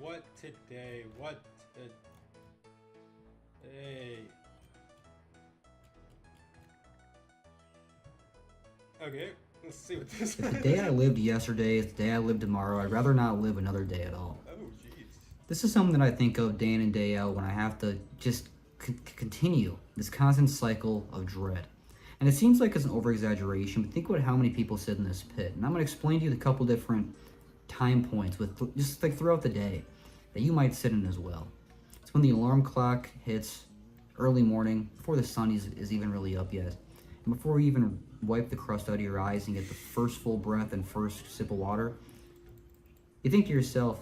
What today? What today? Okay, let's see what this If the day I lived yesterday is the day I live tomorrow, I'd rather not live another day at all. Oh, jeez. This is something that I think of day in and day out when I have to just continue this constant cycle of dread. And it seems like it's an over-exaggeration, but think about how many people sit in this pit. And I'm going to explain to you the couple different time points with just like throughout the day that you might sit in as well. It's when the alarm clock hits early morning, before the sun is even really up yet. And before you even wipe the crust out of your eyes and get the first full breath and first sip of water, you think to yourself,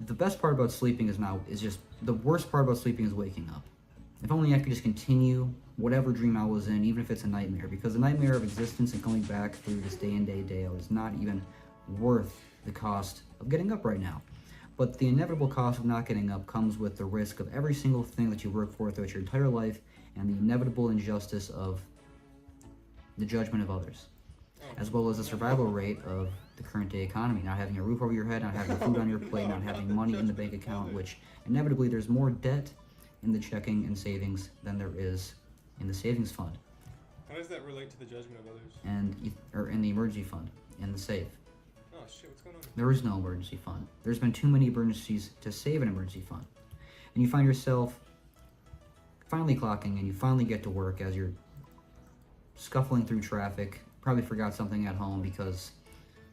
the best part about sleeping is just the worst part about sleeping is waking up. If only I could just continue whatever dream I was in, even if it's a nightmare, because the nightmare of existence and coming back through this day in, day out is not even worth the cost of getting up right now. But the inevitable cost of not getting up comes with the risk of every single thing that you work for throughout your entire life and the inevitable injustice of the judgment of others, as well as the survival rate of the current day economy, not having a roof over your head, not having food on your plate, not having money in the bank account, which inevitably there's more debt in the checking and savings than there is in the savings fund. How does that relate to the judgment of others? Or in the emergency fund, in the safe. Oh shit, what's going on? There is no emergency fund. There's been too many emergencies to save an emergency fund. And you find yourself finally clocking and you finally get to work as you're scuffling through traffic, probably forgot something at home because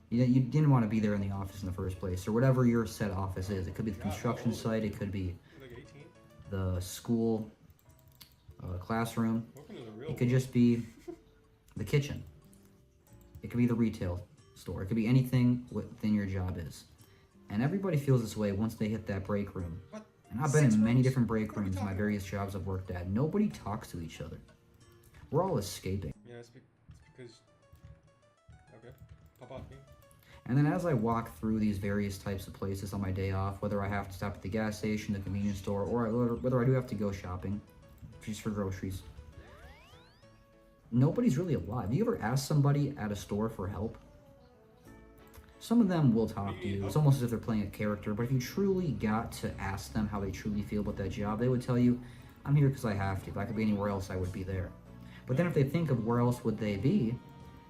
you didn't want to be there in the office in the first place, or whatever your set office is. It could be the construction site, it could be Like 18? the school classroom, Welcome to the real it could just be the kitchen, it could be the retail store, it could be anything within your job is. And everybody feels this way once they hit that break room. What? And I've been 6 in many rooms? different break What are we rooms in my talking various jobs I've worked at. Nobody talks to each other. We're all escaping. Yeah, it's because... Okay. Pop off me. And then as I walk through these various types of places on my day off, whether I have to stop at the gas station, the convenience store, or whether I do have to go shopping, just for groceries, nobody's really alive. Do you ever ask somebody at a store for help? Some of them will talk to you. It's almost as if they're playing a character, but if you truly got to ask them how they truly feel about that job, they would tell you, I'm here because I have to. If I could be anywhere else, I would be there. But then if they think of where else would they be,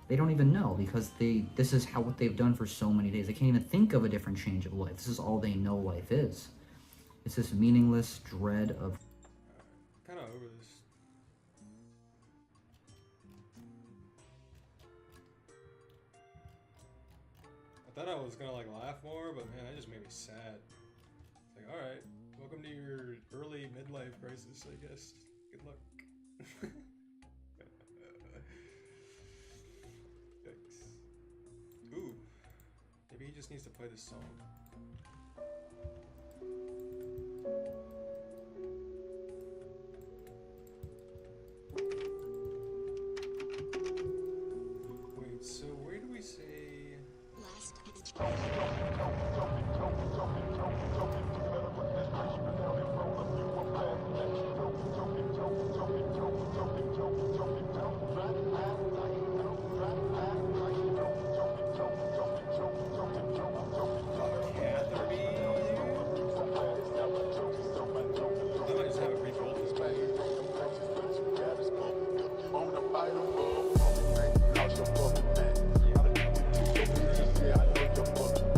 they don't even know, because this is what they've done for so many days. They can't even think of a different change of life. This is all they know life is. It's this meaningless dread of... Kind of over this. I thought I was gonna like laugh more, but man, that just made me sad. It's like, alright, welcome to your early midlife crisis, I guess. Good luck. Yikes. Ooh. Maybe he just needs to play this song. Wait, so where do we say... Last I might just have a brief hold this back. Thank you.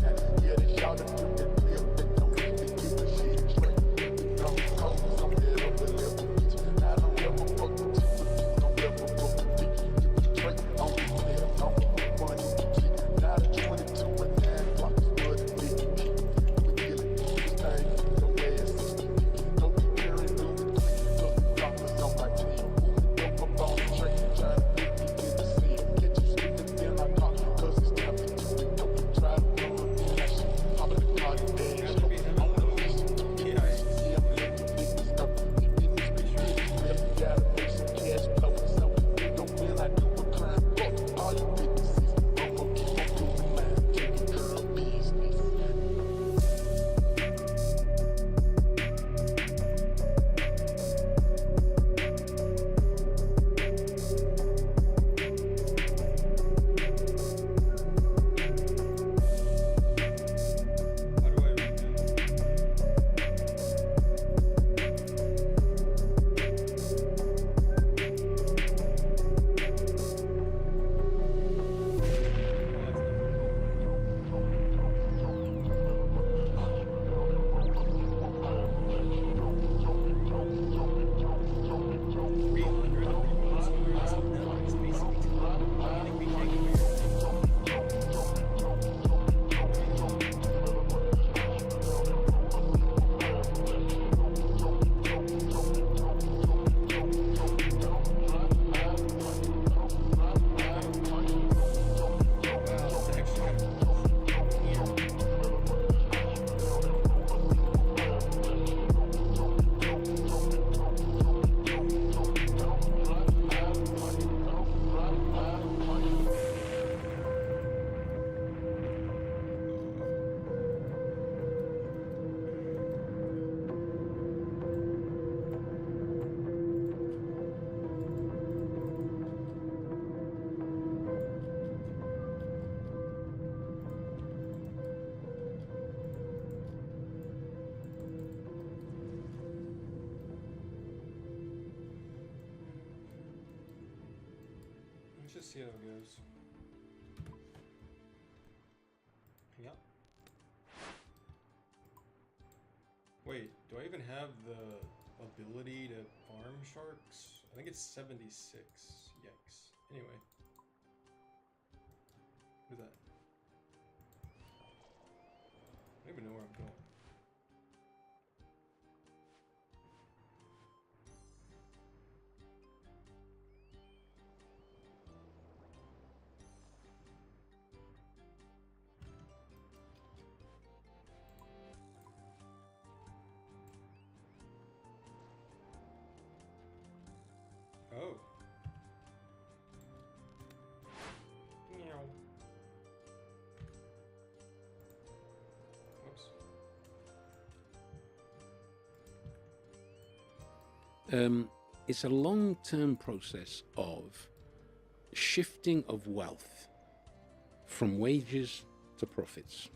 just see how it goes. Hang up. Wait, do I even have the ability to farm sharks? I think it's 76. Yikes. Anyway. What is that? I don't even know where I'm going. Oh. Meow. Whoops. It's a long-term process of shifting of wealth from wages to profits.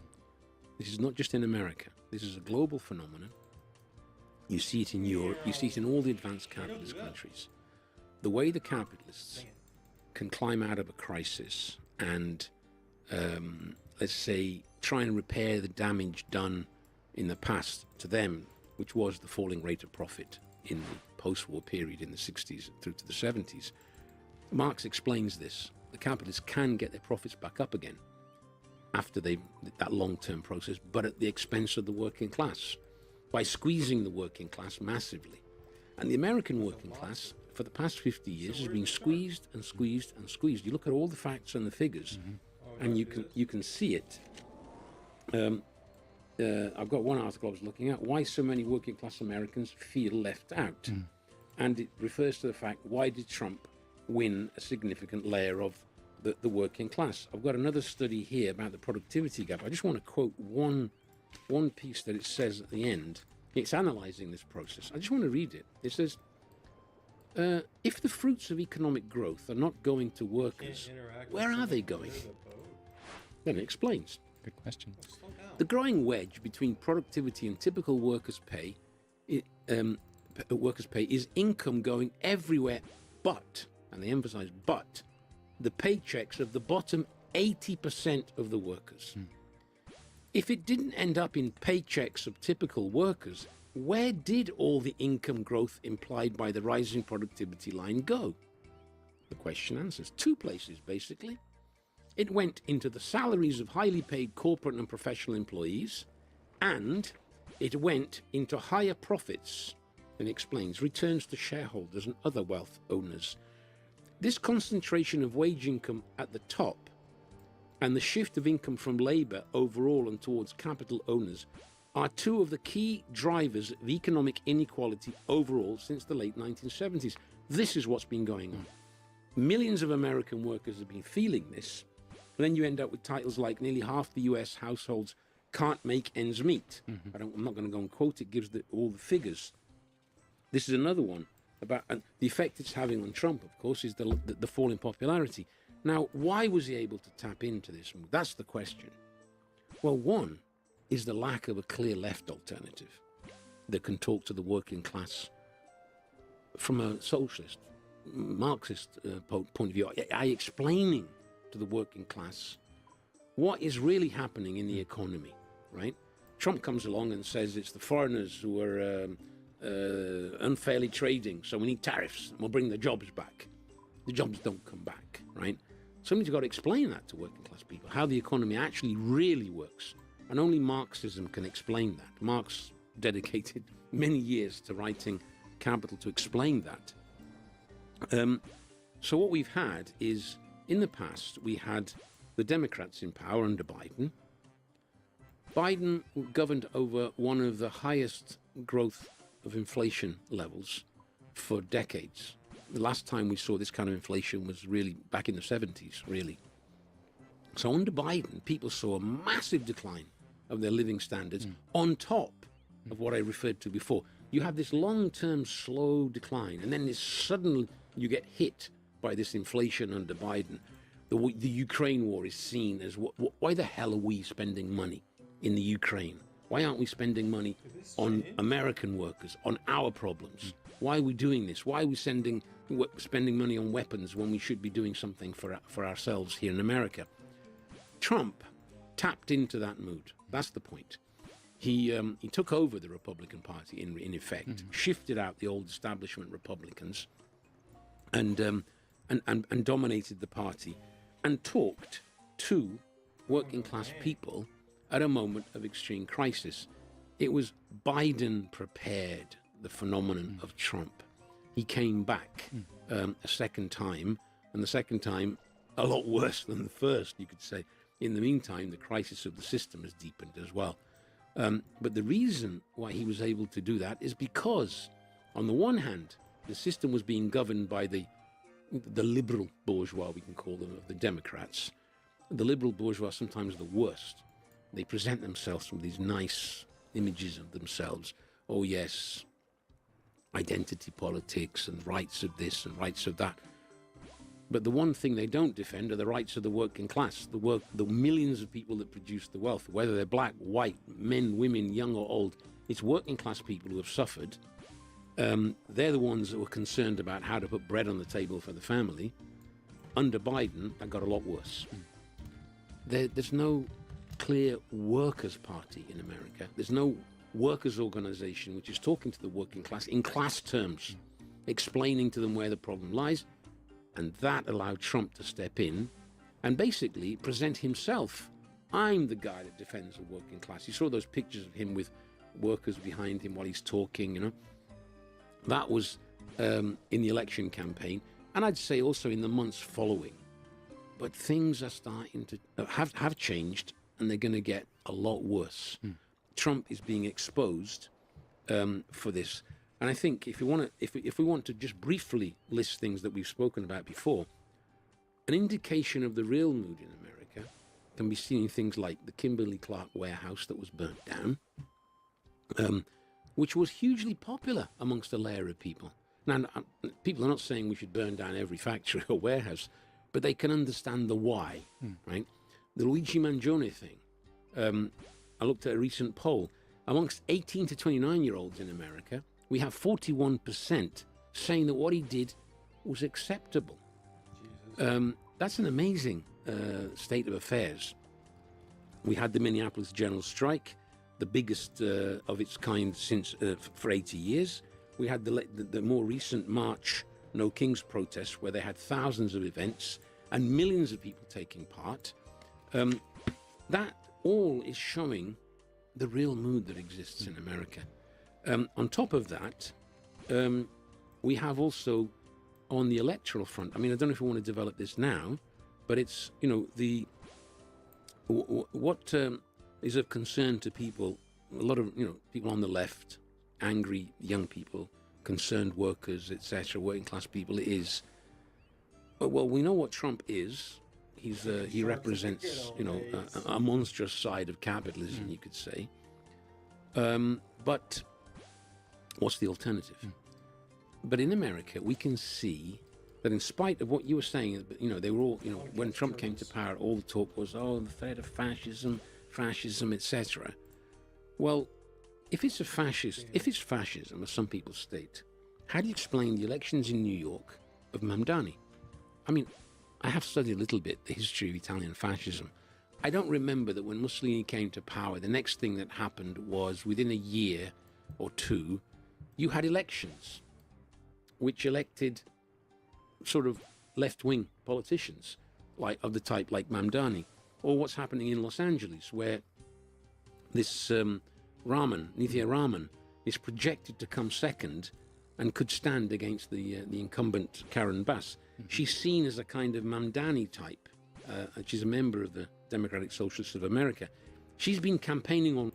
This is not just in America. This is a global phenomenon. You see it in Europe. You see it in all the advanced capitalist countries. The way the capitalists can climb out of a crisis and, let's say, try and repair the damage done in the past to them, which was the falling rate of profit in the post-war period in the 60s through to the 70s. Marx explains this. The capitalists can get their profits back up again after that long-term process, but at the expense of the working class, by squeezing the working class massively. And the American working class, for the past 50 years, has been squeezed and squeezed and squeezed. You look at all the facts and the figures, and you can see it. I've got one article I was looking at, why so many working class Americans feel left out. And it refers to the fact, why did Trump win a significant layer of the working class? I've got another study here about the productivity gap. I just want to quote one piece that it says at the end. It's analyzing this process. I just want to read it. It says, if the fruits of economic growth are not going to workers, where are they going? Then it explains. Good question. The growing wedge between productivity and typical workers' pay is income going everywhere but, and they emphasize but, the paychecks of the bottom 80% of the workers. If it didn't end up in paychecks of typical workers, where did all the income growth implied by the rising productivity line go? The question answers 2 places, basically. It went into the salaries of highly paid corporate and professional employees, and it went into higher profits, and explains, returns to shareholders and other wealth owners. This concentration of wage income at the top and the shift of income from labor overall and towards capital owners are 2 of the key drivers of economic inequality overall since the late 1970s. This is what's been going on. Millions of American workers have been feeling this. And then you end up with titles like nearly half the US households can't make ends meet. I'm not going to go and quote it, gives all the figures. This is another one about the effect it's having on Trump, of course, is the fall in popularity. Now, why was he able to tap into this? That's the question. Well, one is the lack of a clear left alternative that can talk to the working class from a socialist, Marxist point of view, explaining to the working class what is really happening in the economy, right? Trump comes along and says it's the foreigners who are unfairly trading, so we need tariffs and we'll bring the jobs back. The jobs don't come back, right? Somebody's got to explain that to working class people, how the economy actually really works. And only Marxism can explain that. Marx dedicated many years to writing Capital to explain that. So what we've had is, in the past, we had the Democrats in power under Biden. Biden governed over one of the highest growth of inflation levels for decades. The last time we saw this kind of inflation was really back in the 70s, really. So under Biden, people saw a massive decline of their living standards on top of what I referred to before. You have this long-term slow decline, and then this suddenly you get hit by this inflation under Biden. The Ukraine war is seen as, why the hell are we spending money in the Ukraine? Why aren't we spending money on American workers, on our problems? Why are we doing this? Why are we sending spending money on weapons when we should be doing something for ourselves here in America. Trump tapped into that mood. That's the point. He took over the Republican Party in effect, shifted out the old establishment Republicans, and dominated the party, and talked to working class people at a moment of extreme crisis. It was Biden prepared the phenomenon of Trump. He came back a second time, and the second time a lot worse than the first, you could say. In the meantime, the crisis of the system has deepened as well. But the reason why he was able to do that is because, on the one hand, the system was being governed by the liberal bourgeois, we can call them, of the Democrats. The liberal bourgeois are sometimes the worst. They present themselves with these nice images of themselves. Oh yes, identity politics and rights of this and rights of that. But the one thing they don't defend are the rights of the working class, the millions of people that produce the wealth, whether they're black, white, men, women, young or old. It's working class people who have suffered. They're the ones that were concerned about how to put bread on the table for the family. Under Biden, that got a lot worse. There's no clear workers' party in America. There's no workers' organization which is talking to the working class in class terms, explaining to them where the problem lies. And that allowed Trump to step in and basically present himself. I'm the guy that defends the working class. You saw those pictures of him with workers behind him while he's talking, you know. That was in the election campaign, and I'd say also in the months following. But things are starting to have changed, and they're going to get a lot worse. Trump is being exposed for this. And I think if we want to just briefly list things that we've spoken about before, an indication of the real mood in America can be seen in things like the Kimberly-Clark warehouse that was burnt down, which was hugely popular amongst a layer of people. Now, people are not saying we should burn down every factory or warehouse, but they can understand the why, right? The Luigi Mangione thing. I looked at a recent poll. Amongst 18 to 29-year-olds in America, we have 41% saying that what he did was acceptable. That's an amazing state of affairs. We had the Minneapolis General Strike, the biggest of its kind since for 80 years. We had the more recent March No Kings protests, where they had thousands of events and millions of people taking part. That all is showing the real mood that exists in America. On top of that, we have also on the electoral front, I mean, I don't know if we want to develop this now, but it's, you know, what is of concern to people, a lot of, you know, people on the left, angry young people, concerned workers, etc., working class people, is, well, we know what Trump is. He represents, you know, a monstrous side of capitalism, you could say. But what's the alternative? But in America, we can see that in spite of what you were saying, you know, they were all, you know, when Trump came to power, all the talk was, oh, the threat of fascism, etc. Well, if it's fascism, as some people state, how do you explain the elections in New York of Mamdani? I mean, I have studied a little bit the history of Italian fascism. I don't remember that when Mussolini came to power, the next thing that happened was within a year or two, you had elections which elected sort of left-wing politicians, like of the type like Mamdani, or what's happening in Los Angeles, where this Nithya Raman, is projected to come second and could stand against the incumbent Karen Bass. She's seen as a kind of Mamdani type. She's a member of the Democratic Socialists of America. She's been campaigning on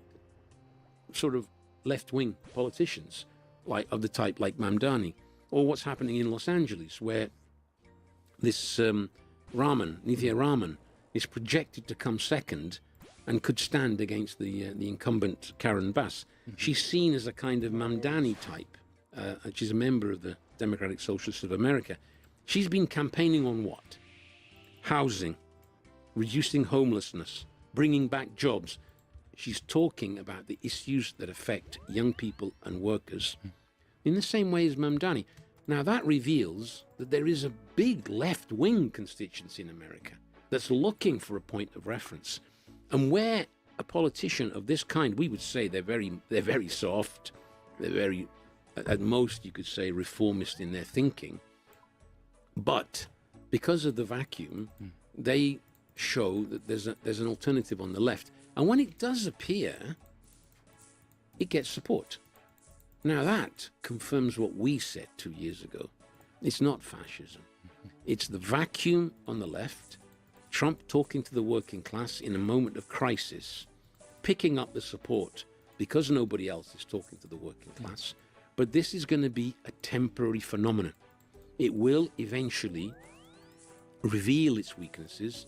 sort of left-wing politicians, like of the type like Mamdani, or what's happening in Los Angeles, where this Nithya Raman, is projected to come second and could stand against the incumbent Karen Bass. She's seen as a kind of Mamdani type. She's a member of the Democratic Socialists of America. She's been campaigning on what? Housing, reducing homelessness, bringing back jobs. She's talking about the issues that affect young people and workers in the same way as Mamdani. Now, that reveals that there is a big left-wing constituency in America that's looking for a point of reference. And where a politician of this kind, we would say they're very soft, they're very, at most you could say, reformist in their thinking. But because of the vacuum, they show that there's an alternative on the left. And when it does appear, it gets support. Now that confirms what we said 2 years ago. It's not fascism. It's the vacuum on the left, Trump talking to the working class in a moment of crisis, picking up the support because nobody else is talking to the working class. But this is going to be a temporary phenomenon. It will eventually reveal its weaknesses.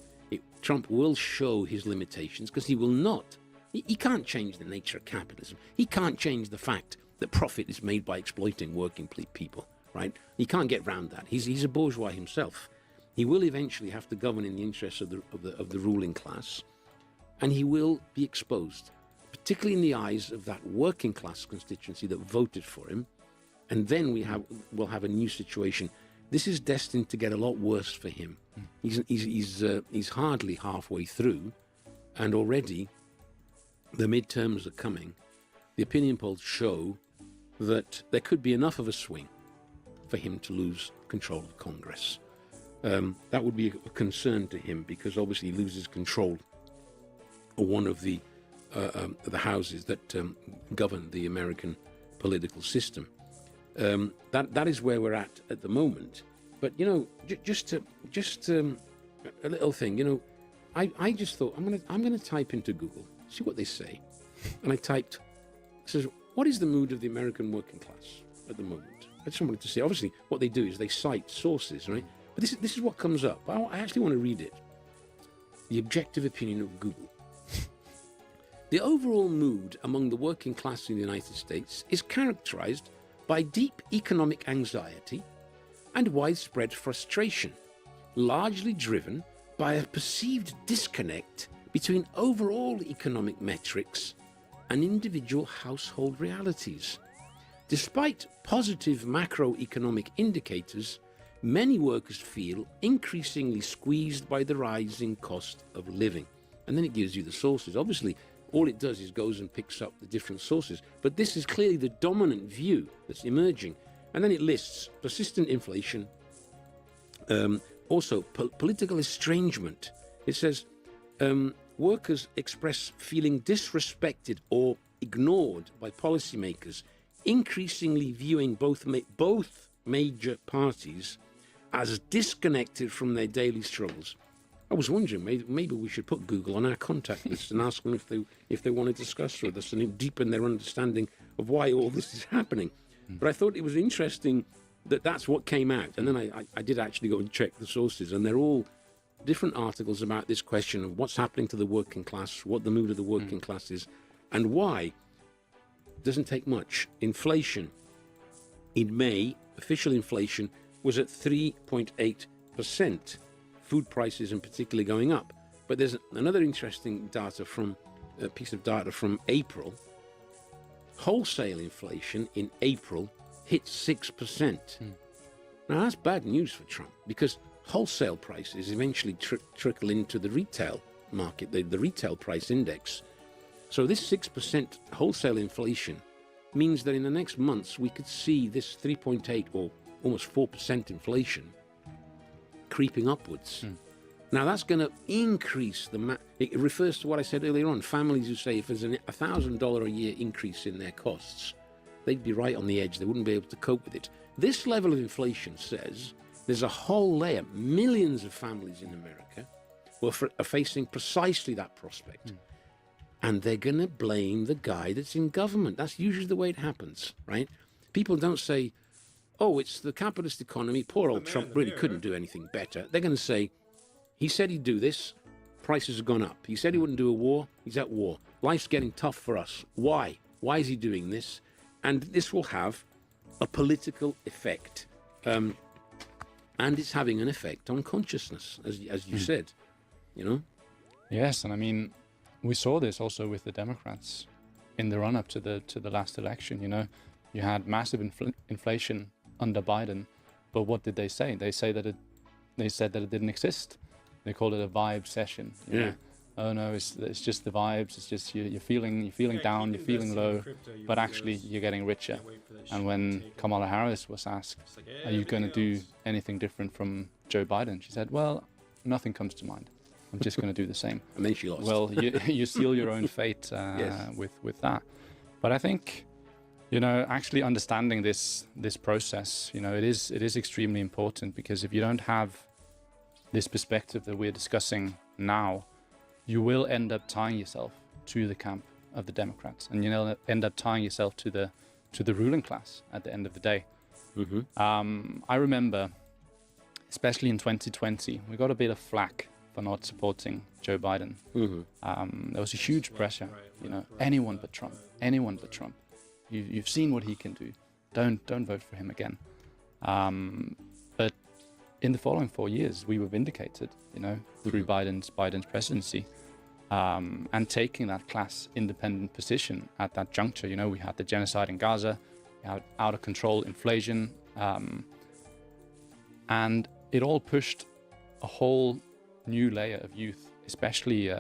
Trump will show his limitations because he will not. He can't change the nature of capitalism. He can't change the fact that profit is made by exploiting working people, right? He can't get around that. He's a bourgeois himself. He will eventually have to govern in the interests of the ruling class, and he will be exposed, particularly in the eyes of that working class constituency that voted for him. And then we'll have a new situation. This is destined to get a lot worse for him. He's hardly halfway through, and already the midterms are coming. The opinion polls show that there could be enough of a swing for him to lose control of Congress. That would be a concern to him because obviously he loses control of one of the houses that govern the American political system. That is where we're at the moment. But just a little thing. I just thought I'm gonna type into Google, see what they say, and I typed. It says, what is the mood of the American working class at the moment? I just wanted to say, obviously, what they do is they cite sources, right? But this is what comes up. I actually want to read it. The objective opinion of Google. The overall mood among the working class in the United States is characterized by deep economic anxiety and widespread frustration, largely driven by a perceived disconnect between overall economic metrics and individual household realities. Despite positive macroeconomic indicators, many workers feel increasingly squeezed by the rising cost of living. And then it gives you the sources. Obviously, all it does is goes and picks up the different sources. But this is clearly the dominant view that's emerging. And then it lists persistent inflation, also political estrangement. It says, workers express feeling disrespected or ignored by policymakers, increasingly viewing both major parties as disconnected from their daily struggles. I was wondering, maybe we should put Google on our contact list and ask them if they want to discuss with us and deepen their understanding of why all this is happening. But I thought it was interesting that that's what came out. And then I did actually go and check the sources, and they're all different articles about this question of what's happening to the working class, what the mood of the working class is, and why. It doesn't take much. Inflation in May, official inflation, was at 3.8%. Food prices in particular going up. But there's another interesting piece of data from April. Wholesale inflation in April hit 6%. Now that's bad news for Trump because wholesale prices eventually trickle into the retail market, the retail price index. So this 6% wholesale inflation means that in the next months we could see this 3.8 or almost 4% inflation creeping upwards. Now that's going to increase it refers to what I said earlier on. Families who say if there's a $1,000 a year increase in their costs, they'd be right on the edge. They wouldn't be able to cope with it. This level of inflation says there's a whole layer, millions of families in America are facing precisely that prospect. And they're going to blame the guy that's in government. That's usually the way it happens, right? People don't say, oh, it's the capitalist economy. Poor old Trump really couldn't do anything better. They're going to say, he said he'd do this. Prices have gone up. He said he wouldn't do a war. He's at war. Life's getting tough for us. Why? Why is he doing this? And this will have a political effect. And it's having an effect on consciousness, as you said, Yes, and I mean, we saw this also with the Democrats in the run-up to the last election. You had massive inflation under Biden. But what did they say? They said that it didn't exist. They called it a vibe session. You know? Oh no, it's just the vibes. It's just you're feeling down, you're feeling low, but actually you're getting richer. And when Kamala Harris was asked, "Are you going to do anything different from Joe Biden?" she said, "Well, nothing comes to mind. I'm just going to do the same." And then she lost. Well, you seal your own fate with that. But I think, you know, actually understanding this process, you know, it is extremely important, because if you don't have this perspective that we're discussing now, you will end up tying yourself to the camp of the Democrats, and you'll end up tying yourself to the ruling class at the end of the day. I remember, especially in 2020, we got a bit of flack for not supporting Joe Biden. There was a huge pressure, you know, anyone but Trump. You've seen what he can do. Don't vote for him again. But in the following 4 years, we were vindicated, you know, through Biden's presidency, and taking that class independent position at that juncture. You know, we had the genocide in Gaza, we had out of control inflation, and it all pushed a whole new layer of youth, especially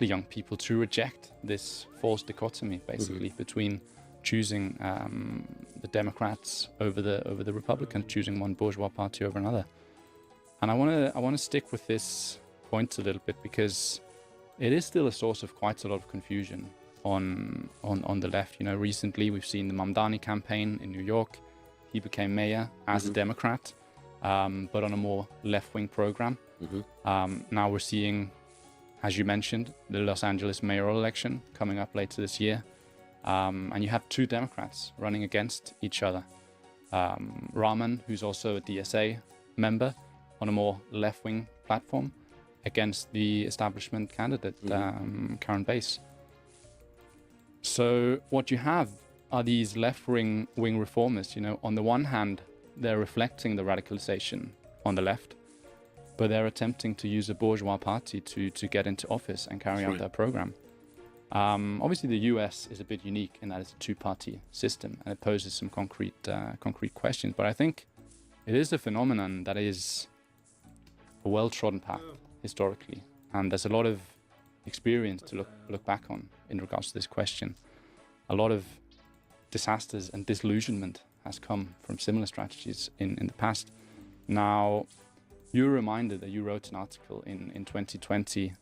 young people, to reject this false dichotomy, basically, between choosing the Democrats over the Republicans, choosing one bourgeois party over another. And I want to stick with this point a little bit, because it is still a source of quite a lot of confusion on the left. You know, recently we've seen the Mamdani campaign in New York. He became mayor as a Democrat, but on a more left-wing program. Now we're seeing, as you mentioned, the Los Angeles mayoral election coming up later this year. And you have two Democrats running against each other. Rahman, who's also a DSA member, on a more left-wing platform, against the establishment candidate, Karen Bass. So what you have are these left-wing reformists. You know, on the one hand, they're reflecting the radicalization on the left, but they're attempting to use a bourgeois party to get into office and carry out their program. Obviously, the US is a bit unique in that it's a two-party system, and it poses some concrete questions. But I think it is a phenomenon that is a well-trodden path historically, and there's a lot of experience to look back on in regards to this question. A lot of disasters and disillusionment has come from similar strategies in the past. Now, you're reminded that you wrote an article in 2020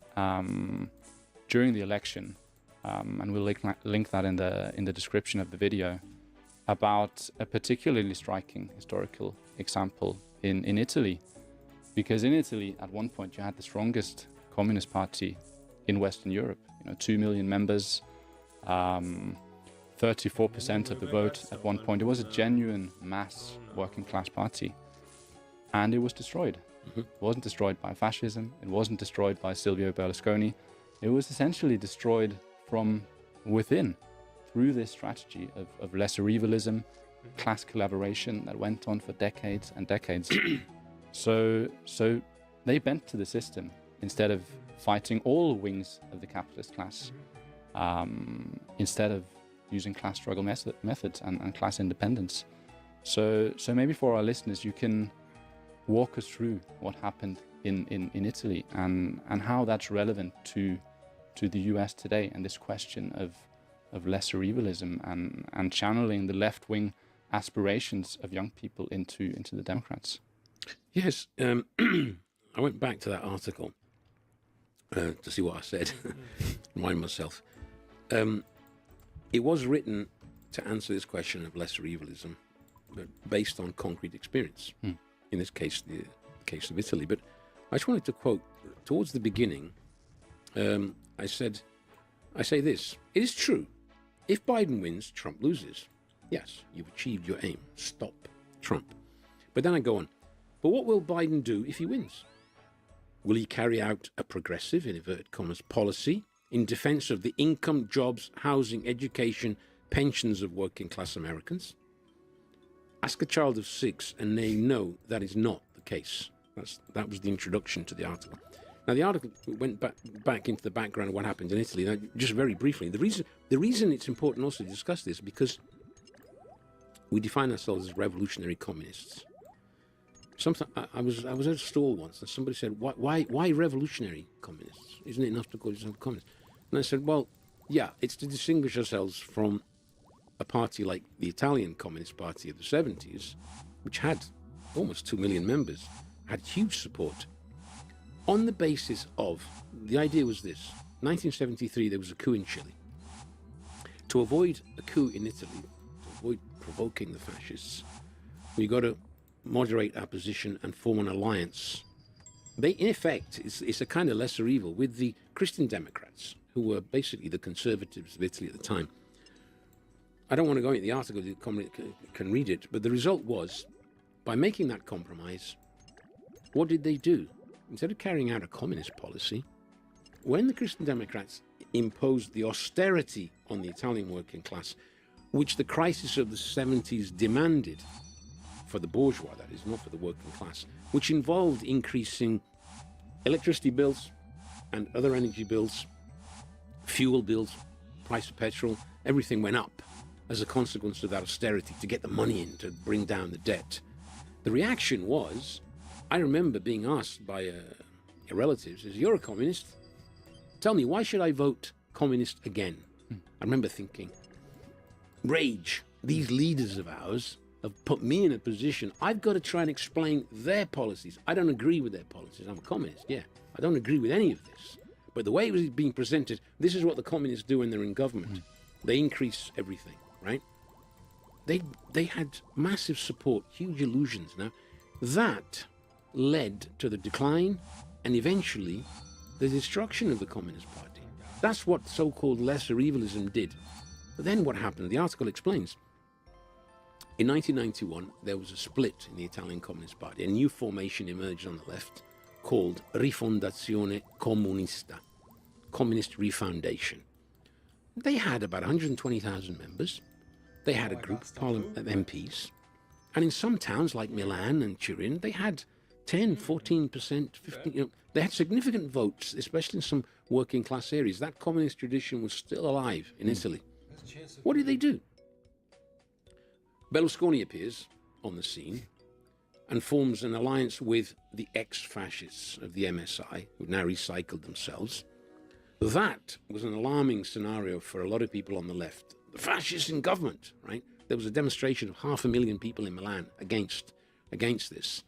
during the election, and we'll link that in the description of the video, about a particularly striking historical example in Italy. Because in Italy, at one point, you had the strongest communist party in Western Europe. You know, 2 million members, 34% of the vote at one point. It was a genuine mass working class party, and it was destroyed. It wasn't destroyed by fascism. It wasn't destroyed by Silvio Berlusconi. It was essentially destroyed from within through this strategy of lesser evilism, class collaboration that went on for decades and decades. So they bent to the system instead of fighting all wings of the capitalist class, instead of using class struggle methods and class independence. So maybe for our listeners, you can walk us through what happened in Italy and how that's relevant to the US today, and this question of lesser evilism and channeling the left-wing aspirations of young people into the Democrats. Yes, I went back to that article to see what I said, remind myself. It was written to answer this question of lesser evilism, but based on concrete experience. In this case, the case of Italy. But I just wanted to quote, towards the beginning, I say this: it is true, if Biden wins, Trump loses. Yes, you've achieved your aim. Stop Trump. But then I go on, but what will Biden do if he wins? Will he carry out a progressive, in inverted commas, policy in defense of the income, jobs, housing, education, pensions of working class Americans? Ask a child of 6 and they know that is not the case. That was the introduction to the article. Now, the article went back into the background of what happened in Italy. Now, just very briefly, the reason it's important also to discuss this, because we define ourselves as revolutionary communists. Sometimes I was at a stall once, and somebody said, "Why revolutionary communists? Isn't it enough to call yourself communists?" And I said, "Well, yeah, it's to distinguish ourselves from a party like the Italian Communist Party of the 70s, which had almost 2 million members, had huge support, on the basis of, the idea was this: 1973 there was a coup in Chile. To avoid a coup in Italy, to avoid provoking the fascists, we got to moderate our position and form an alliance. They, in effect, it's a kind of lesser evil with the Christian Democrats, who were basically the conservatives of Italy at the time. I don't want to go into the article, you can read it, but the result was, by making that compromise, what did they do? Instead of carrying out a communist policy, when the Christian Democrats imposed the austerity on the Italian working class, which the crisis of the 70s demanded, for the bourgeois, that is, not for the working class, which involved increasing electricity bills and other energy bills, fuel bills, price of petrol, everything went up as a consequence of that austerity to get the money in to bring down the debt. The reaction was, I remember being asked by a relative, says, "You're a communist. Tell me, why should I vote communist again?" I remember thinking, rage, these leaders of ours have put me in a position, I've got to try and explain their policies. I don't agree with their policies. I'm a communist, yeah. I don't agree with any of this. But the way it was being presented, this is what the communists do when they're in government. They increase everything, right? They had massive support, huge illusions. Now, that led to the decline and eventually the destruction of the Communist Party. That's what so-called lesser evilism did. But then what happened? The article explains. In 1991, there was a split in the Italian Communist Party. A new formation emerged on the left called Rifondazione Comunista, Communist Refoundation. They had about 120,000 members. They had a group of MPs. And in some towns like Milan and Turin, they had 10, 14%, 15%. They had significant votes, especially in some working class areas. That communist tradition was still alive in Italy. What did they do? Berlusconi appears on the scene and forms an alliance with the ex-fascists of the MSI, who now recycled themselves. That was an alarming scenario for a lot of people on the left. The fascists in government, right? There was a demonstration of 500,000 people in Milan against this.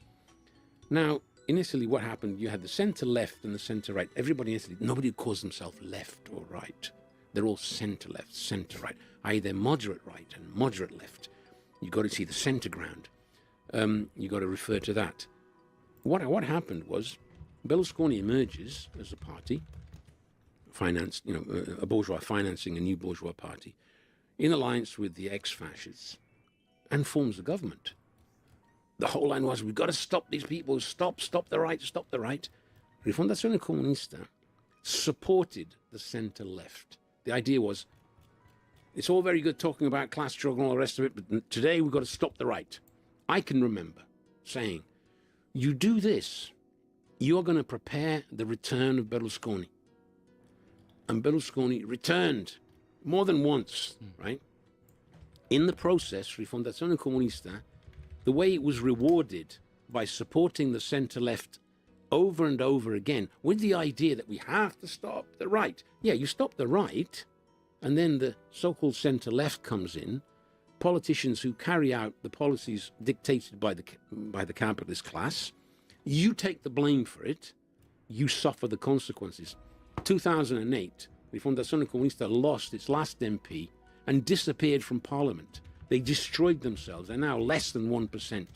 Now, in Italy, what happened? You had the centre-left and the centre-right. Everybody in Italy, nobody calls themselves left or right. They're all centre-left, centre-right, i.e. they're moderate right and moderate left. You've got to see the centre ground. You've got to refer to that. What happened was Berlusconi emerges as a party, financed, a bourgeois financing a new bourgeois party, in alliance with the ex-fascists, and forms a government. The whole line was, we've got to stop these people, stop the right, stop the right. Rifondazione Comunista supported the centre-left. The idea was, it's all very good talking about class struggle and all the rest of it, but today we've got to stop the right. I can remember saying, you do this, you're going to prepare the return of Berlusconi. And Berlusconi returned more than once, right? In the process, Rifondazione Comunista, the way it was rewarded by supporting the centre-left over and over again, with the idea that we have to stop the right. Yeah, you stop the right, and then the so-called centre-left comes in, politicians who carry out the policies dictated by the capitalist class. You take the blame for it. You suffer the consequences. 2008, Rifondazione Comunista lost its last MP and disappeared from Parliament. They destroyed themselves. They're now less than 1%.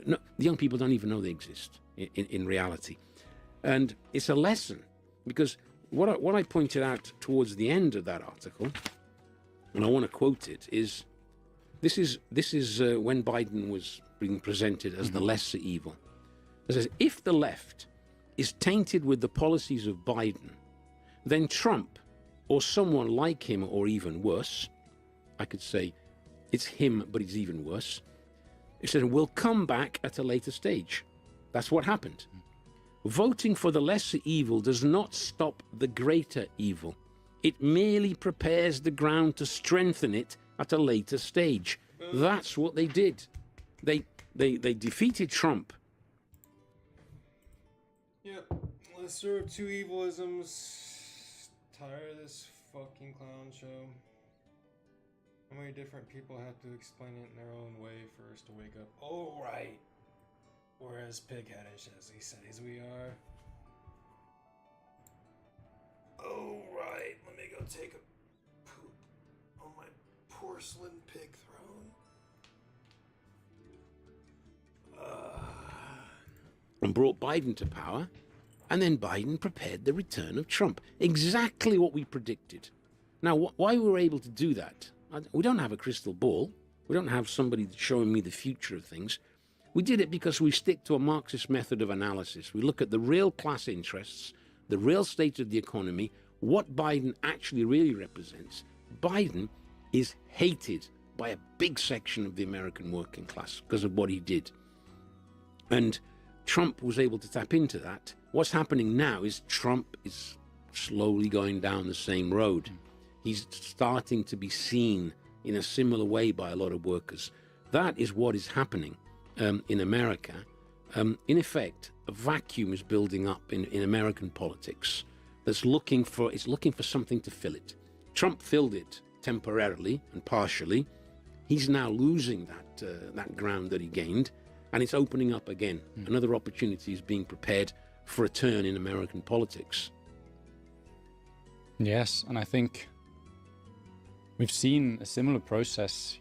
No, the young people don't even know they exist in reality. And it's a lesson, because what I pointed out towards the end of that article, and I want to quote it, is this is when Biden was being presented as the lesser evil. It says, if the left is tainted with the policies of Biden, then Trump, or someone like him, or even worse, I could say it's him, but it's even worse. It said, will come back at a later stage. That's what happened. Voting for the lesser evil does not stop the greater evil. It merely prepares the ground to strengthen it at a later stage. That's what they did. They defeated Trump. Yep. Lesser of two evilisms. Tired of this fucking clown show. How many different people have to explain it in their own way for us to wake up? Oh, right. We're as pig-headish as he says we are. Oh, right. Let me go take a poop on my porcelain pig throne. And brought Biden to power, and then Biden prepared the return of Trump. Exactly what we predicted. Now, why we were able to do that? We don't have a crystal ball. We don't have somebody showing me the future of things. We did it because we stick to a Marxist method of analysis. We look at the real class interests, the real state of the economy, what Biden actually really represents. Biden is hated by a big section of the American working class because of what he did. And Trump was able to tap into that. What's happening now is Trump is slowly going down the same road. He's starting to be seen in a similar way by a lot of workers. That is what is happening in America. In effect, a vacuum is building up in American politics that's looking for something to fill it. Trump filled it temporarily and partially. He's now losing that ground that he gained, and it's opening up again. Another opportunity is being prepared for a turn in American politics. Yes, and I think we've seen a similar process,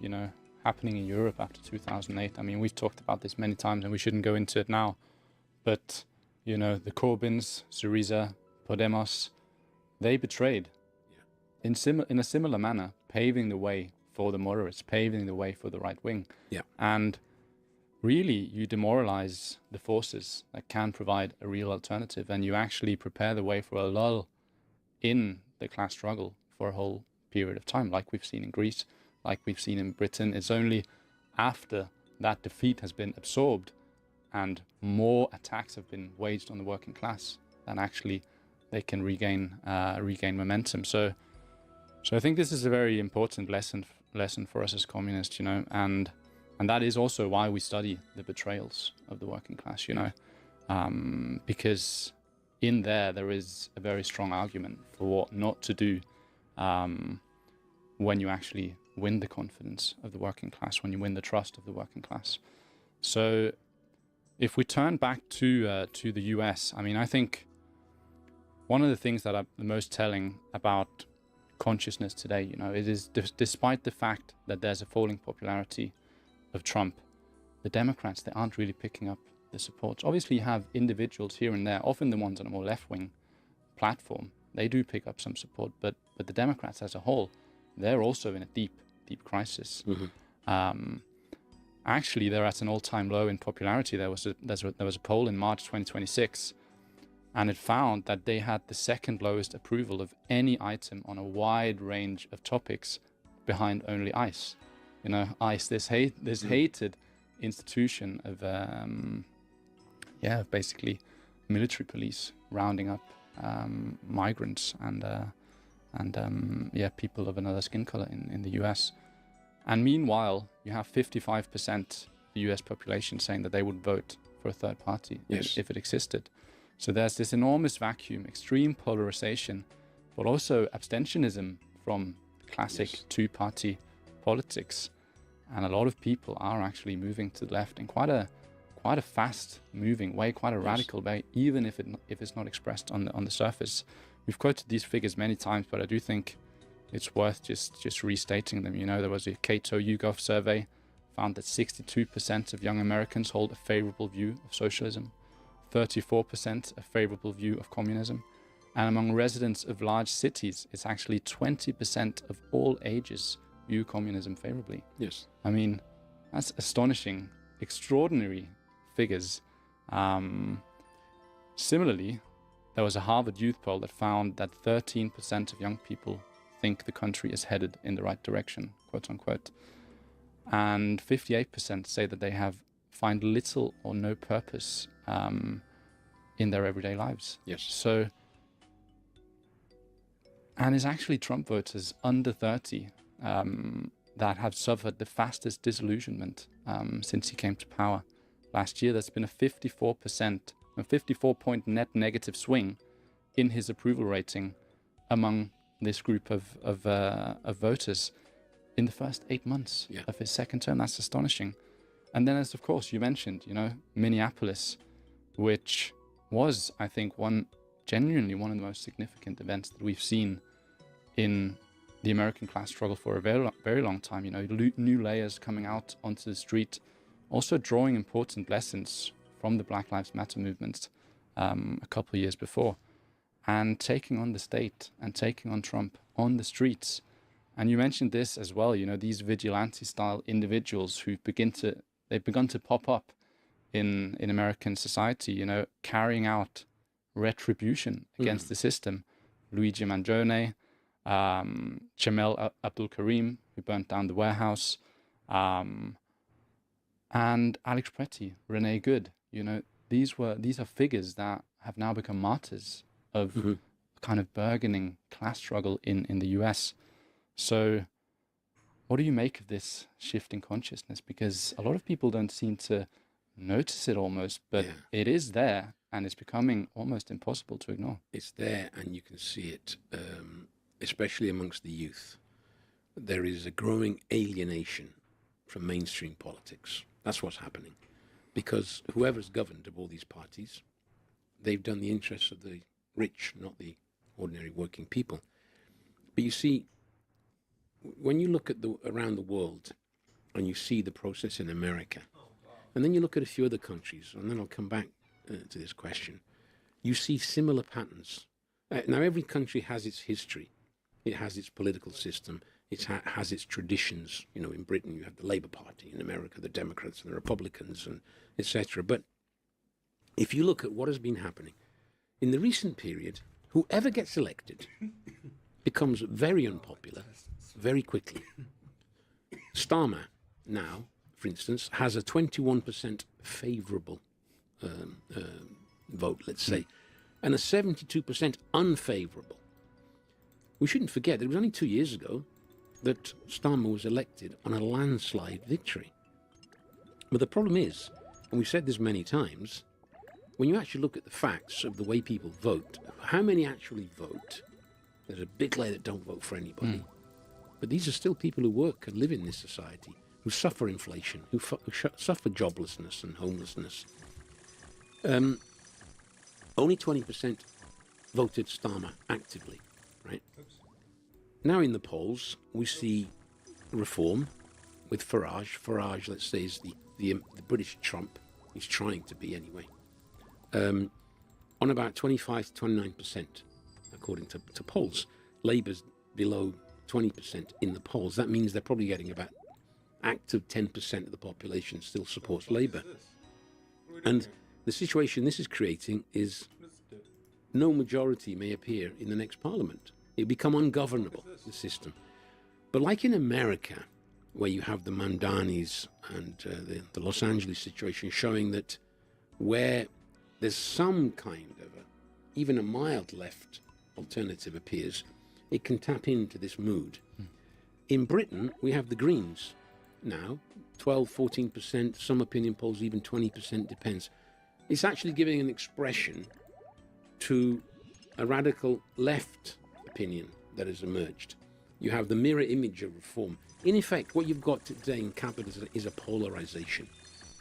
happening in Europe after 2008. I mean, we've talked about this many times and we shouldn't go into it now. But, the Corbyns, Syriza, Podemos, they betrayed in a similar manner, paving the way for the moderates, paving the way for the right wing. Yeah. And really, you demoralize the forces that can provide a real alternative, and you actually prepare the way for a lull in the class struggle for a whole period of time, like we've seen in Greece, like we've seen in Britain. It's only after that defeat has been absorbed and more attacks have been waged on the working class that actually they can regain momentum. So I think this is a very important lesson for us as communists, and that is also why we study the betrayals of the working class, because in there is a very strong argument for what not to do when you actually win the confidence of the working class, when you win the trust of the working class. So if we turn back to the US, I mean, I think one of the things that are the most telling about consciousness today, it is despite the fact that there's a falling popularity of Trump, the Democrats, they aren't really picking up the support. Obviously, you have individuals here and there, often the ones on a more left-wing platform, they do pick up some support, but the Democrats as a whole, they're also in a deep crisis. Mm-hmm. Actually, they're at an all-time low in popularity. There was a poll in March 2026, and it found that they had the second lowest approval of any item on a wide range of topics, behind only ICE. ICE, this hated institution of basically military police rounding up migrants and people of another skin color in the US. And meanwhile, you have 55% of the US population saying that they would vote for a third party if it existed. So there's this enormous vacuum, extreme polarization, but also abstentionism from classic two-party politics. And a lot of people are actually moving to the left in quite a fast-moving way, quite a radical way, even if it's not expressed on the surface. We've quoted these figures many times, but I do think it's worth just restating them. There was a Cato YouGov survey found that 62% of young Americans hold a favorable view of socialism, 34% a favorable view of communism, and among residents of large cities, it's actually 20% of all ages view communism favorably. Yes. I mean, that's astonishing, extraordinary figures. Similarly, there was a Harvard youth poll that found that 13% of young people think the country is headed in the right direction, quote unquote. And 58% say that they find little or no purpose in their everyday lives. Yes. So, and it's actually Trump voters under 30 that have suffered the fastest disillusionment since he came to power last year. There's been a 54-point net negative swing in his approval rating among this group of voters in the first 8 months of his second term. That's astonishing. And then, as of course you mentioned, Minneapolis, which was, I think, genuinely one of the most significant events that we've seen in the American class struggle for a very, very long time. New layers coming out onto the street, also drawing important lessons from the Black Lives Matter movement a couple of years before, and taking on the state and taking on Trump on the streets. And you mentioned this as well, these vigilante-style individuals who've begun to pop up in American society, carrying out retribution against the system. Luigi Mangione, Jamel Abdul Karim, who burnt down the warehouse, and Alex Pretty, Renee Good. These are figures that have now become martyrs of a kind of burgeoning class struggle in the US. So what do you make of this shift in consciousness? Because a lot of people don't seem to notice it almost, but it is there, and it's becoming almost impossible to ignore. It's there, and you can see it, especially amongst the youth. There is a growing alienation from mainstream politics. That's what's happening. Because whoever's governed of all these parties, they've done the interests of the rich, not the ordinary working people. But you see, when you look at around the world and you see the process in America, and then you look at a few other countries, and then I'll come back to this question, you see similar patterns. Now, every country has its history. It has its political system. It has its traditions. In Britain, you have the Labour Party. In America, the Democrats and the Republicans, and etc. But if you look at what has been happening, in the recent period, whoever gets elected becomes very unpopular very quickly. Starmer now, for instance, has a 21% favourable vote, let's say, and a 72% unfavourable. We shouldn't forget that it was only 2 years ago that Starmer was elected on a landslide victory. But the problem is, and we've said this many times, when you actually look at the facts of the way people vote, how many actually vote? There's a big layer that don't vote for anybody. But these are still people who work and live in this society, who suffer inflation, who suffer joblessness and homelessness. Only 20% voted Starmer actively, right? Now in the polls, we see reform with Farage. Farage, let's say, is the British Trump. He's trying to be anyway. On about 25 to 29%, according to polls. Labour's below 20% in the polls. That means they're probably getting about active 10% of the population still supports Labour. And the situation this is creating is no majority may appear in the next parliament. It'll become ungovernable, the system. But like in America, where you have the Mandanis and the Los Angeles situation showing that where there's some kind of even a mild left alternative appears, it can tap into this mood. In Britain, we have the Greens now, 12, 14%, some opinion polls even 20%, depends. It's actually giving an expression to a radical left opinion that has emerged. You have the mirror image of reform. In effect, what you've got today in capitalism is a polarization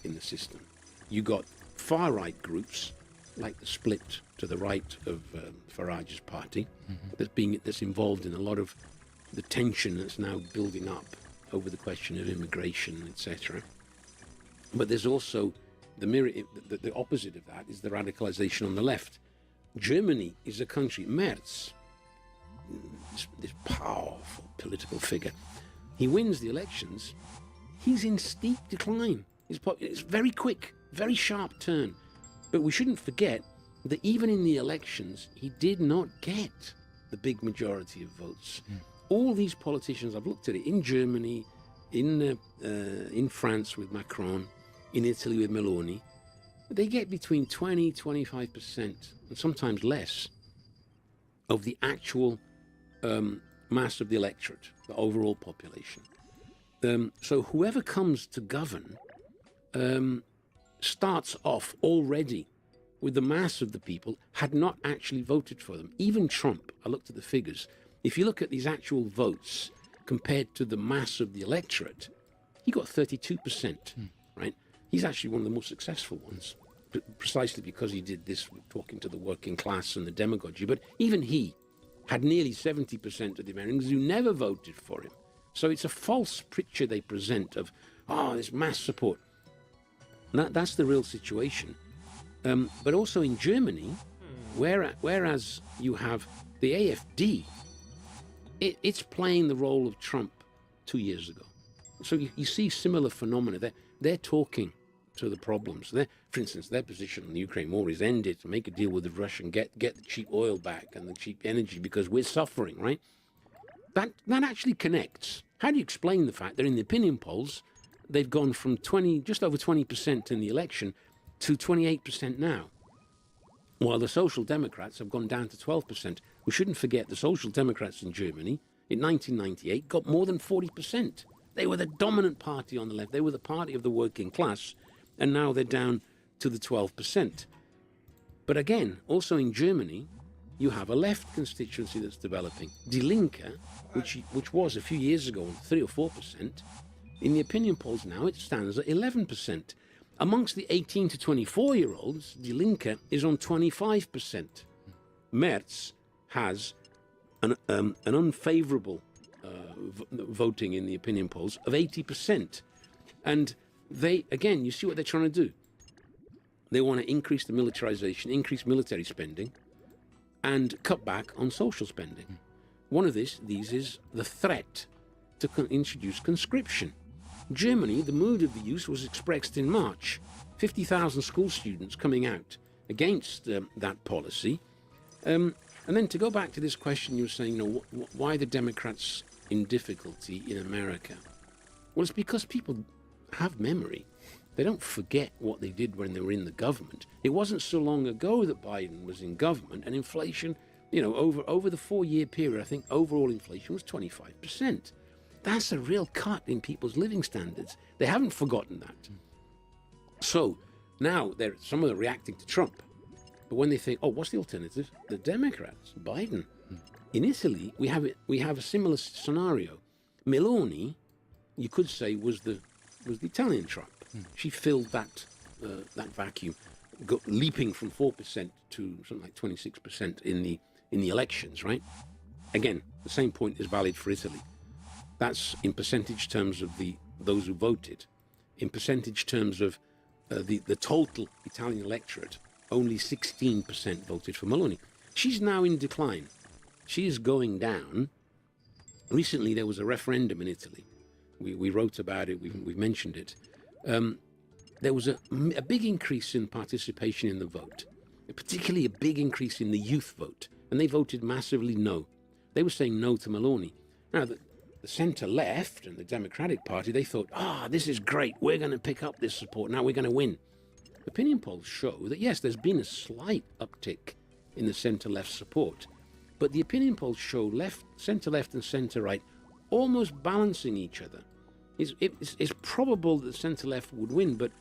in the system. You've got far-right groups, like the split to the right of Farage's party, that's involved in a lot of the tension that's now building up over the question of immigration, etc. But there's also the opposite of that is the radicalization on the left. Germany is a country, Merz, this powerful political figure. He wins the elections. He's in steep decline. It's very quick, very sharp turn. But we shouldn't forget that even in the elections, he did not get the big majority of votes. All these politicians, I've looked at it, in Germany, in France with Macron, in Italy with Meloni, they get between 20, 25%, and sometimes less, of the actual mass of the electorate, the overall population. So whoever comes to govern starts off already with the mass of the people had not actually voted for them. Even Trump, I looked at the figures. If you look at these actual votes compared to the mass of the electorate, he got 32%, right? He's actually one of the most successful ones, precisely because he did this, talking to the working class and the demagogy. But even he had nearly 70% of the Americans who never voted for him. So it's a false picture they present of, this mass support. That's the real situation. But also in Germany, whereas you have the AfD, it's playing the role of Trump 2 years ago. So you see similar phenomena. They're talking to the problems. For instance, their position on the Ukraine war is end it, make a deal with the Russian, get the cheap oil back and the cheap energy because we're suffering, right? That actually connects. How do you explain the fact that in the opinion polls, they've gone from just over 20% in the election to 28% now, while the Social Democrats have gone down to 12%. We shouldn't forget the Social Democrats in Germany in 1998 got more than 40%. They were the dominant party on the left. They were the party of the working class, and now they're down to the 12%. But again, also in Germany, you have a left constituency that's developing. Die Linke, which was a few years ago on 3 or 4%, in the opinion polls now it stands at 11%. Amongst the 18 to 24-year-olds, Die Linke is on 25%. Merz has an unfavorable voting in the opinion polls of 80%. And they, again, you see what they're trying to do. They want to increase the militarization, increase military spending, and cut back on social spending. One of these is the threat to introduce conscription. Germany, the mood of the youth was expressed in March. 50,000 school students coming out against that policy. And then to go back to this question you were saying, why the Democrats in difficulty in America? Well, it's because people have memory. They don't forget what they did when they were in the government. It wasn't so long ago that Biden was in government, and inflation, over the 4-year period, I think overall inflation was 25%. That's a real cut in people's living standards. They haven't forgotten that. So now some of them are reacting to Trump. But when they think, what's the alternative? The Democrats, Biden. In Italy, we have a similar scenario. Meloni, you could say, was the Italian Trump. She filled that vacuum, leaping from 4% to something like 26% in the elections. Right? Again, the same point is valid for Italy. That's in percentage terms of those who voted. In percentage terms of the total Italian electorate, only 16% voted for Meloni. She's now in decline. She is going down. Recently, there was a referendum in Italy. We wrote about it. We've mentioned it. There was a big increase in participation in the vote, particularly a big increase in the youth vote, and they voted massively no. They were saying no to Meloni. Now, the centre-left and the Democratic Party, they thought, this is great. We're going to pick up this support. Now we're going to win. Opinion polls show that, yes, there's been a slight uptick in the centre-left support, but the opinion polls show centre-left and centre-right almost balancing each other. It's probable that the centre-left would win, but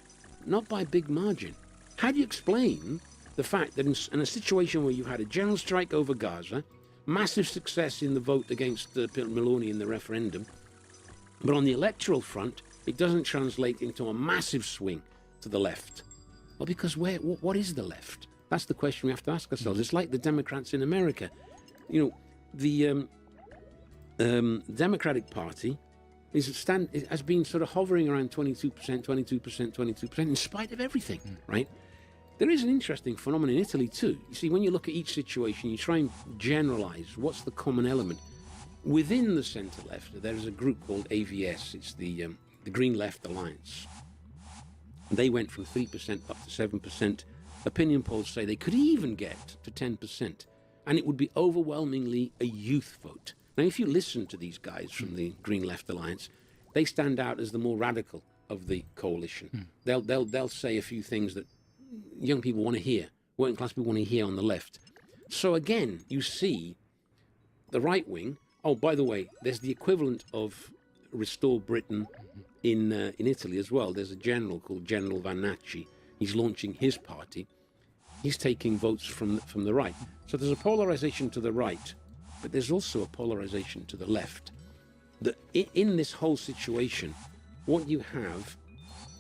not by a big margin. How do you explain the fact that in a situation where you had a general strike over Gaza, massive success in the vote against Meloni in the referendum, but on the electoral front, it doesn't translate into a massive swing to the left? Well, because what is the left? That's the question we have to ask ourselves. It's like the Democrats in America. The Democratic Party has been sort of hovering around 22%, in spite of everything, right? There is an interesting phenomenon in Italy too. You see, when you look at each situation, you try and generalize what's the common element. Within the centre-left, there is a group called AVS. It's the Green Left Alliance. They went from 3% up to 7%. Opinion polls say they could even get to 10%. And it would be overwhelmingly a youth vote. Now, if you listen to these guys from the Green Left Alliance, they stand out as the more radical of the coalition. They'll say a few things that young people want to hear, working class people want to hear on the left. So again, you see the right wing. Oh, by the way, there's the equivalent of restore Britain in Italy as well. There's a general called General Vannacci. He's launching his party. He's taking votes from the right. So there's a polarization to the right, but there's also a polarization to the left. In this whole situation, what you have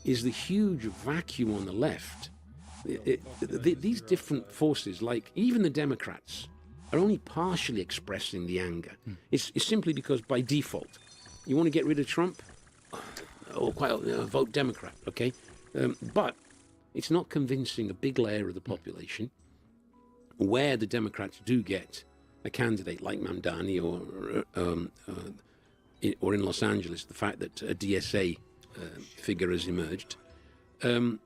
is the huge vacuum on the left. These different forces, like even the Democrats, are only partially expressing the anger. It's simply because by default, you want to get rid of Trump, vote Democrat, okay? But it's not convincing a big layer of the population where the Democrats do get a candidate like Mamdani or in Los Angeles, the fact that a DSA figure has emerged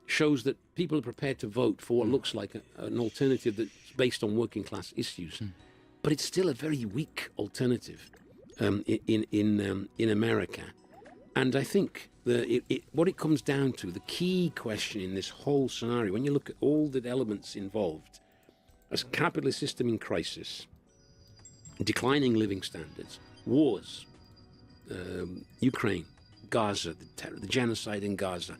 shows that people are prepared to vote for what looks like an alternative that's based on working class issues. But it's still a very weak alternative in America. And I think what it comes down to, the key question in this whole scenario, when you look at all the elements involved, a capitalist system in crisis, declining living standards, wars, Ukraine, Gaza, the genocide in Gaza,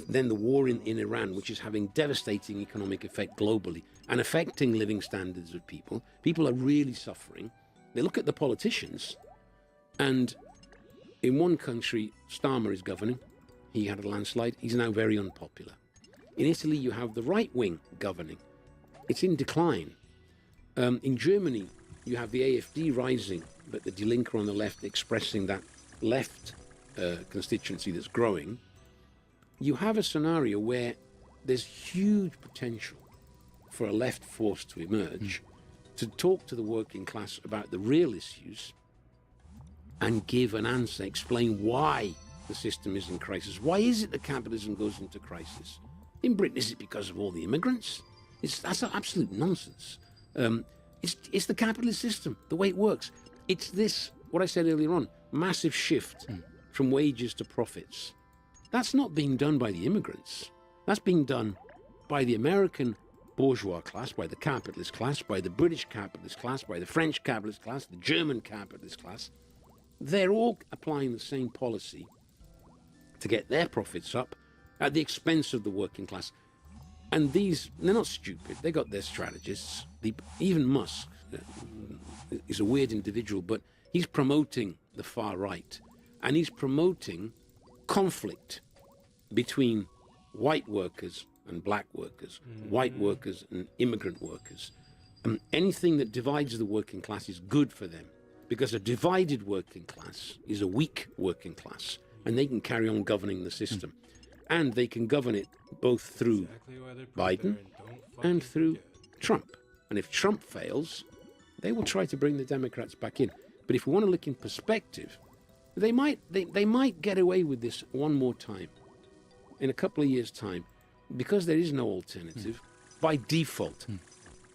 then the war in Iran, which is having devastating economic effect globally and affecting living standards of people. People are really suffering. They look at the politicians, and in one country, Starmer is governing. He had a landslide. He's now very unpopular. In Italy, you have the right wing governing. It's in decline. In Germany, you have the AfD rising, but the Die Linke on the left expressing that left constituency that's growing. You have a scenario where there's huge potential for a left force to emerge, to talk to the working class about the real issues and give an answer, explain why the system is in crisis. Why is it that capitalism goes into crisis? In Britain, is it because of all the immigrants? That's absolute nonsense. It's the capitalist system, the way it works. It's this, what I said earlier on, massive shift from wages to profits. That's not being done by the immigrants. That's being done by the American bourgeois class, by the capitalist class, by the British capitalist class, by the French capitalist class, the German capitalist class. They're all applying the same policy to get their profits up at the expense of the working class. And they're not stupid. They got their strategists. Even Musk is a weird individual, but he's promoting the far right. And he's promoting conflict between white workers and black workers, white workers and immigrant workers. Anything that divides the working class is good for them, because a divided working class is a weak working class, and they can carry on governing the system. And they can govern it both through Biden and through Trump. And if Trump fails, they will try to bring the Democrats back in. But if we want to look in perspective, they might get away with this one more time in a couple of years' time, because there is no alternative. By default,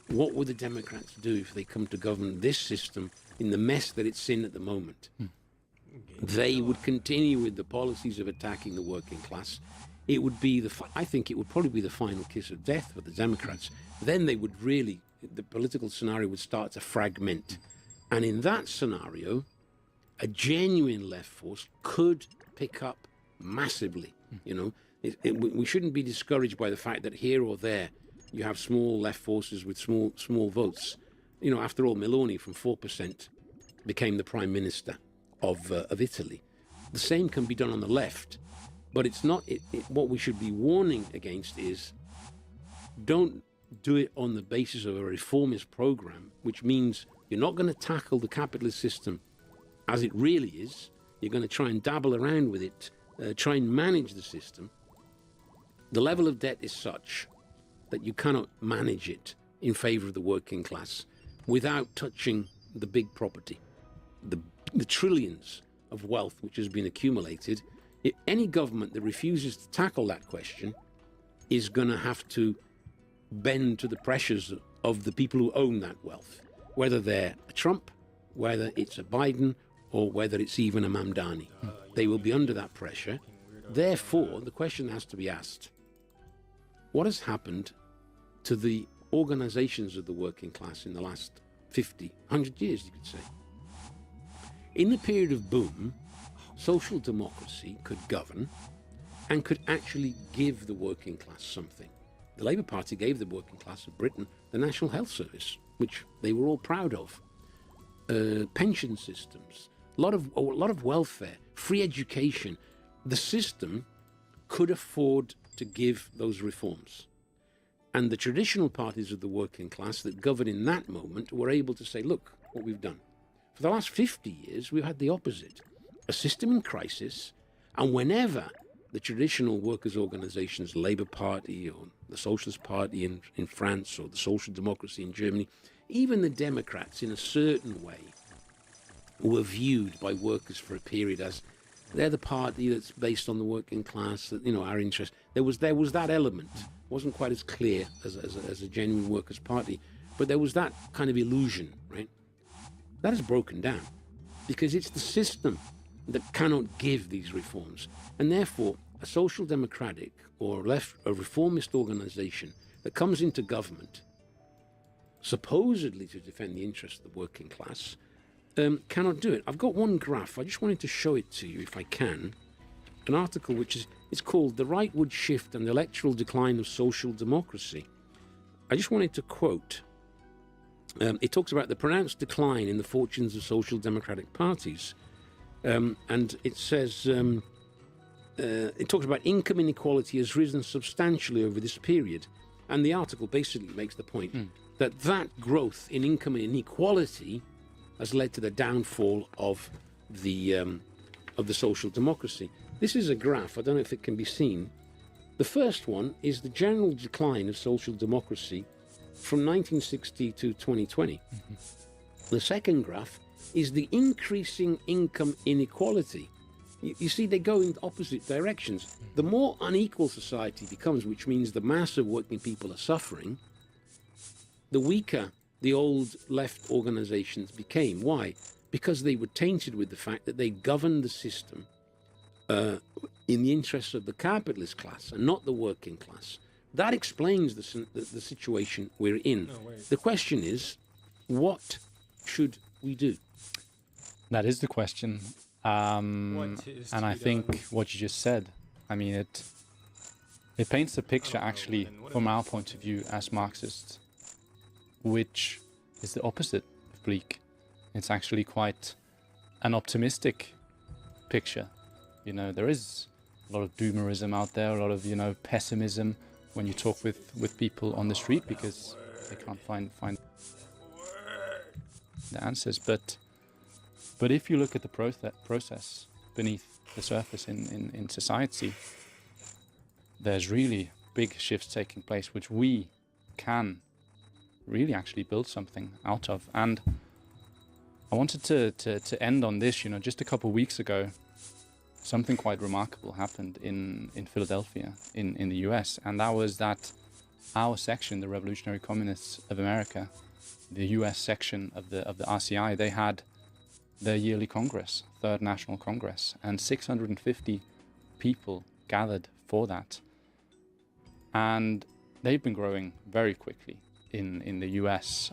what would the Democrats do if they come to govern this system in the mess that it's in at the moment? They would continue with the policies of attacking the working class. It would be I think it would probably be the final kiss of death for the Democrats. Then they would really, the political scenario would start to fragment. And in that scenario, a genuine left force could pick up massively. You know, we shouldn't be discouraged by the fact that here or there you have small left forces with small votes. You know, after all, Meloni from 4% became the prime minister of Italy. The same can be done on the left, but it's not. What we should be warning against is, don't do it on the basis of a reformist program, which means you're not going to tackle the capitalist system as it really is. You're going to try and dabble around with it, try and manage the system. The level of debt is such that you cannot manage it in favor of the working class without touching the big property, the trillions of wealth which has been accumulated. Any government that refuses to tackle that question is going to have to bend to the pressures of the people who own that wealth, whether they're a Trump, whether it's a Biden, or whether it's even a Mamdani. They will be under that pressure. Therefore, the question has to be asked, what has happened to the organizations of the working class in the last 50, 100 years, you could say? In the period of boom, social democracy could govern and could actually give the working class something. The Labour Party gave the working class of Britain the National Health Service, which they were all proud of. Pension systems, a lot of welfare, free education. The system could afford to give those reforms. And the traditional parties of the working class that governed in that moment were able to say, look what we've done. For the last 50 years, we've had the opposite. A system in crisis, and whenever the traditional workers' organizations, Labour Party or the Socialist Party in France or the Social Democracy in Germany, even the Democrats in a certain way were viewed by workers for a period as they're the party that's based on the working class, that, our interest. There was that element. It wasn't quite as clear as a genuine workers' party, but there was that kind of illusion, right? That has broken down because it's the system that cannot give these reforms. And therefore, a social democratic or a reformist organization that comes into government, supposedly to defend the interests of the working class, cannot do it. I've got one graph. I just wanted to show it to you if I can. An article it's called The Rightward Shift and the Electoral Decline of Social Democracy. I just wanted to quote. It talks about the pronounced decline in the fortunes of social democratic parties. And it says, it talks about income inequality has risen substantially over this period. And the article basically makes the point that growth in income inequality has led to the downfall of the social democracy. This is a graph. I don't know if it can be seen. The first one is the general decline of social democracy from 1960 to 2020. The second graph is the increasing income inequality. You see, they go in opposite directions. The more unequal society becomes, which means the mass of working people are suffering, the weaker the old left organizations became. Why? Because they were tainted with the fact that they governed the system in the interests of the capitalist class and not the working class. That explains the situation we're in. The question is, what should we do? That is the question. And I think what you just said, I mean, it paints a picture actually from our point of view as Marxists, which is the opposite of bleak. It's actually quite an optimistic picture. There is a lot of doomerism out there, a lot of, pessimism when you talk with people on the street because they can't find the answers. But if you look at the process beneath the surface in society, there's really big shifts taking place, which we can really actually build something out of. And I wanted to end on this. Just a couple of weeks ago, something quite remarkable happened in Philadelphia, in the US, and that was that our section, the Revolutionary Communists of America, the US section of the RCI, they had their yearly Congress, Third National Congress, and 650 people gathered for that. And they've been growing very quickly in the US.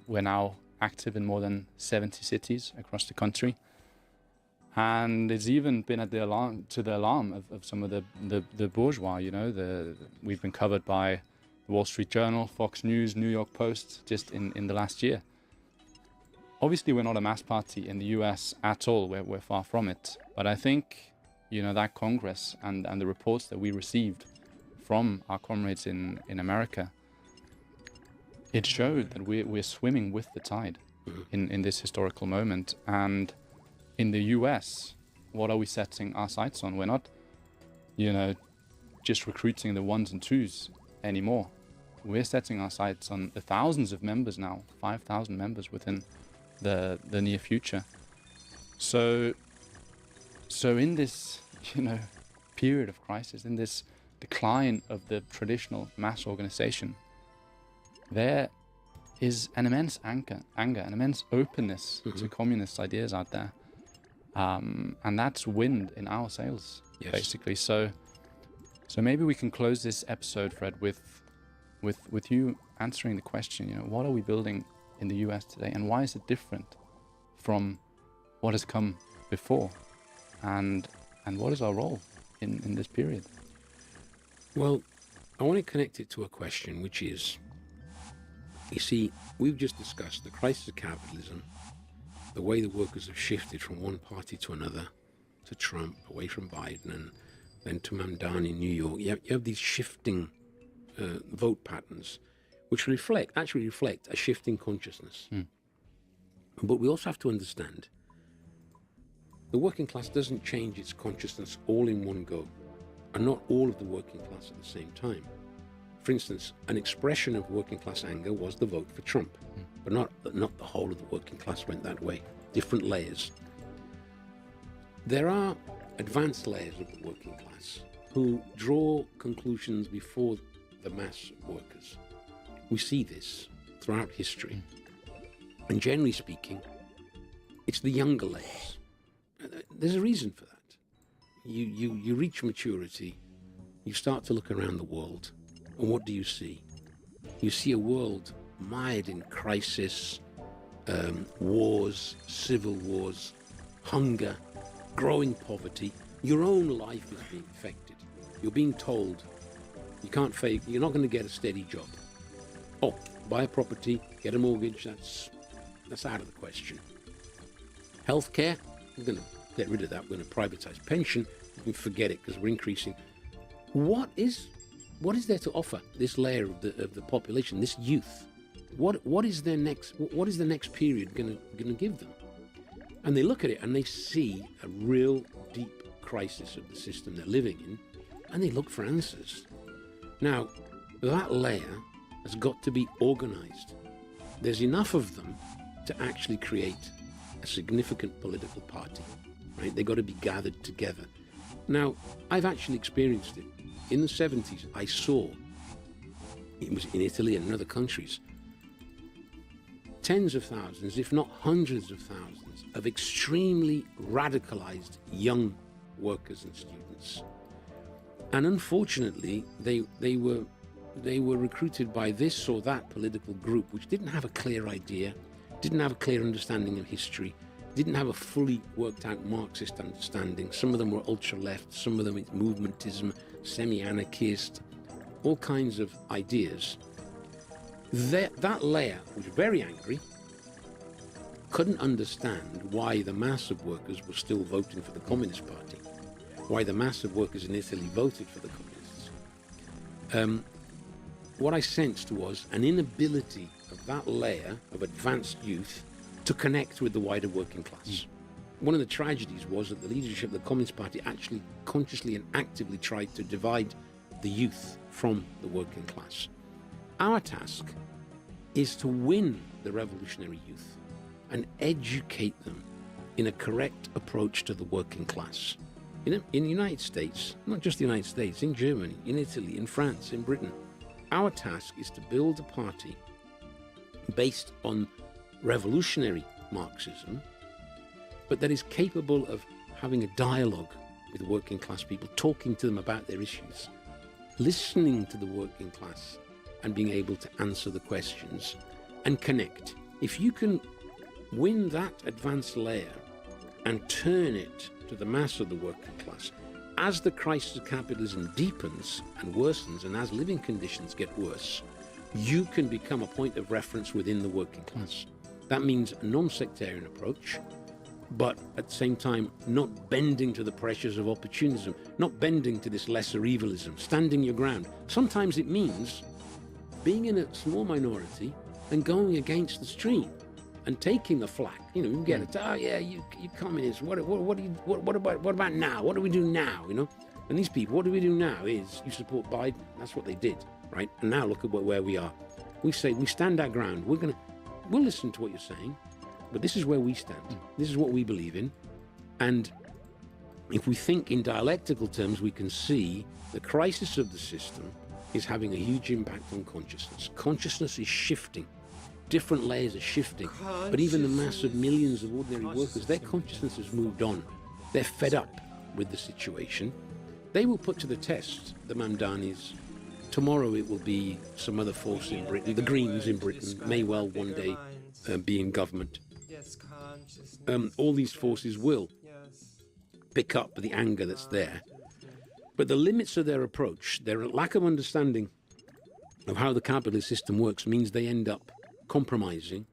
We're now active in more than 70 cities across the country. And it's even been at the alarm of some of the bourgeois, we've been covered by the Wall Street Journal, Fox News, New York Post, just in the last year. Obviously, we're not a mass party in the US at all. We're far from it. But I think, that Congress and the reports that we received from our comrades in America, it showed that we're swimming with the tide in this historical moment. And in the US, what are we setting our sights on? We're not, just recruiting the ones and twos anymore. We're setting our sights on the thousands of members now, 5,000 members within the near future. So in this, period of crisis, in this decline of the traditional mass organization, there is an immense anger, an immense openness to communist ideas out there. And that's wind in our sails, basically. So maybe we can close this episode, Fred, with you answering the question, what are we building in the US today, and why is it different from what has come before? and what is our role in this period? Well, I want to connect it to a question, which is, you see, we've just discussed the crisis of capitalism, the way the workers have shifted from one party to another, to Trump, away from Biden, and then to Mamdani in New York. You have these shifting vote patterns, which actually reflect a shifting consciousness. But we also have to understand the working class doesn't change its consciousness all in one go, and not all of the working class at the same time. For instance, an expression of working class anger was the vote for Trump, but not the whole of the working class went that way. Different layers. There are advanced layers of the working class who draw conclusions before the mass workers. We see this throughout history. And generally speaking, it's the younger layers. There's a reason for that. You reach maturity, you start to look around the world, and what do you see? You see a world mired in crisis, wars, civil wars, hunger, growing poverty. Your own life is being affected. You're being told you can't fake, you're not going to get a steady job. Oh, buy a property, get a mortgage, that's out of the question. Healthcare, we're going to get rid of that. We're going to privatize pension. You can forget it because we're increasing. What is there to offer this layer of the population, this youth? What is the next period going to give them? And they look at it and they see a real deep crisis of the system they're living in, and they look for answers. Now, that layer has got to be organized. There's enough of them to actually create a significant political party, right? They've got to be gathered together. Now, I've actually experienced it. In the 70s, I saw, it was in Italy and in other countries, tens of thousands, if not hundreds of thousands, of extremely radicalized young workers and students. And unfortunately, they were recruited by this or that political group, which didn't have a clear idea, didn't have a clear understanding of history, didn't have a fully worked out Marxist understanding. Some of them were ultra-left, some of them it's movementism, semi-anarchist, all kinds of ideas. That layer was very angry, couldn't understand why the mass of workers were still voting for the Communist Party, why the mass of workers in Italy voted for the Communists. What I sensed was an inability of that layer of advanced youth to connect with the wider working class. One of the tragedies was that the leadership of the Communist Party actually consciously and actively tried to divide the youth from the working class. Our task is to win the revolutionary youth and educate them in a correct approach to the working class. In the United States, not just the United States, in Germany, in Italy, in France, in Britain, our task is to build a party based on revolutionary Marxism, but that is capable of having a dialogue with working class people, talking to them about their issues, listening to the working class and being able to answer the questions and connect. If you can win that advanced layer and turn it to the mass of the working class, as the crisis of capitalism deepens and worsens and as living conditions get worse, you can become a point of reference within the working class. That means a non-sectarian approach, but at the same time not bending to the pressures of opportunism, not bending to this lesser evilism, standing your ground. Sometimes it means being in a small minority and going against the stream and taking the flak. You know, you get it. Oh yeah, you communists. What about now? What do we do now? You know, and these people, what do we do now? Is you support Biden? That's what they did, right? And now look at where we are. We say we stand our ground. We'll listen to what you're saying, but this is where we stand. This is what we believe in, and if we think in dialectical terms, we can see the crisis of the system is having a huge impact on consciousness. Consciousness is shifting. Different layers are shifting. But even the mass of millions of ordinary workers, their consciousness has moved on. They're fed up with the situation. They will put to the test the Mamdanis. Tomorrow it will be some other force in Britain. The Greens in Britain may well one day be in government. All these forces will pick up the anger that's there. But the limits of their approach, their lack of understanding of how the capitalist system works, means they end up compromising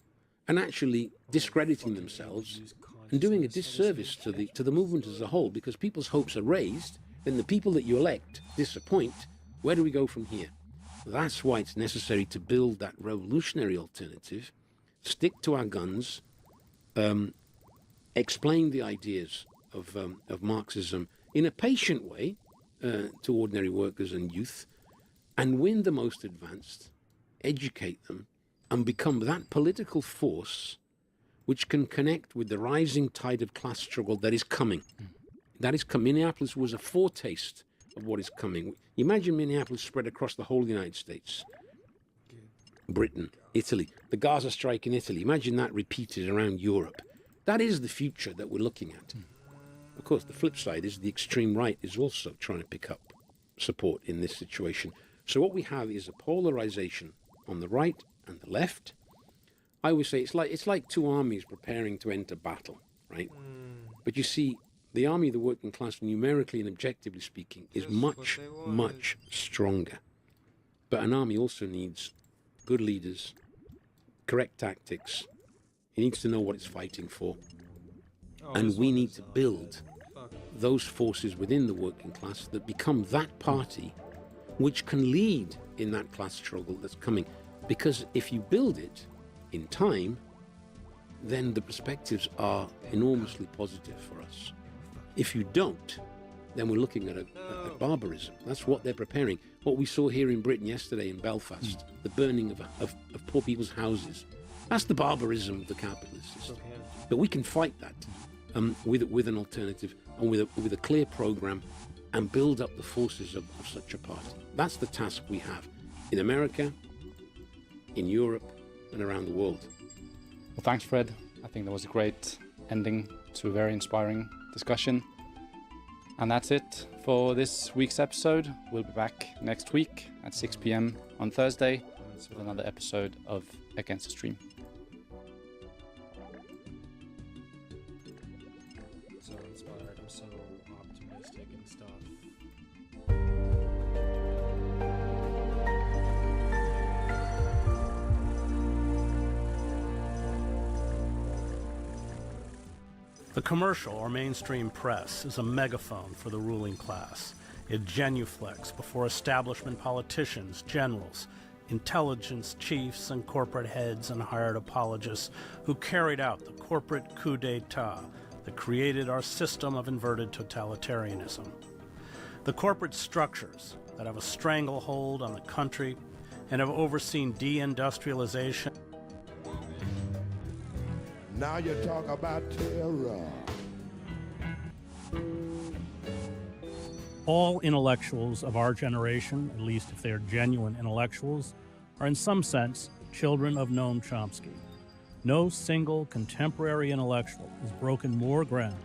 and actually discrediting themselves and doing a disservice to the movement as a whole, because people's hopes are raised, then the people that you elect disappoint. Where do we go from here? That's why it's necessary to build that revolutionary alternative, stick to our guns, explain the ideas of Marxism in a patient way to ordinary workers and youth, and win the most advanced, educate them, and become that political force which can connect with the rising tide of class struggle that is coming. That is coming. Minneapolis was a foretaste of what is coming. Imagine Minneapolis spread across the whole United States, Britain, Italy, the Gaza strike in Italy. Imagine that repeated around Europe. That is the future that we're looking at. Of course, the flip side is the extreme right is also trying to pick up support in this situation. So what we have is a polarization on the right and the left. I always say it's like two armies preparing to enter battle, right? But you see, the army of the working class, numerically and objectively speaking, is much, much stronger. But an army also needs good leaders, correct tactics. It needs to know what it's fighting for. And we need to build those forces within the working class that become that party which can lead in that class struggle that's coming. Because if you build it in time, then the perspectives are enormously positive for us. If you don't, then we're looking at a barbarism. That's what they're preparing. What we saw here in Britain yesterday in Belfast, the burning of poor people's houses. That's the barbarism of the capitalist system. But we can fight that with an alternative and with a clear program and build up the forces of such a party. That's the task we have in America, in Europe, and around the world. Well, thanks, Fred. I think that was a great ending to a very inspiring discussion. And that's it for this week's episode. We'll be back next week at 6 p.m. on Thursday with another episode of Against the Stream. So inspired, I'm so optimistic and stuff. The commercial or mainstream press is a megaphone for the ruling class. It genuflects before establishment politicians, generals, intelligence chiefs, and corporate heads and hired apologists who carried out the corporate coup d'etat that created our system of inverted totalitarianism. The corporate structures that have a stranglehold on the country and have overseen deindustrialization. Now you talk about terror. All intellectuals of our generation, at least if they are genuine intellectuals, are in some sense children of Noam Chomsky. No single contemporary intellectual has broken more ground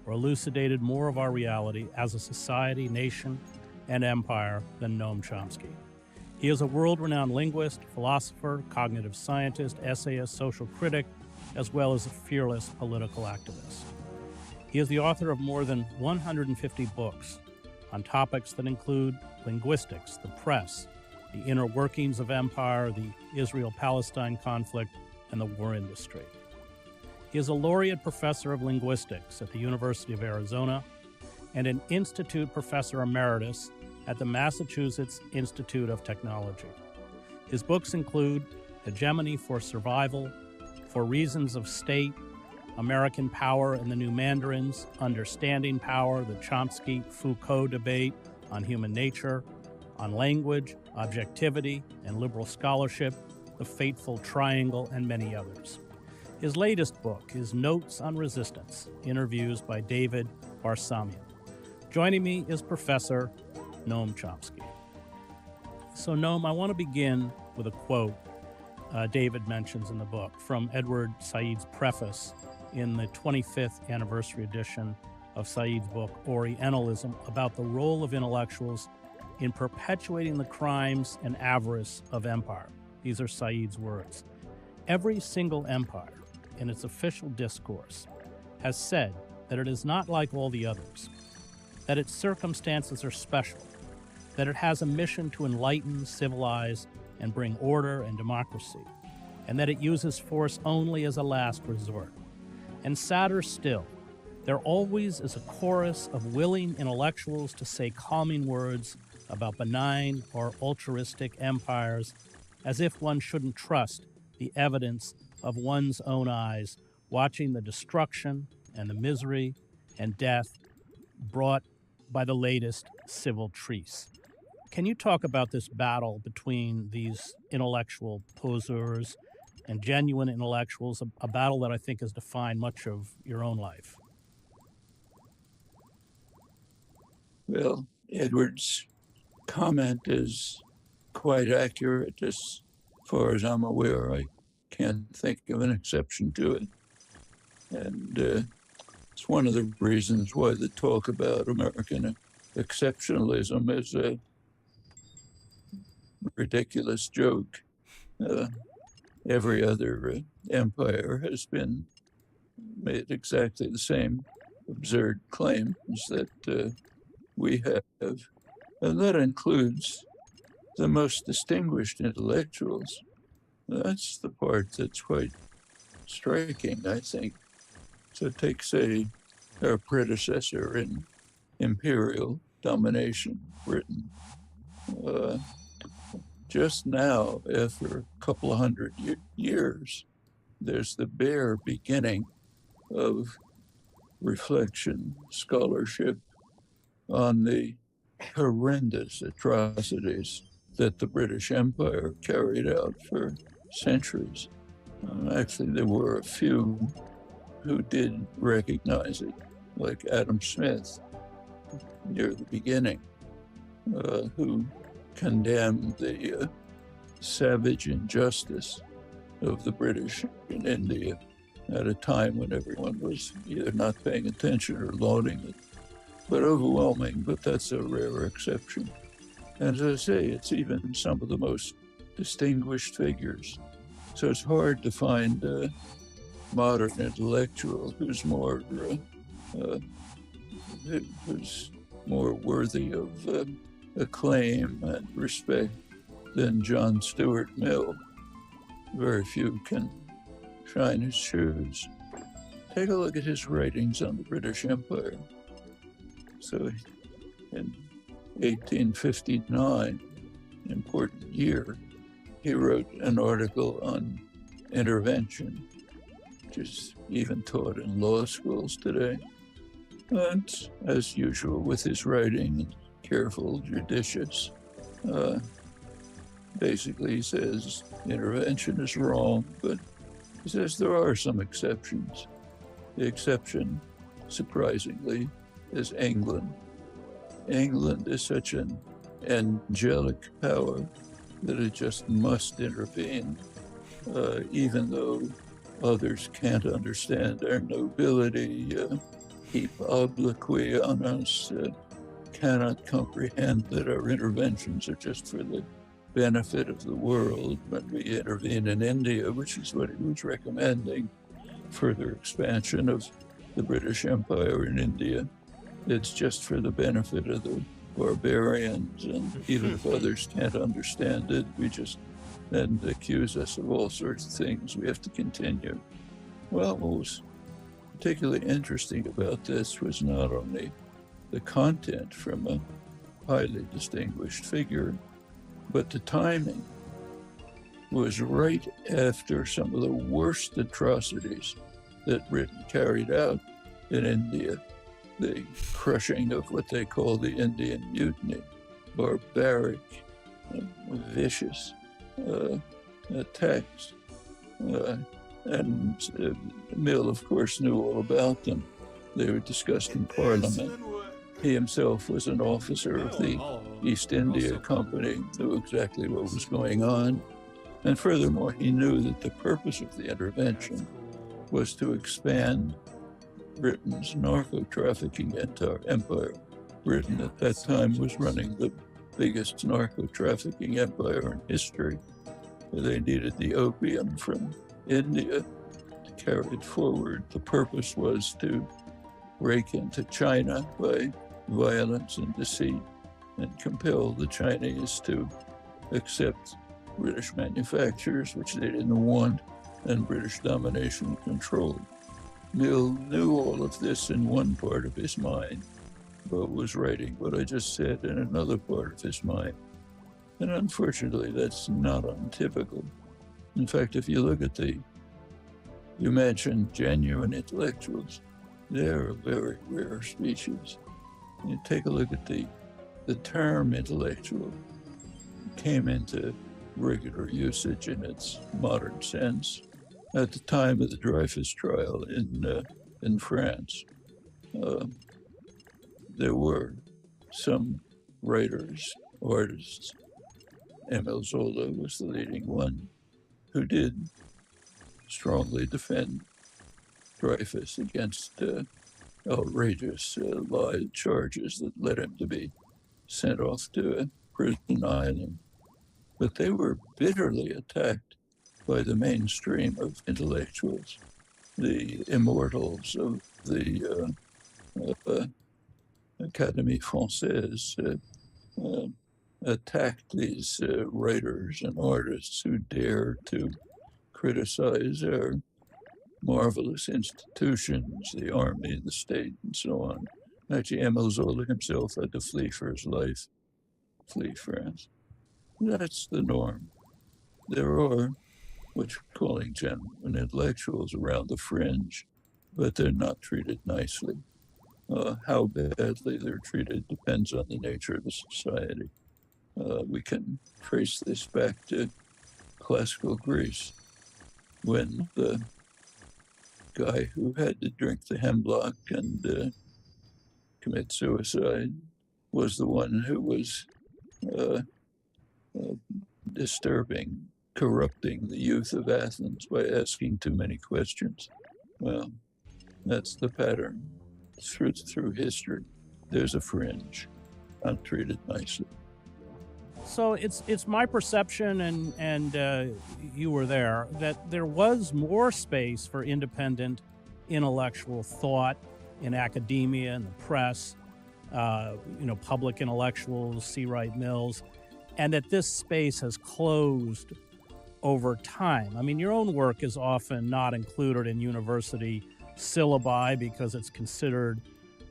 or elucidated more of our reality as a society, nation, and empire than Noam Chomsky. He is a world-renowned linguist, philosopher, cognitive scientist, essayist, social critic, as well as a fearless political activist. He is the author of more than 150 books on topics that include linguistics, the press, the inner workings of empire, the Israel-Palestine conflict, and the war industry. He is a laureate professor of linguistics at the University of Arizona and an institute professor emeritus at the Massachusetts Institute of Technology. His books include Hegemony for Survival, For Reasons of State, American Power and the New Mandarins, Understanding Power, the Chomsky-Foucault Debate on Human Nature, on Language, Objectivity, and Liberal Scholarship, The Fateful Triangle, and many others. His latest book is Notes on Resistance, Interviews by David Barsamian. Joining me is Professor Noam Chomsky. So Noam, I want to begin with a quote David mentions in the book from Edward Said's preface in the 25th anniversary edition of Said's book, Orientalism, about the role of intellectuals in perpetuating the crimes and avarice of empire. These are Said's words. Every single empire, in its official discourse, has said that it is not like all the others, that its circumstances are special, that it has a mission to enlighten, civilize, and bring order and democracy, and that it uses force only as a last resort. And sadder still, there always is a chorus of willing intellectuals to say calming words about benign or altruistic empires, as if one shouldn't trust the evidence of one's own eyes, watching the destruction and the misery and death brought by the latest civil truce. Can you talk about this battle between these intellectual poseurs and genuine intellectuals, a battle that I think has defined much of your own life? Well, Edward's comment is quite accurate. As far as I'm aware, I can't think of an exception to it. And it's one of the reasons why the talk about American exceptionalism is a ridiculous joke. Every other empire has been made exactly the same absurd claims that we have. And that includes the most distinguished intellectuals. That's the part that's quite striking, I think. So take, say, our predecessor in imperial domination, Britain. Just now, after a couple of hundred years, there's the bare beginning of reflection, scholarship on the horrendous atrocities that the British Empire carried out for centuries. Actually, there were a few who did recognize it, like Adam Smith near the beginning, who condemned the savage injustice of the British in India at a time when everyone was either not paying attention or lauding it. But overwhelming, but that's a rare exception. And as I say, it's even some of the most distinguished figures. So it's hard to find a modern intellectual who's more worthy of acclaim and respect than John Stuart Mill. Very few can shine his shoes. Take a look at his writings on the British Empire. So in 1859, important year, he wrote an article on intervention, which is even taught in law schools today. And as usual with his writing, careful, judicious, basically he says intervention is wrong, but he says there are some exceptions. The exception, surprisingly, is England. England is such an angelic power that it just must intervene, even though others can't understand our nobility, heap obloquy on us, cannot comprehend that our interventions are just for the benefit of the world. When we intervene in India, which is what he was recommending, further expansion of the British Empire in India, it's just for the benefit of the barbarians, and even if others can't understand it, we just then accuse us of all sorts of things. We have to continue. Well, what was particularly interesting about this was not only the content from a highly distinguished figure, but the timing was right after some of the worst atrocities that Britain carried out in India. The crushing of what they call the Indian Mutiny, barbaric, vicious attacks. And Mill, of course, knew all about them. They were discussed in Parliament. He himself was an officer of the East India Company, knew exactly what was going on. And furthermore, he knew that the purpose of the intervention was to expand Britain's narco-trafficking empire. Britain at that time was running the biggest narco-trafficking empire in history. They needed the opium from India to carry it forward. The purpose was to break into China by violence and deceit and compel the Chinese to accept British manufacturers, which they didn't want, and British domination and control. Mill knew all of this in one part of his mind, but was writing what I just said in another part of his mind. And unfortunately, that's not untypical. In fact, if you look at you mentioned genuine intellectuals, they're a very rare species. You take a look at the term intellectual came into regular usage in its modern sense at the time of the Dreyfus trial in France. There were some writers, artists. Emile Zola was the leading one, who did strongly defend Dreyfus against outrageous lie charges that led him to be sent off to a prison island. But they were bitterly attacked by the mainstream of intellectuals, the immortals of the Académie Française attacked these writers and artists who dare to criticize our marvelous institutions, the army, the state, and so on. Actually, Emile Zola himself had to flee for his life, flee France. That's the norm. There are what you're calling genuine intellectuals around the fringe, but they're not treated nicely. How badly they're treated depends on the nature of the society. We can trace this back to classical Greece, when the guy who had to drink the hemlock and commit suicide was the one who was disturbing, corrupting the youth of Athens by asking too many questions. Well, that's the pattern through history. There's a fringe, not treated nicely. So it's my perception, and you were there, that there was more space for independent intellectual thought in academia and the press, public intellectuals, C. Wright Mills, and that this space has closed over time. I mean, your own work is often not included in university syllabi because it's considered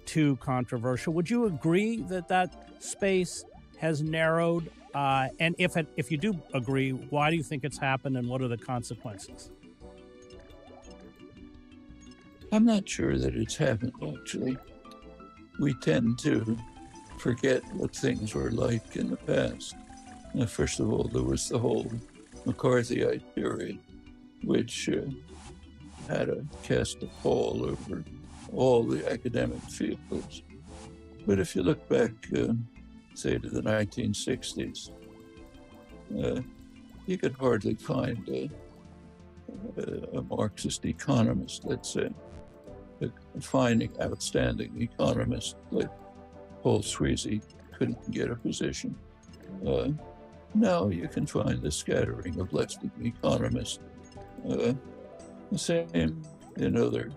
too controversial. Would you agree that that space has narrowed? And if you do agree, why do you think it's happened, and what are the consequences? I'm not sure that it's happened, actually. We tend to forget what things were like in the past. Now, first of all, there was the whole McCarthyite period, which had cast a pall over all the academic fields. But if you look back, say, to the 1960s, you could hardly find a Marxist economist, let's say, a finding outstanding economist like Paul Sweezy couldn't get a position. Now you can find a scattering of left-wing economists. The same in other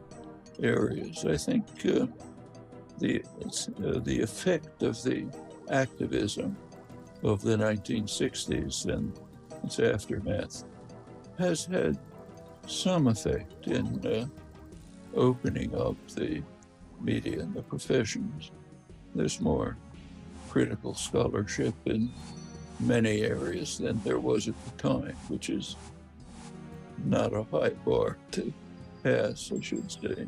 areas. I think the effect of the activism of the 1960s and its aftermath has had some effect in opening up the media and the professions. There's more critical scholarship in many areas than there was at the time, which is not a high bar to pass, I should say.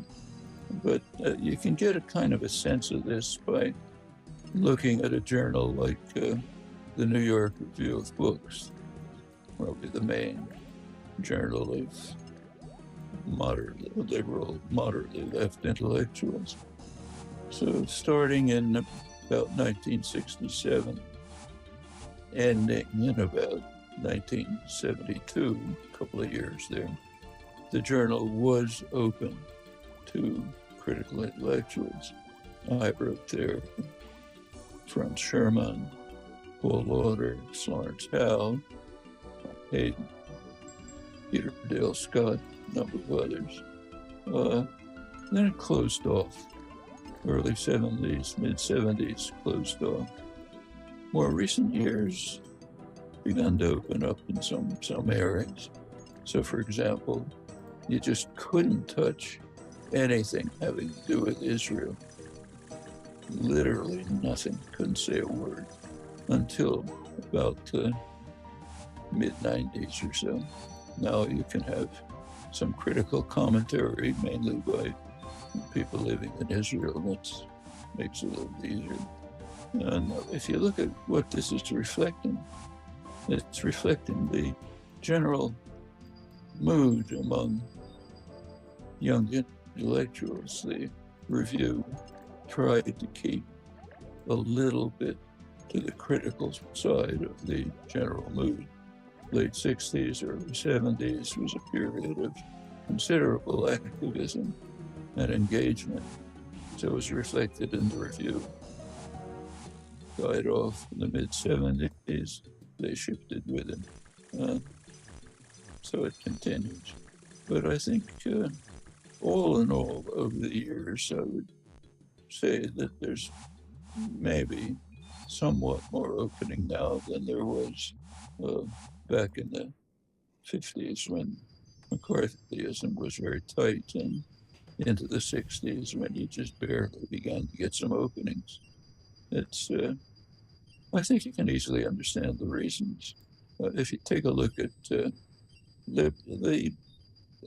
But you can get a kind of a sense of this by looking at a journal like the New York Review of Books, probably the main journal of moderately liberal, moderately left intellectuals. So starting in about 1967, ending in about 1972, a couple of years there, the journal was open to critical intellectuals. I wrote there Franz Sherman, Paul Lauder, Lawrence Howe, Hayden, Peter Dale Scott, a number of others. Then it closed off early 70s, mid 70s, closed off. More recent years begun to open up in some areas. So, for example, you just couldn't touch anything having to do with Israel. Literally nothing. Couldn't say a word until about the mid 90s or so. Now you can have some critical commentary, mainly by people living in Israel. That makes it a little easier. And if you look at what this is reflecting, it's reflecting the general mood among young intellectuals. The review tried to keep a little bit to the critical side of the general mood. Late 60s, early 70s was a period of considerable activism and engagement. So it was reflected in the review. Died off in the mid 70s, they shifted with it. So it continues. But I think all in all, over the years, I would say that there's maybe somewhat more opening now than there was back in the 50s when McCarthyism was very tight, and into the 60s when you just barely began to get some openings. It's, I think you can easily understand the reasons. If you take a look at the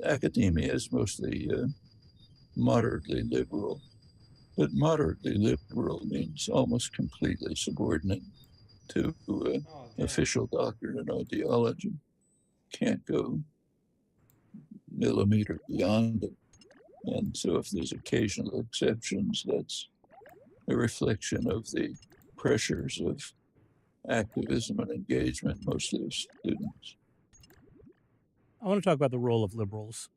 academia is mostly moderately liberal, but moderately liberal means almost completely subordinate to official doctrine and ideology. Can't go millimeter beyond it. And so if there's occasional exceptions, that's a reflection of the pressures of activism and engagement, mostly of students. I want to talk about the role of liberals.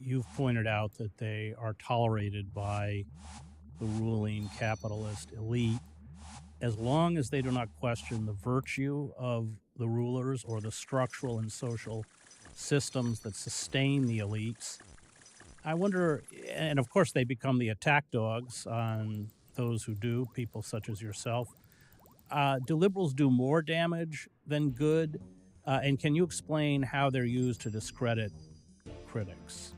You've pointed out that they are tolerated by the ruling capitalist elite as long as they do not question the virtue of the rulers or the structural and social systems that sustain the elites. I wonder, and of course they become the attack dogs on those who do, people such as yourself. Do liberals do more damage than good? And can you explain how they're used to discredit critics?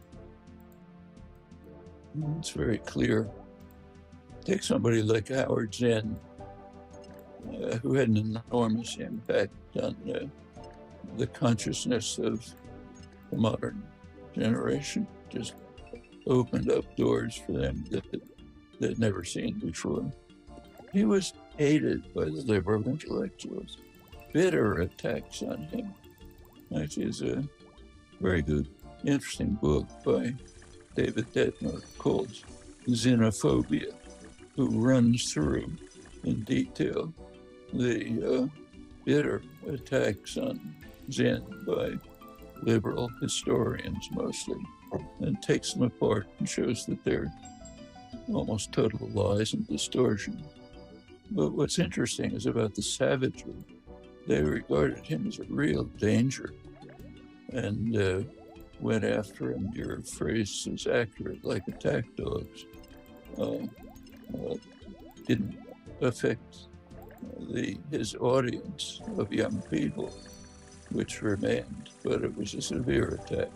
It's very clear. Take somebody like Howard Zinn, who had an enormous impact on the consciousness of the modern generation, just opened up doors for them that they'd never seen before. He was hated by the liberal intellectuals. Bitter attacks on him. Actually, is a very good, interesting book by David Detmer called Xenophobia, who runs through in detail the bitter attacks on Zinn by liberal historians mostly, and takes them apart and shows that they're almost total lies and distortion. But what's interesting is about the savagery. They regarded him as a real danger and went after him. Your phrase is accurate, like attack dogs. Didn't affect his audience of young people, which remained, but it was a severe attack.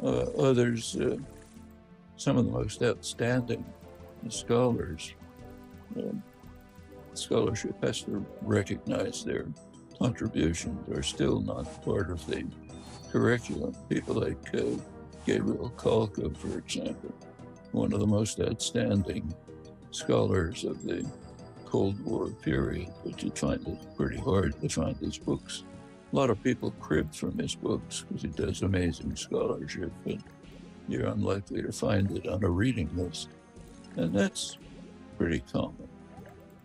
Others, some of the most outstanding scholars, scholarship has to recognize their contributions are still not part of the curriculum. People like Gabriel Kalka, for example, one of the most outstanding scholars of the Cold War period, but you'd find it pretty hard to find his books. A lot of people crib from his books because he does amazing scholarship, but you're unlikely to find it on a reading list. And that's pretty common.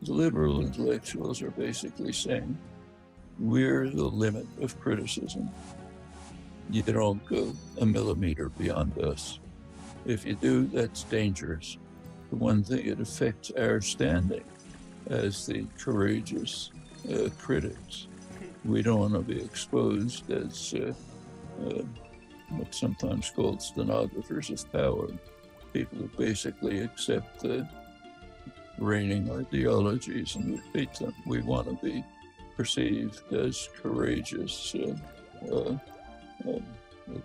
The liberal intellectuals are basically saying, we're the limit of criticism. You don't go a millimeter beyond us. If you do, that's dangerous. For one thing, it affects our standing as the courageous critics. We don't want to be exposed as what's sometimes called stenographers of power, people who basically accept the reigning ideologies and repeat them. We want to be perceived as courageous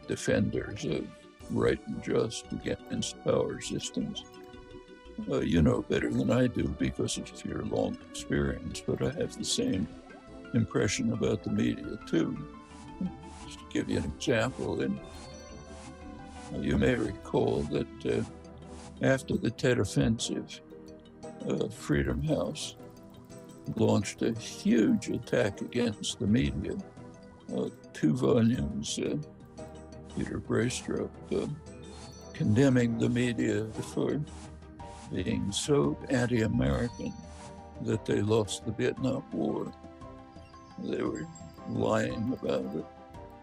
defenders of right and just against power systems. You know better than I do because of your long experience, but I have the same impression about the media too. Just to give you an example, and you may recall that after the Tet Offensive, Freedom House launched a huge attack against the media. 2 volumes, Peter Braystrup condemning the media for being so anti-American that they lost the Vietnam War. They were lying about it,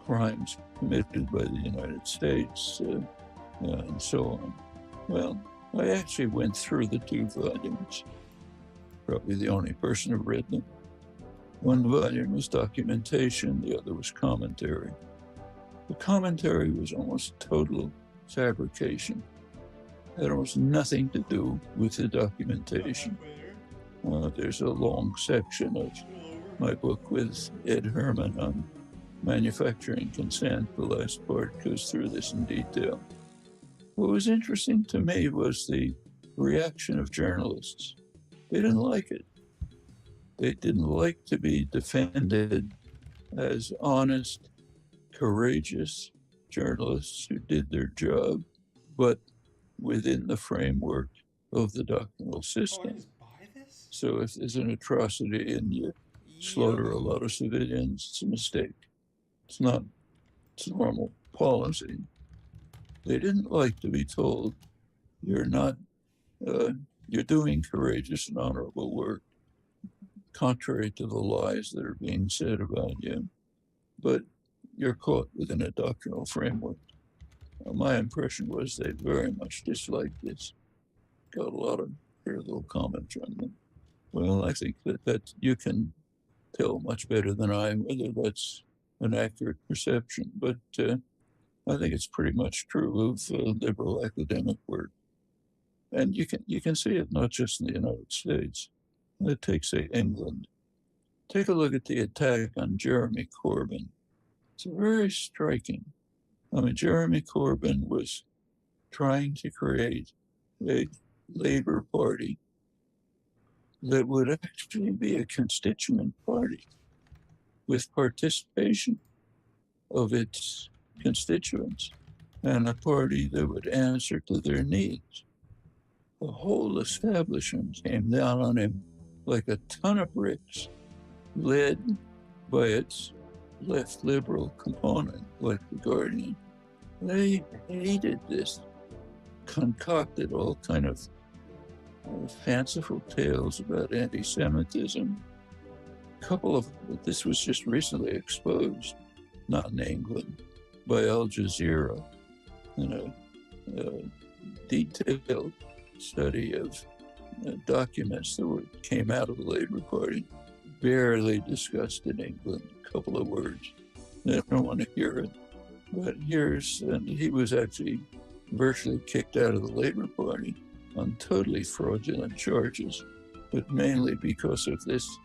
crimes committed by the United States, and so on. Well, I actually went through the 2 volumes, probably the only person who read them. 1 volume was documentation, the other was commentary. The commentary was almost total fabrication. It had almost nothing to do with the documentation. There's a long section of my book with Ed Herman on manufacturing consent. The last part goes through this in detail. What was interesting to me was the reaction of journalists. They didn't like it. They didn't like to be defended as honest, courageous journalists who did their job, but within the framework of the doctrinal system. So if there's an atrocity and you slaughter a lot of civilians, it's a mistake. It's not, it's normal policy. They didn't like to be told, you're not, you're doing courageous and honorable work, contrary to the lies that are being said about you, but you're caught within a doctrinal framework. My impression was they very much disliked this. Got a lot of critical comments on them. Well, I think that you can tell much better than I whether that's an accurate perception, but I think it's pretty much true of liberal academic work. And you can see it not just in the United States. Take, say, England. Take a look at the attack on Jeremy Corbyn. It's very striking. I mean, Jeremy Corbyn was trying to create a Labour Party that would actually be a constituent party with participation of its constituents and a party that would answer to their needs. The whole establishment came down on him like a ton of bricks, led by its left liberal component, like The Guardian. They hated this, concocted all kind of fanciful tales about anti-Semitism. This was just recently exposed, not in England, by Al Jazeera in a detailed study of documents that came out of the Labour Party, barely discussed in England, a couple of words. They don't want to hear it. But and he was actually virtually kicked out of the Labour Party on totally fraudulent charges, but mainly because of this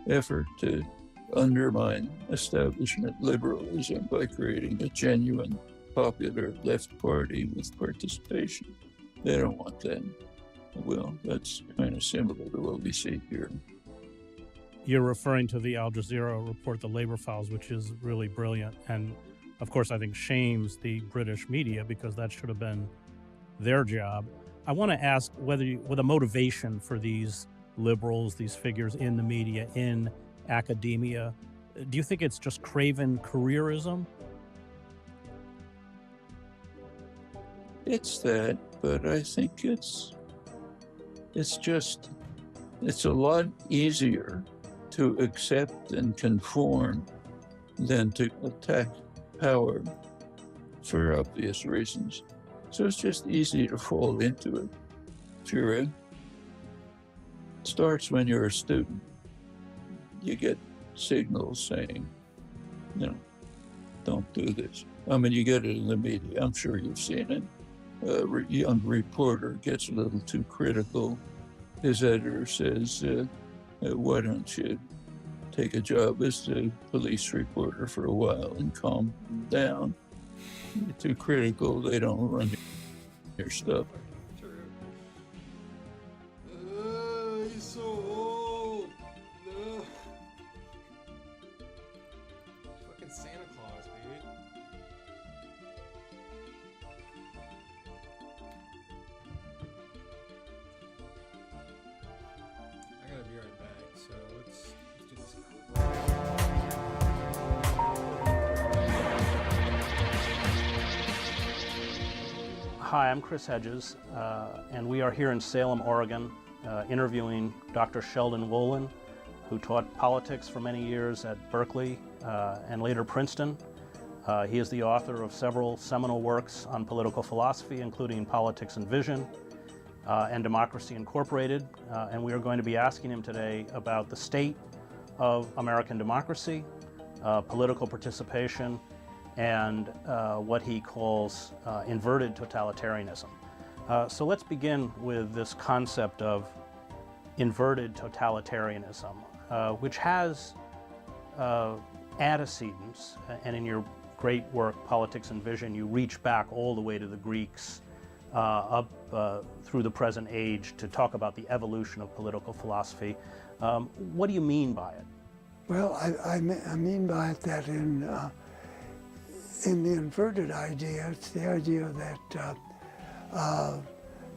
effort to undermine establishment liberalism by creating a genuine popular left party with participation. They don't want that. Well, that's kind of similar to what we see here. You're referring to the Al Jazeera report, The Labor Files, which is really brilliant. And of course, I think shames the British media because that should have been their job. I want to ask what a motivation for these liberals, these figures in the media, in academia. Do you think it's just craven careerism? It's that, but I think it's a lot easier to accept and conform than to attack power for obvious reasons. So it's just easy to fall into it. It starts when you're a student. You get signals saying, don't do this. I mean, you get it in the media. I'm sure you've seen it. A young reporter gets a little too critical his editor says, why don't you take a job as a police reporter for a while and calm them down. You're too critical, they don't run your stuff. He's so old. No. Fucking Santa Claus, dude. I gotta be right back, so let's do this. Hi, I'm Chris Hedges, and we are here in Salem, Oregon, interviewing Dr. Sheldon Wolin, who taught politics for many years at Berkeley and later Princeton. He is the author of several seminal works on political philosophy, including Politics and Vision and Democracy Incorporated, and we are going to be asking him today about the state of American democracy, political participation, and what he calls inverted totalitarianism. So let's begin with this concept of inverted totalitarianism, which has antecedents, and in your great work, Politics and Vision, you reach back all the way to the Greeks up through the present age to talk about the evolution of political philosophy. What do you mean by it? Well, I mean by it that in the inverted idea, it's the idea that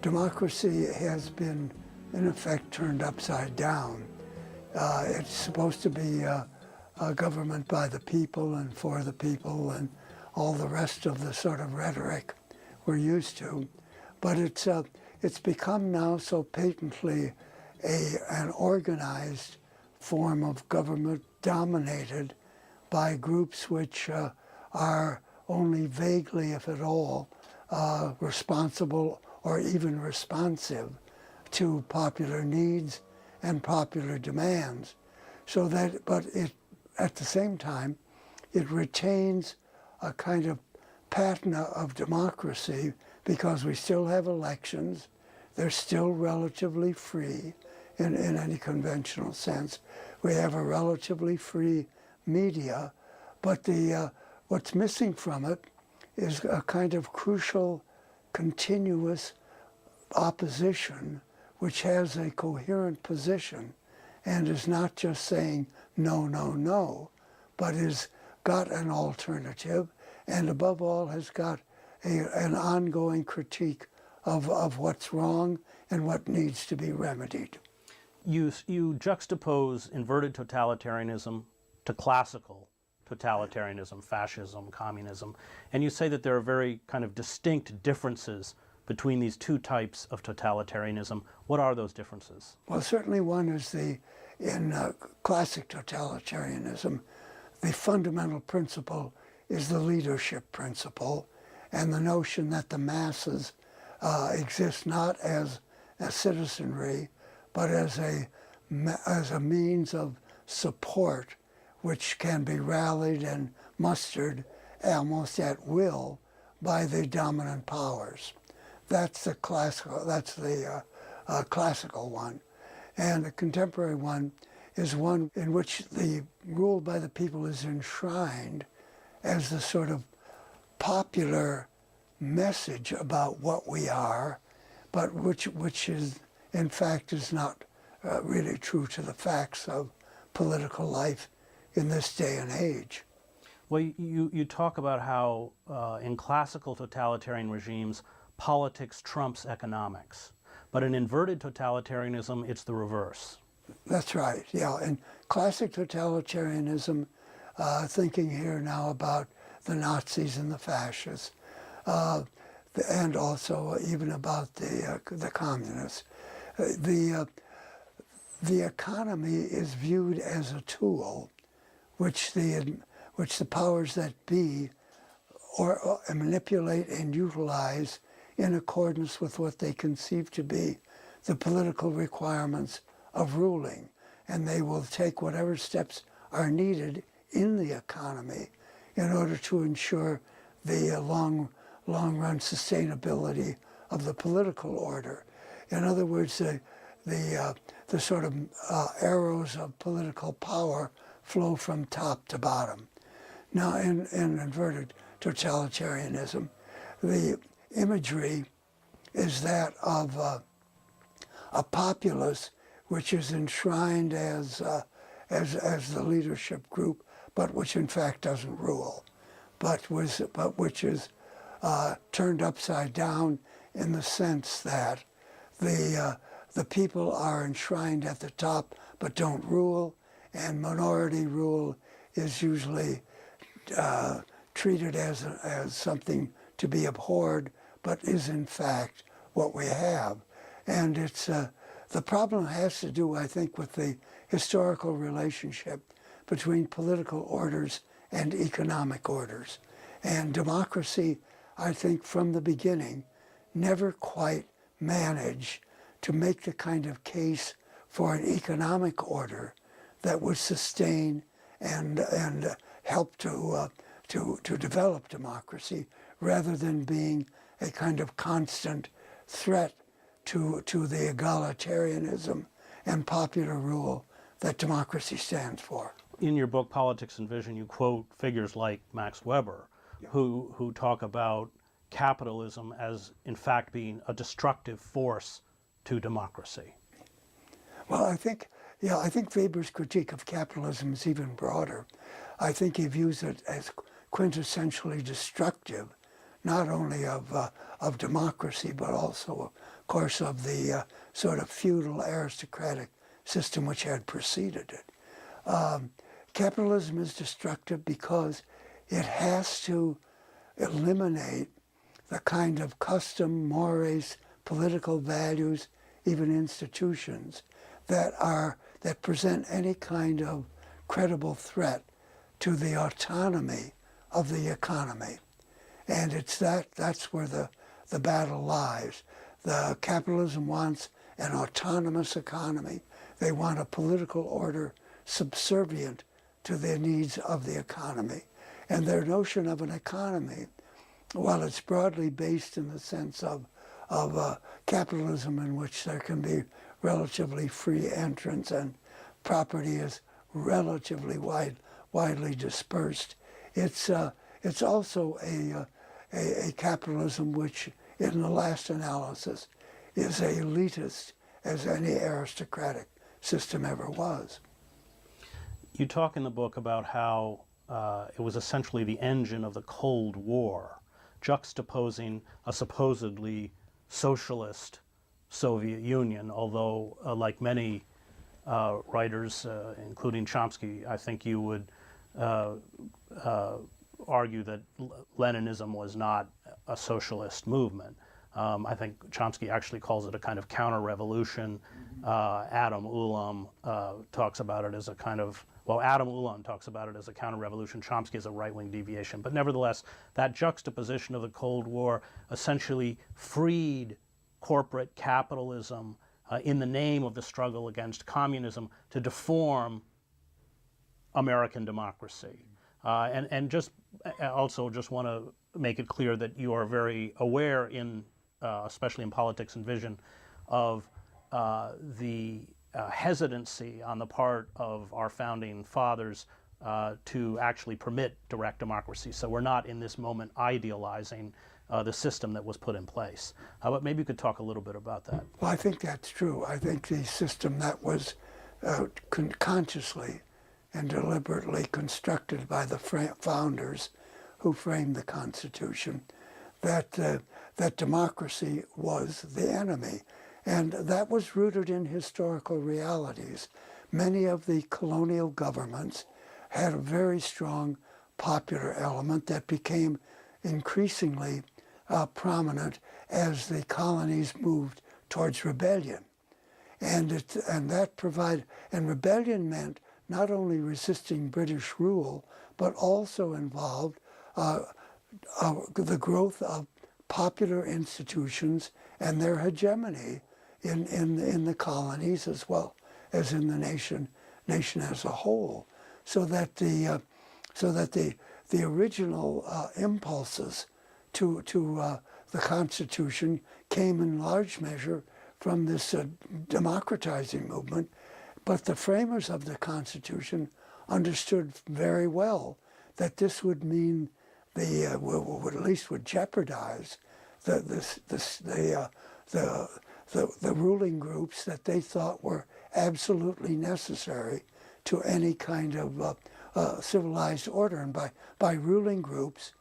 democracy has been, in effect, turned upside down. It's supposed to be a government by the people and for the people and all the rest of the sort of rhetoric we're used to. But it's become now so patently an organized form of government dominated by groups which are only vaguely, if at all, responsible or even responsive to popular needs and popular demands. So that, but it, at the same time, it retains a kind of patina of democracy because we still have elections. They're still relatively free in any conventional sense. We have a relatively free media, but what's missing from it is a kind of crucial, continuous opposition which has a coherent position and is not just saying no, no, no, but has got an alternative and above all has got an ongoing critique of what's wrong and what needs to be remedied. You juxtapose inverted totalitarianism to classical totalitarianism, fascism, communism, and you say that there are very kind of distinct differences between these two types of totalitarianism. What are those differences? Well, certainly one is in classic totalitarianism, the fundamental principle is the leadership principle and the notion that the masses exist not as a citizenry, but as a means of support which can be rallied and mustered almost at will by the dominant powers. That's the classical. That's the classical one, and the contemporary one is one in which the rule by the people is enshrined as the sort of popular message about what we are, but which is in fact is not really true to the facts of political life in this day and age. Well, you talk about how in classical totalitarian regimes, politics trumps economics. But in inverted totalitarianism, it's the reverse. That's right, yeah. In classic totalitarianism, thinking here now about the Nazis and the fascists, and also even about the communists, the economy is viewed as a tool which the powers that be or manipulate and utilize in accordance with what they conceive to be the political requirements of ruling. And they will take whatever steps are needed in the economy in order to ensure the long-run sustainability of the political order. In other words, the sort of arrows of political power flow from top to bottom. Now, in inverted totalitarianism, the imagery is that of a populace which is enshrined as the leadership group, but which in fact doesn't rule, but which is turned upside down in the sense that the people are enshrined at the top but don't rule, and minority rule is usually treated as something to be abhorred, but is in fact what we have. And it's the problem has to do, I think, with the historical relationship between political orders and economic orders. And democracy, I think, from the beginning, never quite managed to make the kind of case for an economic order that would sustain and help to develop democracy, rather than being a kind of constant threat to the egalitarianism and popular rule that democracy stands for. In your book, Politics and Vision, you quote figures like Max Weber, who talk about capitalism as, in fact, being a destructive force to democracy. Well, I think Weber's critique of capitalism is even broader. I think he views it as quintessentially destructive, not only of democracy, but also, of course, of the sort of feudal aristocratic system which had preceded it. Capitalism is destructive because it has to eliminate the kind of custom, mores, political values, even institutions that present any kind of credible threat to the autonomy of the economy. And it's that's where the battle lies. The capitalism wants an autonomous economy. They want a political order subservient to the needs of the economy. And their notion of an economy, while it's broadly based in the sense of capitalism in which there can be relatively free entrance and property is relatively widely dispersed, it's also a capitalism which, in the last analysis, is as elitist as any aristocratic system ever was. You talk in the book about how it was essentially the engine of the Cold War, juxtaposing a supposedly socialist Soviet Union, although like many writers, including Chomsky, I think you would argue that Leninism was not a socialist movement. I think Chomsky actually calls it a kind of counter-revolution. Adam Ulam talks about it as a kind of, well, Adam Ulam talks about it as a counter-revolution. Chomsky is a right-wing deviation. But nevertheless, that juxtaposition of the Cold War essentially freed corporate capitalism in the name of the struggle against communism to deform American democracy. And just also just want to make it clear that you are very aware in, especially in Politics and Vision, of the hesitancy on the part of our founding fathers to actually permit direct democracy. So we're not in this moment idealizing the system that was put in place. But maybe you could talk a little bit about that. Well, I think that's true. I think the system that was consciously and deliberately constructed by the founders who framed the Constitution, that democracy was the enemy. And that was rooted in historical realities. Many of the colonial governments had a very strong popular element that became increasingly prominent as the colonies moved towards rebellion. And rebellion meant not only resisting British rule, but also involved the growth of popular institutions and their hegemony in the colonies as well as in the nation as a whole, so that the original impulses to the Constitution came in large measure from this democratizing movement. But the framers of the Constitution understood very well that this would mean would at least would jeopardize the ruling groups that they thought were absolutely necessary to any kind of civilized order. And by ruling groups,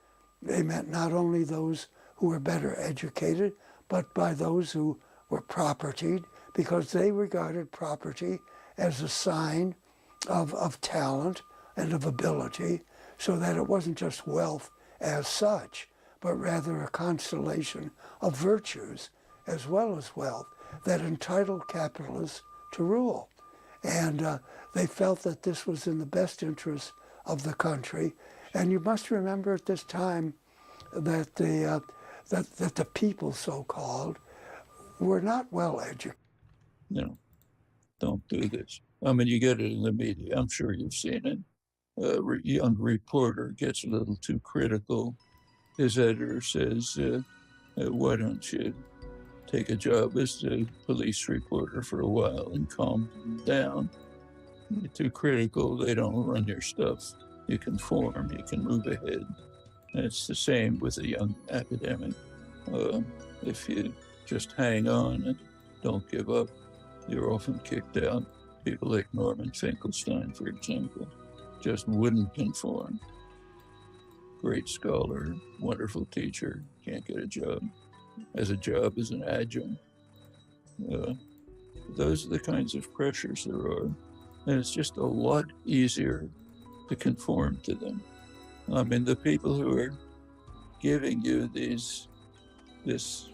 they meant not only those who were better educated, but by those who were propertied, because they regarded property as a sign of talent and of ability, so that it wasn't just wealth as such, but rather a constellation of virtues as well as wealth that entitled capitalists to rule. And they felt that this was in the best interest of the country. And you must remember at this time that the people, so-called, were not well educated. No, don't do this. I mean, you get it in the media. I'm sure you've seen it. A young reporter gets a little too critical. His editor says, why don't you take a job as a police reporter for a while and calm down? You're too critical, they don't run your stuff. You can form, you can move ahead. And it's the same with a young academic. If you just hang on and don't give up, you're often kicked out. People like Norman Finkelstein, for example, just wouldn't conform. Great scholar, wonderful teacher, can't get a job. Has a job as an adjunct. Those are the kinds of pressures there are. And it's just a lot easier to conform to them. I mean, the people who are giving you this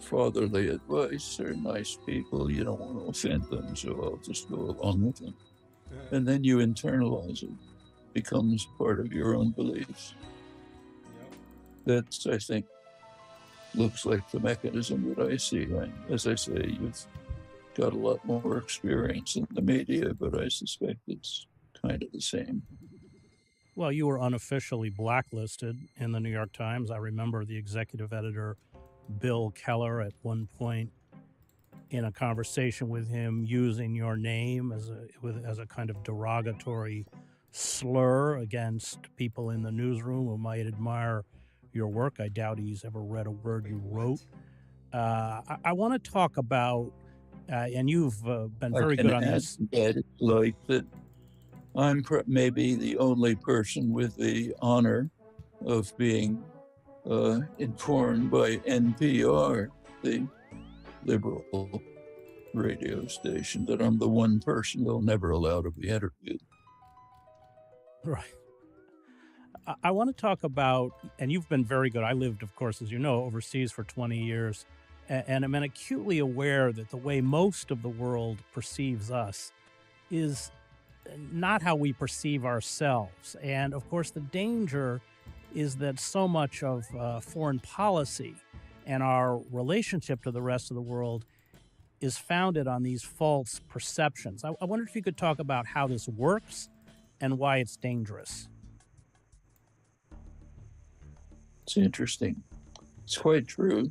fatherly advice are nice people. You don't want to offend them, so I'll just go along with them. And then you internalize it. Becomes part of your own beliefs. That's, I think, looks like the mechanism that I see. As I say, you've got a lot more experience in the media, but I suspect it's kind of the same. Well, you were unofficially blacklisted in the New York Times. I remember the executive editor, Bill Keller, at one point in a conversation with him using your name as a kind of derogatory slur against people in the newsroom who might admire your work. I doubt he's ever read a word you wrote. I want to talk about, and you've been very good on this. Like that, I'm maybe the only person with the honor of being informed by NPR, the liberal radio station, that I'm the one person they'll never allow to be interviewed. Right. I want to talk about, and you've been very good. I lived, of course, as you know, overseas for 20 years, and I've been acutely aware that the way most of the world perceives us is not how we perceive ourselves. And, of course, the danger is that so much of foreign policy and our relationship to the rest of the world is founded on these false perceptions. I wonder if you could talk about how this works and why it's dangerous. It's interesting. It's quite true.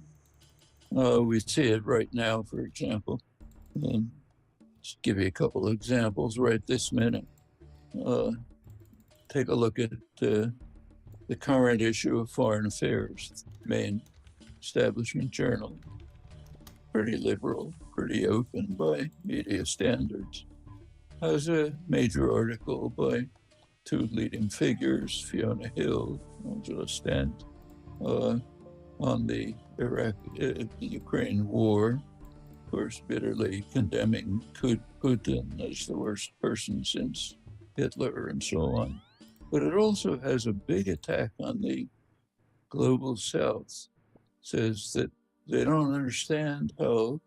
We see it right now, for example. Just give you a couple of examples right this minute. Take a look at the current issue of Foreign Affairs, main establishment journal. Pretty liberal, pretty open by media standards. Has a major article by two leading figures, Fiona Hill, Angela Stent, on the Ukraine war, of course, bitterly condemning Putin as the worst person since Hitler and so on. But it also has a big attack on the global South. Says that they don't understand how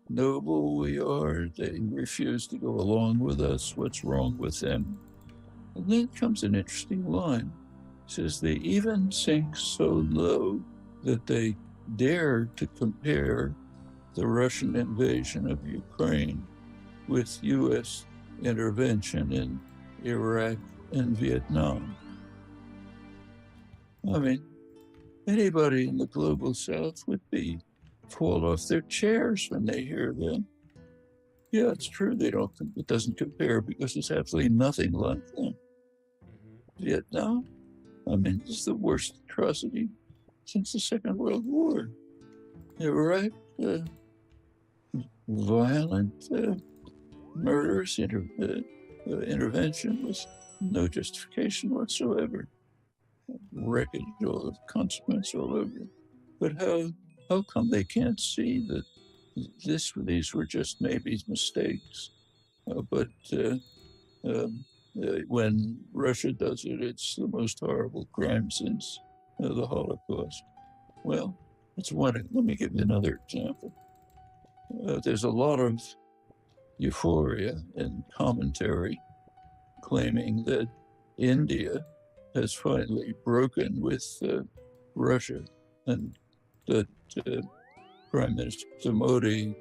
noble we are. They refuse to go along with us. What's wrong with them? And then comes an interesting line. It says they even sink so low that they dare to compare the Russian invasion of Ukraine with U.S. intervention in Iraq and Vietnam. I mean, anybody in the global South would fall off their chairs when they hear that. Yeah, it's true. It doesn't compare because it's absolutely nothing like them. Vietnam, I mean, this is the worst atrocity since the Second World War. Yeah, right? Violent, murderous intervention with no justification whatsoever. Wreckage, all of consequence all over. But how come they can't see that these were just maybe mistakes? But when Russia does it, it's the most horrible crime since the Holocaust. Well, that's one. Let me give you another example. There's a lot of euphoria and commentary claiming that India has finally broken with Russia, and that Prime Minister Modi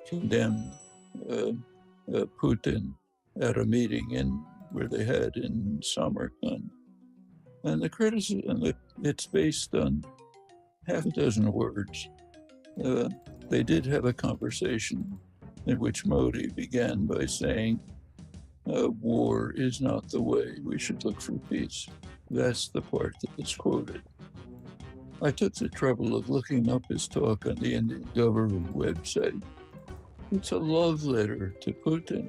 condemned Putin at a meeting where they had in Samarkand. And the criticism, it's based on half a dozen words. They did have a conversation in which Modi began by saying, war is not the way, we should look for peace. That's the part that's quoted. I took the trouble of looking up his talk on the Indian government website. It's a love letter to Putin,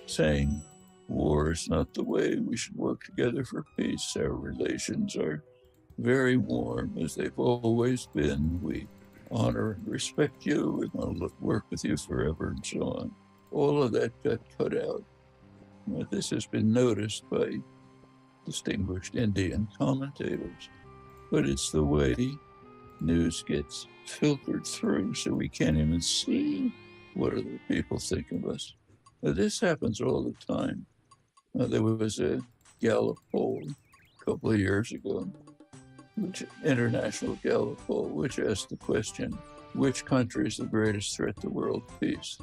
saying, war is not the way, we should work together for peace. Our relations are very warm, as they've always been. We honor and respect you. We want to work with you forever, and so on. All of that got cut out. This has been noticed by distinguished Indian commentators, but it's the way news gets filtered through, so we can't even see what other people think of us. This happens all the time. There was a Gallup poll a couple of years ago, international Gallup poll, which asked the question, which country is the greatest threat to world peace?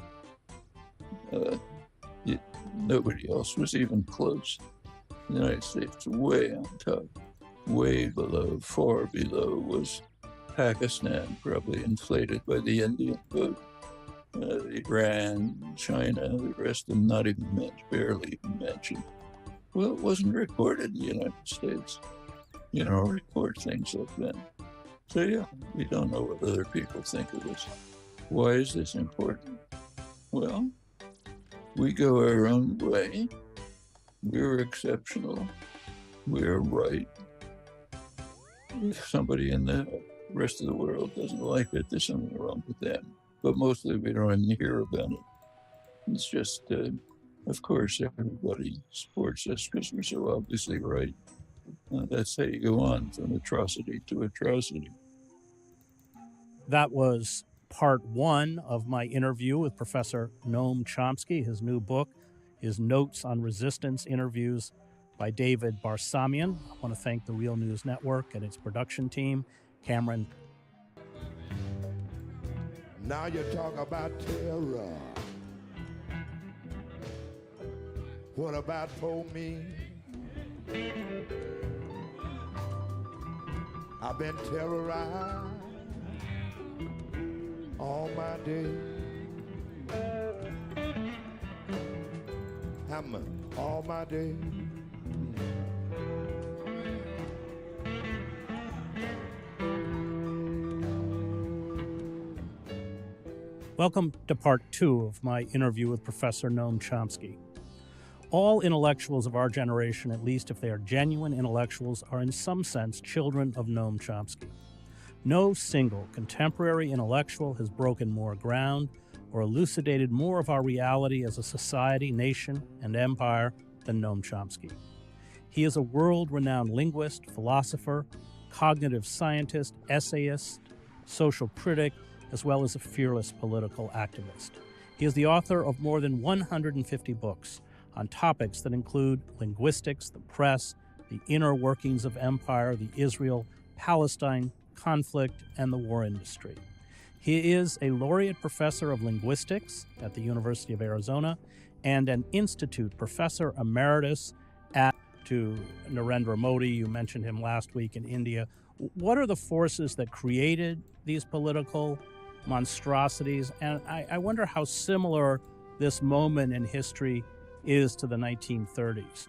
Nobody else was even close. The United States way on top. Way below, far below, was Pakistan, probably inflated by the Indian vote. Iran, China, the rest of them not even mentioned, barely even mentioned. Well, it wasn't recorded in the United States. You know, record things like that. So yeah, we don't know what other people think of us. Why is this important? Well, we go our own way. We're exceptional. We're right. If somebody in the rest of the world doesn't like it, there's something wrong with them. But mostly we don't even hear about it. It's just, of course, everybody supports us because we're so obviously right. That's how you go on from atrocity to atrocity. That was part one of my interview with Professor Noam Chomsky. His new book is Notes on Resistance, Interviews by David Barsamian. I want to thank the Real News Network and its production team, Cameron. Now you talk about terror. What about for me? I've been terrorized all my days. All my days. Welcome to part two of my interview with Professor Noam Chomsky. All intellectuals of our generation, at least if they are genuine intellectuals, are in some sense children of Noam Chomsky. No single contemporary intellectual has broken more ground or elucidated more of our reality as a society, nation, and empire than Noam Chomsky. He is a world-renowned linguist, philosopher, cognitive scientist, essayist, social critic, as well as a fearless political activist. He is the author of more than 150 books on topics that include linguistics, the press, the inner workings of empire, the Israel-Palestine conflict, and the war industry. He is a laureate professor of linguistics at the University of Arizona and an institute professor emeritus to Narendra Modi. You mentioned him last week in India. What are the forces that created these political monstrosities? And I wonder how similar this moment in history is to the 1930s?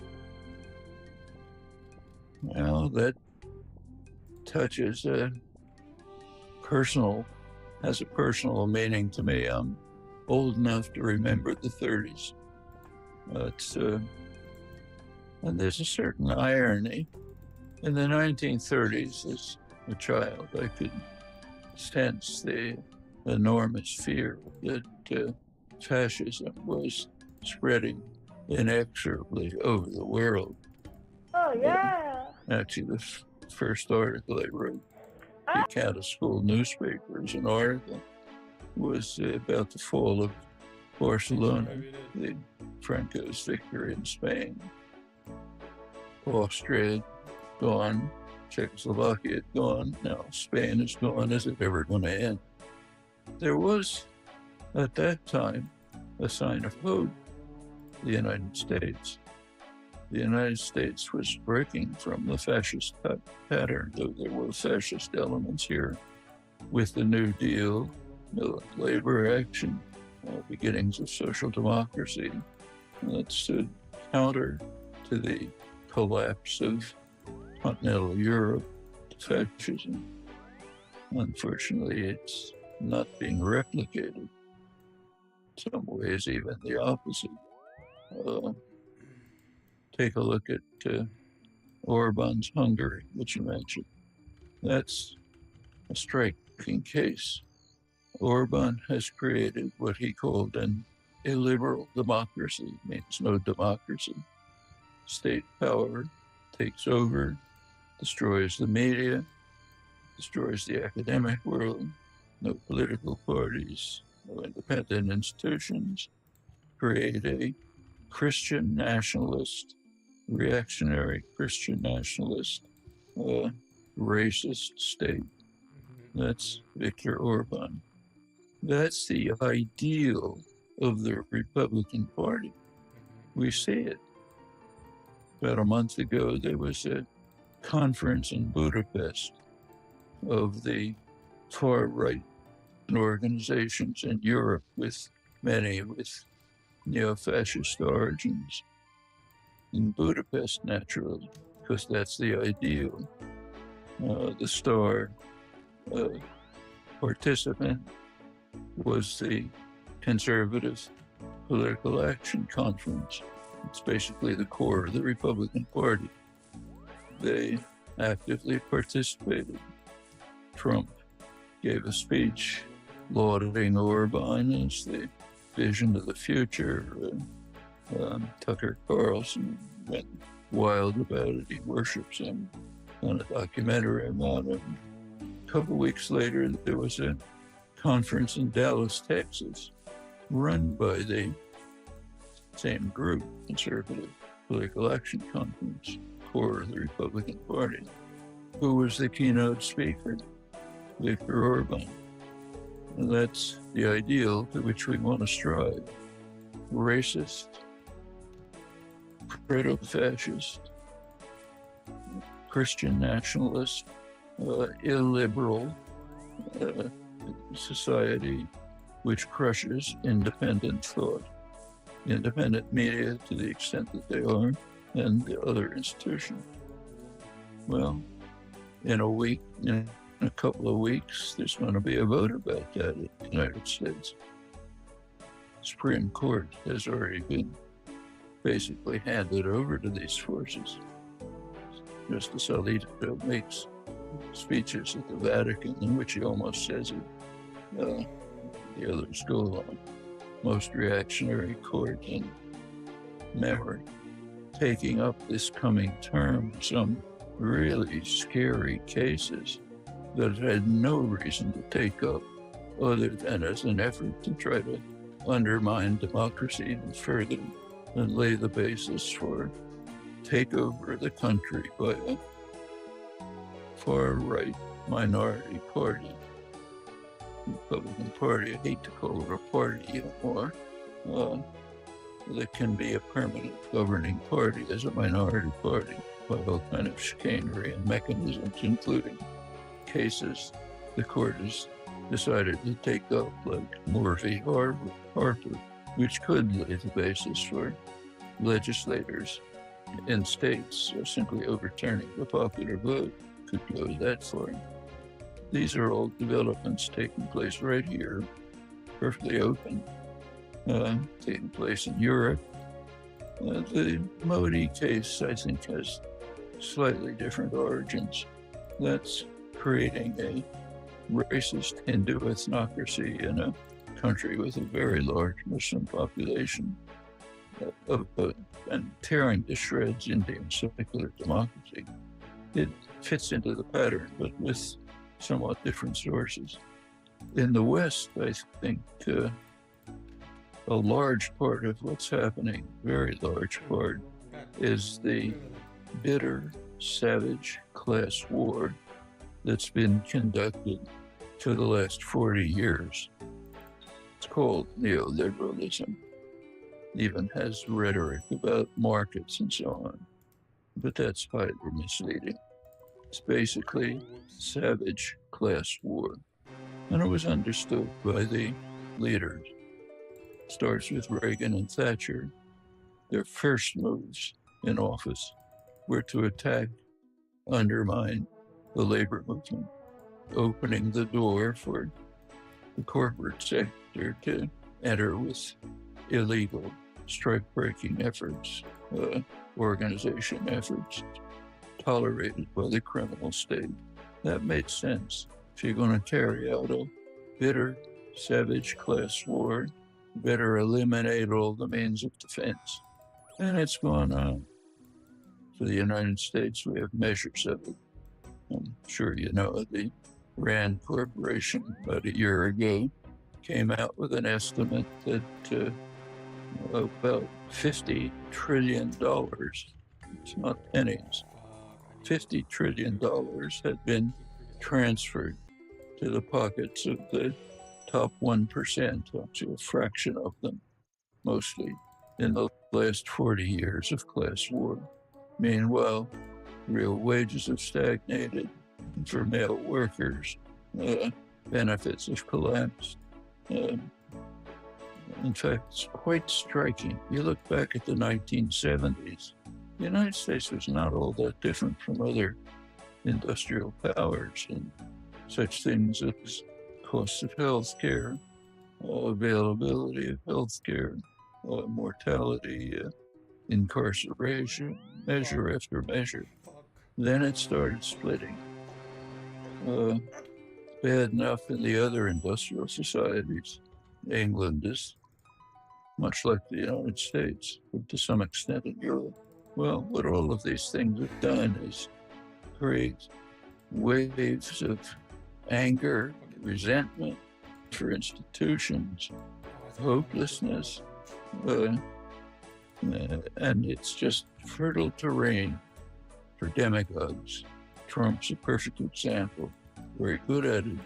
Well, that touches has a personal meaning to me. I'm old enough to remember the 30s. And there's a certain irony. In the 1930s, as a child, I could sense the enormous fear that fascism was spreading inexorably over the world. Oh, yeah. Actually, the first article I wrote, the account of school newspapers, an article, was about the fall of Barcelona, the Franco's victory in Spain. Austria gone, Czechoslovakia gone, now Spain is gone. Is it ever going to end? There was, at that time, a sign of hope. The United States. The United States was breaking from the fascist pattern, though there were fascist elements here, with the New Deal, labor action, beginnings of social democracy. That stood counter to the collapse of continental Europe to fascism. Unfortunately, it's not being replicated. In some ways, even the opposite. Take a look at Orban's Hungary, which you mentioned. That's a striking case. Orban has created what he called an illiberal democracy, means no democracy. State power takes over, destroys the media, destroys the academic world, no political parties, no independent institutions, create a Christian nationalist, reactionary Christian nationalist, racist state. That's Viktor Orban. That's the ideal of the Republican Party. We see it. About a month ago, there was a conference in Budapest of the far-right organizations in Europe, with many with neo-fascist origins. In Budapest, naturally, because that's the ideal. The star participant was the Conservative Political Action Conference. It's basically the core of the Republican Party. They actively participated. Trump gave a speech lauding Orban as the vision of the future. Tucker Carlson went wild about it. He worships him, on a documentary about him. A couple weeks later, there was a conference in Dallas, Texas, run by the same group, Conservative Political Action Conference, core of the Republican Party. Who was the keynote speaker? Viktor Orban. And that's the ideal to which we want to strive. Racist, credo-fascist, Christian nationalist, illiberal society which crushes independent thought, independent media to the extent that they are, and the other institutions. Well, in a couple of weeks, there's going to be a vote about that in the United States. Supreme Court has already been basically handed over to these forces. Justice Alito makes speeches at the Vatican in which he almost says it. The others go along. Most reactionary court in memory. Taking up this coming term some really scary cases that had no reason to take up other than as an effort to try to undermine democracy and further and lay the basis for takeover of the country by a far-right minority party. Republican Party, I hate to call it a party anymore, that can be a permanent governing party as a minority party by all kind of chicanery and mechanisms, including cases the court has decided to take up, like Moore v. Harper, which could lay the basis for legislators in states simply overturning the popular vote. Could go that far. These are all developments taking place right here, perfectly open, taking place in Europe. The Modi case, I think, has slightly different origins. That's creating a racist Hindu ethnocracy in a country with a very large Muslim population, and tearing to shreds Indian secular democracy. It fits into the pattern, but with somewhat different sources. In the West, I think a large part of what's happening, very large part, is the bitter, savage class war that's been conducted for the last 40 years. It's called neoliberalism. Even has rhetoric about markets and so on, but that's highly misleading. It's basically savage class war, and it was understood by the leaders. Starts with Reagan and Thatcher. Their first moves in office were to attack, undermine the labor movement, opening the door for the corporate sector to enter with illegal strike-breaking efforts, organization efforts, tolerated by the criminal state. That made sense. If you're going to carry out a bitter, savage class war, better eliminate all the means of defense. And it's gone on. For the United States, we have measures of it. I'm sure you know the Rand Corporation about a year ago came out with an estimate that about $50 trillion, it's not pennies, $50 trillion had been transferred to the pockets of the top 1%, up to a fraction of them, mostly in the last 40 years of class war. Meanwhile, real wages have stagnated for male workers, benefits have collapsed. In fact, it's quite striking. You look back at the 1970s, the United States was not all that different from other industrial powers in such things as cost of health care, availability of health care, mortality, incarceration, measure after measure. Then it started splitting. Bad enough in the other industrial societies. England is much like the United States, but to some extent in Europe. Well, what all of these things have done is create waves of anger, resentment for institutions, hopelessness, and it's just fertile terrain for demagogues. Trump's a perfect example, very good at it.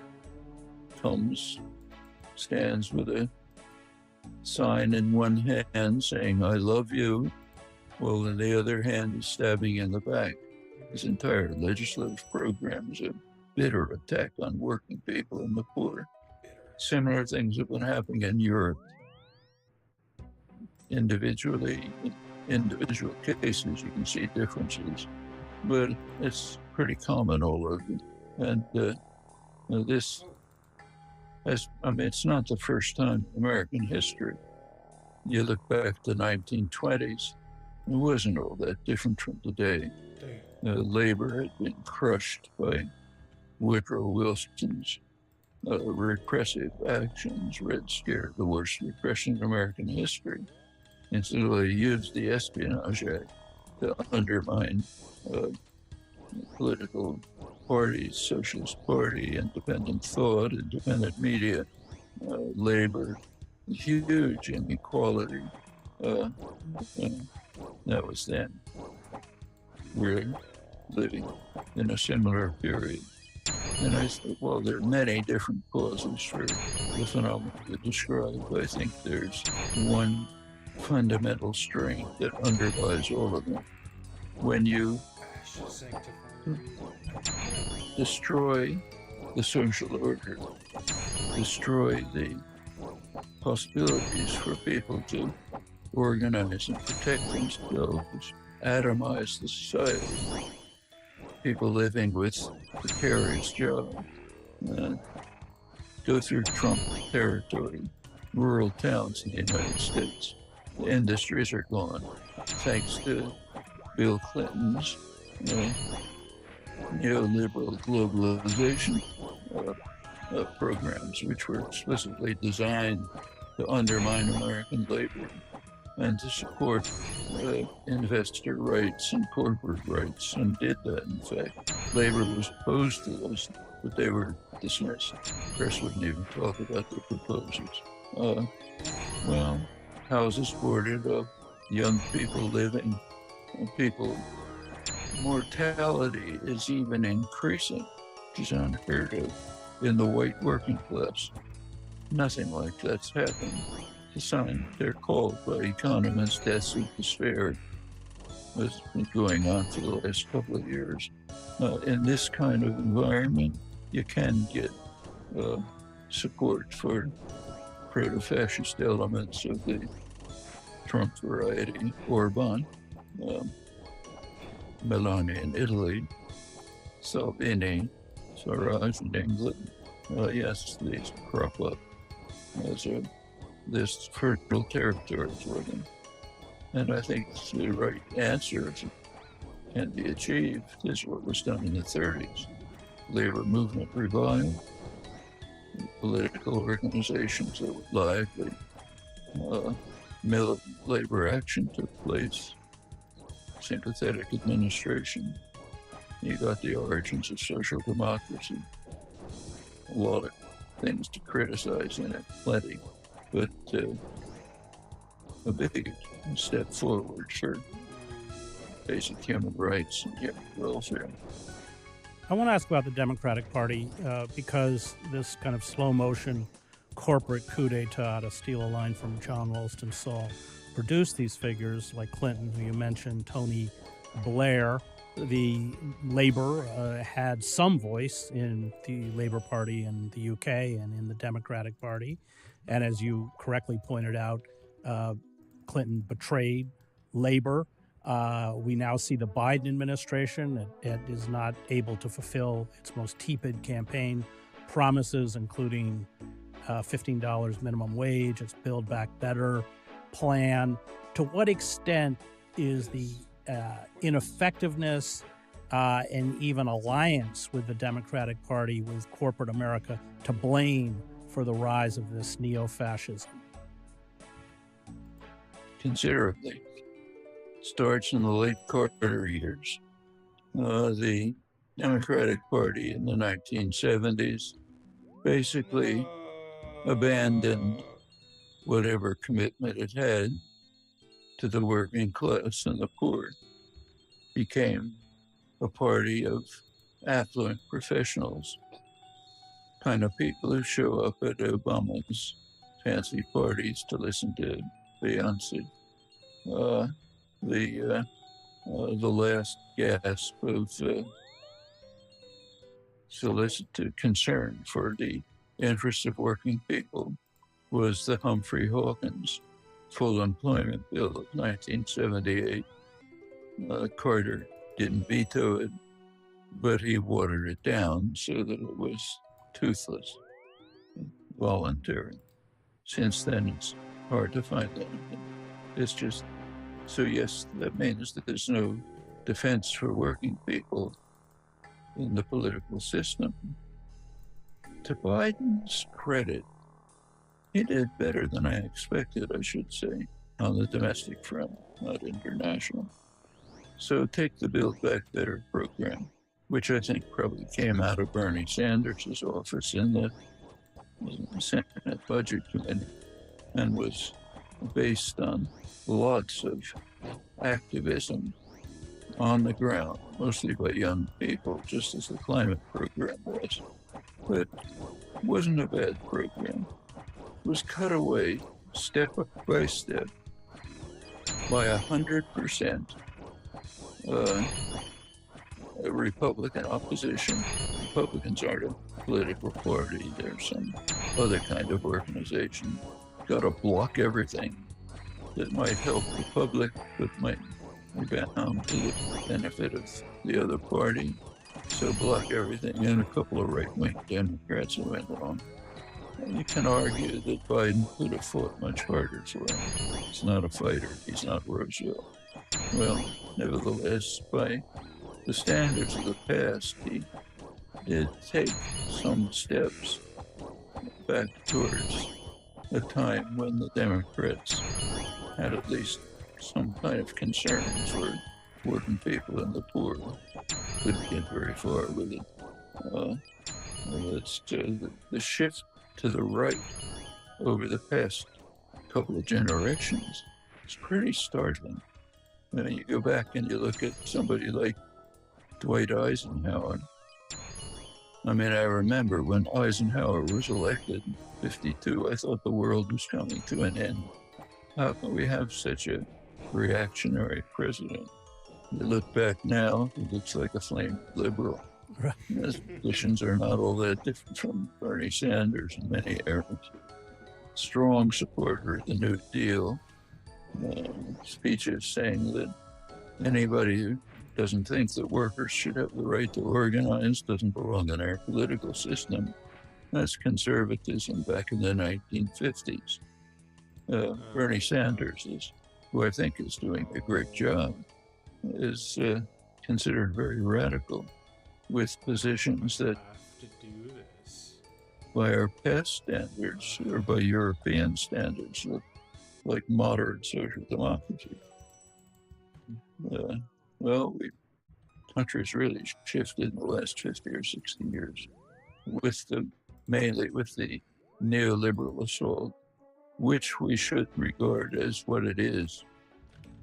Stands with a sign in one hand saying, "I love you," while in the other hand is stabbing in the back. His entire legislative program is a bitter attack on working people and the poor. Similar things have been happening in Europe. Individually, in individual cases, you can see differences, but it's pretty common all over. And this it's not the first time in American history. You look back to the 1920s, it wasn't all that different from today. Labor had been crushed by Woodrow Wilson's repressive actions, Red Scare, the worst repression in American history. And so they used the Espionage Act to undermine political parties, Socialist Party, independent thought, independent media, labor, huge inequality. That was then. We're living in a similar period. And I thought, well, there are many different causes for the phenomenon to describe. I think there's one fundamental strength that underlies all of them. When you destroy the social order, destroy the possibilities for people to organize and protect themselves, atomize the society. People living with precarious jobs, go through Trump territory, rural towns in the United States. The industries are gone, thanks to Bill Clinton's neoliberal globalization programs, which were explicitly designed to undermine American labor and to support investor rights and corporate rights, and did that, in fact. Labor was opposed to those, but they were dismissed. The press wouldn't even talk about their proposals. Well, houses boarded up, young people living, people. Mortality is even increasing, which is unheard of in the white working class. Nothing like that's happened. The sign they're called by economists deaths of despair has been going on for the last couple of years. In this kind of environment, you can get support for proto-fascist elements of the Trump variety, Orban, Melania in Italy, Salvini, Farage in England. Yes, these crop up as this fertile territory for them. And I think the right answer can be achieved is what was done in the 30s. Labor movement revived, political organizations that were lively, militant labor action took place, sympathetic administration. You got the origins of social democracy. A lot of things to criticize in it, plenty, but a big step forward for basic human rights and human welfare. I want to ask about the Democratic Party because this kind of slow motion corporate coup d'etat, to steal a line from John Ralston Saul, produced these figures like Clinton, who you mentioned, Tony Blair. The Labour had some voice in the Labour Party in the UK and in the Democratic Party. And as you correctly pointed out, Clinton betrayed Labour. We now see the Biden administration it is not able to fulfill its most tepid campaign promises, including $15 minimum wage, its Build Back Better plan. To what extent is the ineffectiveness and even alliance with the Democratic Party with corporate America to blame for the rise of this neo-fascism? Considerably. Starts in the late Carter years. The Democratic Party in the 1970s basically abandoned whatever commitment it had to the working class and the poor, became a party of affluent professionals, kind of people who show up at Obama's fancy parties to listen to Beyonce. The last gasp of solicitude concern for the interests of working people was the Humphrey Hawkins Full Employment Bill of 1978. Carter didn't veto it, but he watered it down so that it was toothless, voluntary. Since then, it's hard to find anything. It's just, so yes, that means that there's no defense for working people in the political system. To Biden's credit, he did better than I expected, I should say, on the domestic front, not international. So take the Build Back Better program, which I think probably came out of Bernie Sanders' office in the Senate Budget Committee and was based on lots of activism on the ground, mostly by young people, just as the climate program was. But it wasn't a bad program. It was cut away step by step by 100% Republican opposition. Republicans aren't a political party. They're some other kind of organization got to block everything that might help the public, but might be bound to the benefit of the other party. So block everything, and a couple of right-wing Democrats who went along. And you can argue that Biden could have fought much harder for him. He's not a fighter. He's not Roosevelt. Well, nevertheless, by the standards of the past, he did take some steps back towards a time when the Democrats had at least some kind of concern for working people and the poor. Couldn't get very far with it. The shift to the right over the past couple of generations is pretty startling. I mean, you go back and you look at somebody like Dwight Eisenhower. I mean, I remember when Eisenhower was elected in 52, I thought the world was coming to an end. How can we have such a reactionary president? You look back now, he looks like a flame liberal. Right. His positions are not all that different from Bernie Sanders in many areas. Strong supporter of the New Deal. Speeches saying that anybody who doesn't think that workers should have the right to organize doesn't belong in our political system. That's conservatism back in the 1950s. Bernie Sanders, who I think is doing a great job, is considered very radical, with positions that, To do this. by our past standards or by European standards, look like moderate social democracy. Well, country's really shifted in the last 50 or 60 years, mainly with the neoliberal assault, which we should regard as what it is,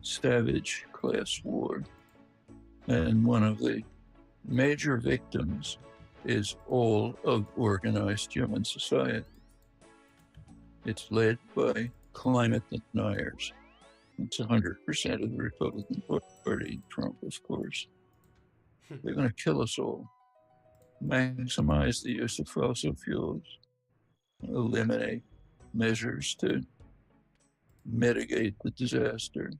savage class war. And one of the major victims is all of organized human society. It's led by climate deniers. It's 100% of the Republican Party, Trump, of course. They're going to kill us all. Maximize the use of fossil fuels. Eliminate measures to mitigate the disaster.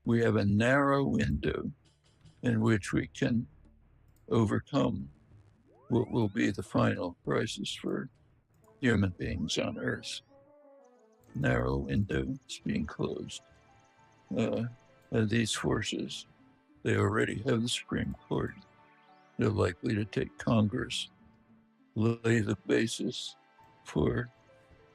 We have a narrow window in which we can overcome what will be the final crisis for human beings on Earth. Narrow window is being closed. These forces, they already have the Supreme Court. They're likely to take Congress, lay the basis for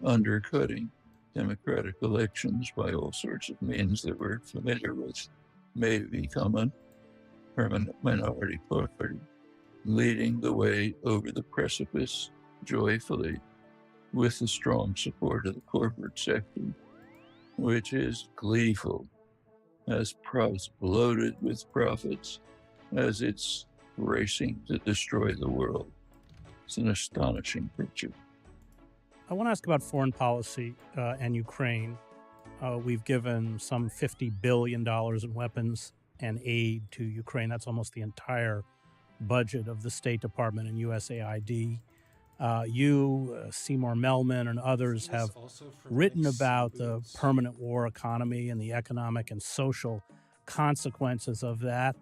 undercutting democratic elections by all sorts of means that we're familiar with, may become a permanent minority party, leading the way over the precipice joyfully with the strong support of the corporate sector, which is gleeful, as bloated with profits, as it's racing to destroy the world. It's an astonishing picture. I want to ask about foreign policy and Ukraine. We've given some $50 billion in weapons and aid to Ukraine. That's almost the entire budget of the State Department and USAID. You, Seymour Melman, and others have written about the permanent war economy and the economic and social consequences of that.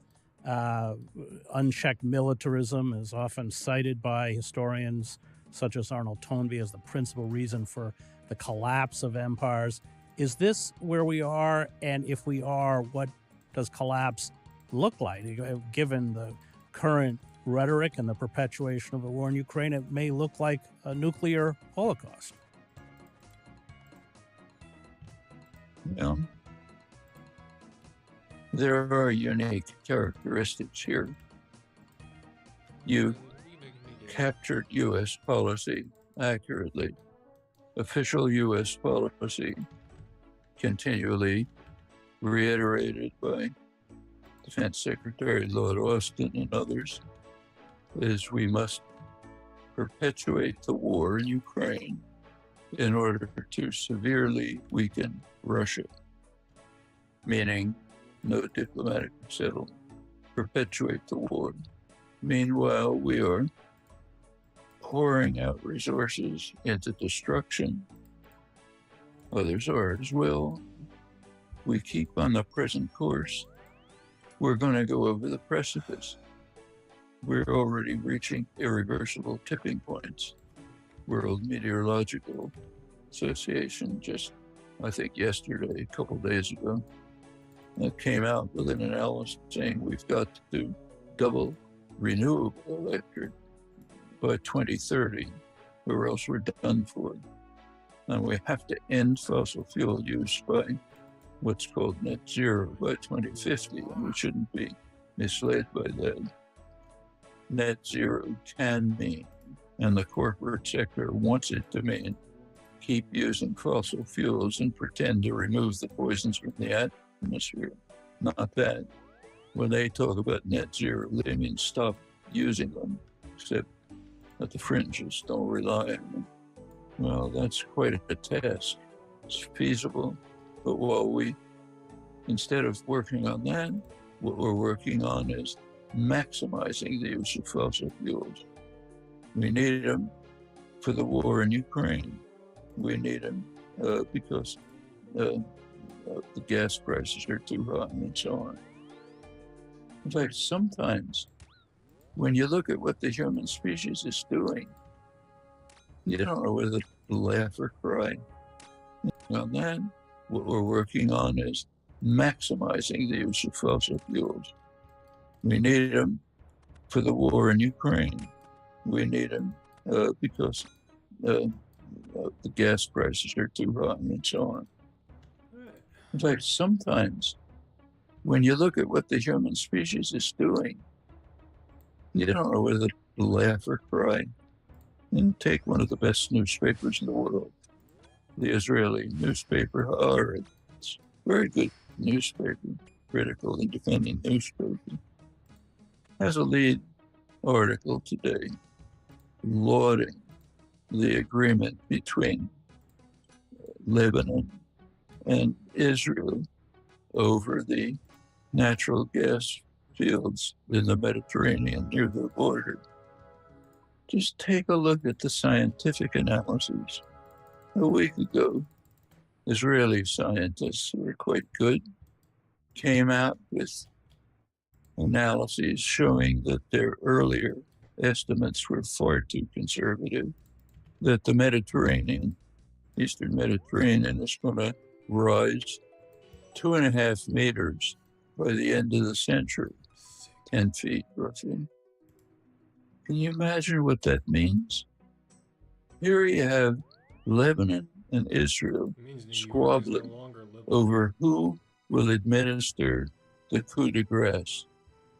Unchecked militarism is often cited by historians such as Arnold Toynbee as the principal reason for the collapse of empires. Is this where we are? And if we are, what does collapse look like? Given the current rhetoric and the perpetuation of the war in Ukraine, it may look like a nuclear holocaust. Yeah. There are unique characteristics here. You captured U.S. policy accurately. Official U.S. policy, continually reiterated by Defense Secretary Lord Austin and others, is we must perpetuate the war in Ukraine in order to severely weaken Russia, meaning no diplomatic settlement, perpetuate the war. Meanwhile, we are pouring out resources into destruction Others are as well. We keep on the present course, we're going to go over the precipice. We're already reaching irreversible tipping points. World Meteorological Association just, I think yesterday, a couple days ago, came out with an analysis saying we've got to double renewable electric by 2030, or else we're done for. And we have to end fossil fuel use by what's called net zero by 2050, and we shouldn't be misled by that. Net zero can mean, and the corporate sector wants it to mean, keep using fossil fuels and pretend to remove the poisons from the atmosphere. Not that. When they talk about net zero, they mean stop using them, except at the fringes, don't rely on them. Well, that's quite a task. It's feasible, but instead of working on that, what we're working on is maximizing the use of fossil fuels. We need them for the war in Ukraine. We need them because the gas prices are too high and so on. In fact, sometimes when you look at what the human species is doing, you don't know whether to laugh or cry. On that, what we're working on is maximizing the use of fossil fuels. We need them for the war in Ukraine. We need them because the gas prices are too high and so on. In fact, sometimes when you look at what the human species is doing, you don't know whether to laugh or cry. And take one of the best newspapers in the world, the Israeli newspaper Haaretz. It's a very good newspaper, critical, independent newspaper. Has a lead article today lauding the agreement between Lebanon and Israel over the natural gas fields in the Mediterranean near the border. Just take a look at the scientific analyses. A week ago, Israeli scientists who were quite good came out with analyses showing that their earlier estimates were far too conservative, that the Mediterranean, Eastern Mediterranean, is going to rise 2.5 meters by the end of the century, 10 feet roughly. Can you imagine what that means? Here you have Lebanon and Israel squabbling over who will administer the coup de grace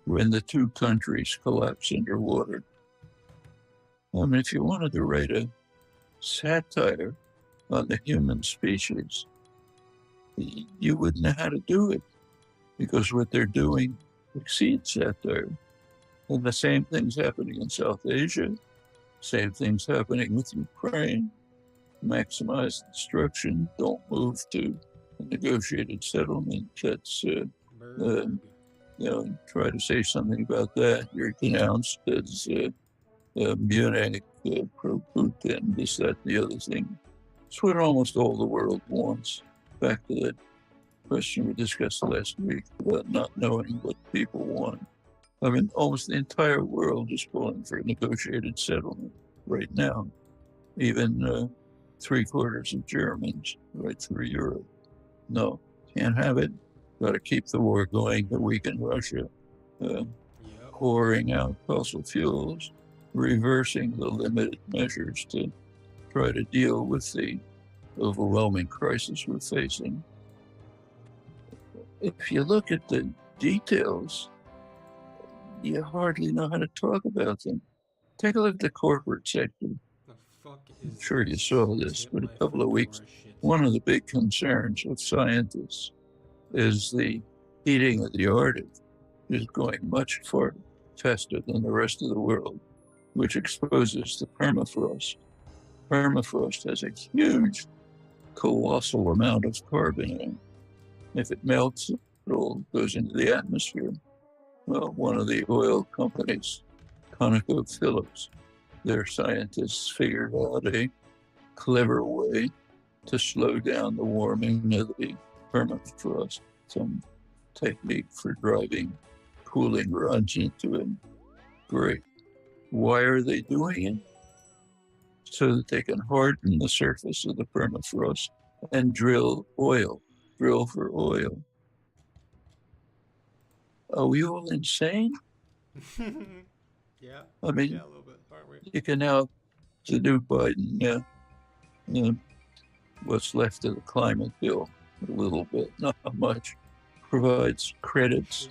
when the two countries collapse underwater. I mean, if you wanted to write a satire on the human species, you wouldn't know how to do it, because what they're doing exceeds satire. And the same thing's happening in South Asia, same thing's happening with Ukraine. Maximize destruction, don't move to a negotiated settlement. That's, try to say something about that. You're denounced as Munich, pro-Putin, this, that, and the other thing. It's what almost all the world wants. Back to that question we discussed last week about not knowing what people want. I mean, almost the entire world is calling for a negotiated settlement right now. Even 3/4 of Germans right through Europe. No, can't have it. Got to keep the war going to weaken Russia. Pouring out fossil fuels, reversing the limited measures to try to deal with the overwhelming crisis we're facing. If you look at the details, you hardly know how to talk about them. Take a look at the corporate sector. I'm sure you saw this, but a couple of weeks, one of the big concerns of scientists is the heating of the Arctic is going much far faster than the rest of the world, which exposes the permafrost. Permafrost has a huge, colossal amount of carbon in it. If it melts, it all goes into the atmosphere. Well, one of the oil companies, ConocoPhillips, their scientists figured out a clever way to slow down the warming of the permafrost, some technique for driving cooling rods into it. Great. Why are they doing it? So that they can harden the surface of the permafrost and drill for oil. Are we all insane? Yeah. I mean, Yeah, a little bit, aren't we? you can now, the new Biden, what's left of the climate bill, a little bit, not much, provides credits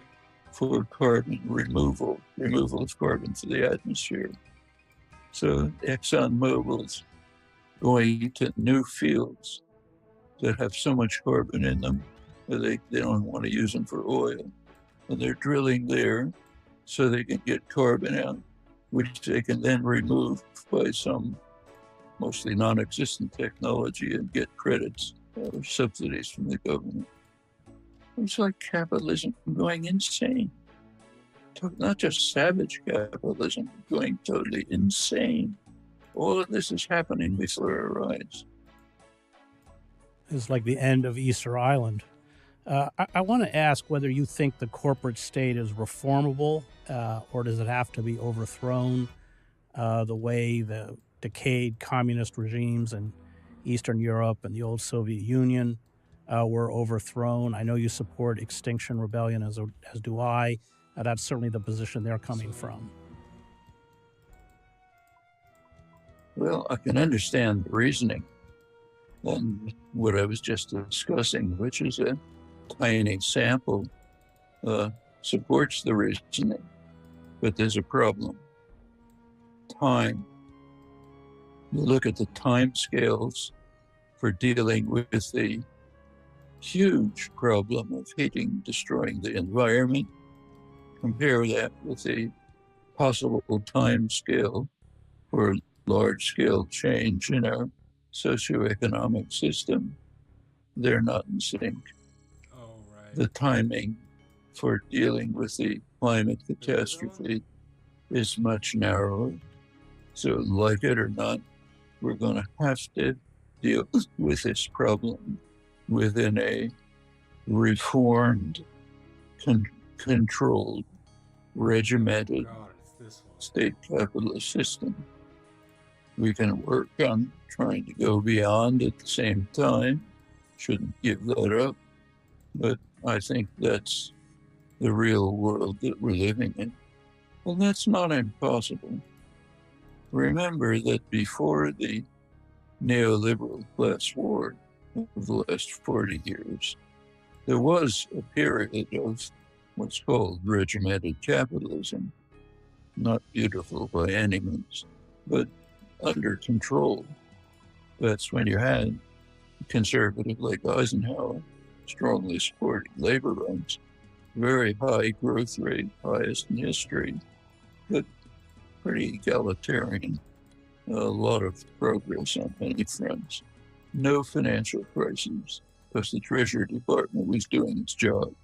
for carbon removal of carbon for the atmosphere. So ExxonMobil's going to new fields that have so much carbon in them that they don't want to use them for oil. And they're drilling there so they can get carbon out, which they can then remove by some mostly non-existent technology and get credits or subsidies from the government. It's like capitalism going insane. Not just savage capitalism, going totally insane. All of this is happening before our eyes. It's like the end of Easter Island. I want to ask whether you think the corporate state is reformable, or does it have to be overthrown the way the decayed communist regimes in Eastern Europe and the old Soviet Union were overthrown? I know you support Extinction Rebellion, as do I. That's certainly the position they're coming from. Well, I can understand the reasoning and what I was just discussing, which is a tiny sample, supports the reasoning, but there's a problem. Time. You look at the time scales for dealing with the huge problem of heating, destroying the environment. Compare that with the possible time scale for large-scale change in our socioeconomic system. They're not in sync. Oh, right. The timing for dealing with the climate catastrophe is much narrower. So, like it or not, we're going to have to deal with this problem within a reformed, controlled, regimented state capitalist system. We can work on trying to go beyond at the same time. Shouldn't give that up. But I think that's the real world that we're living in. Well, that's not impossible. Remember that before the neoliberal class war of the last 40 years, there was a period of what's called regimented capitalism. Not beautiful by any means, but under control. That's when you had a conservative like Eisenhower strongly supporting labor rights, very high growth rate, highest in history, but pretty egalitarian. A lot of progress on many fronts. No financial crises, because the Treasury Department was doing its job.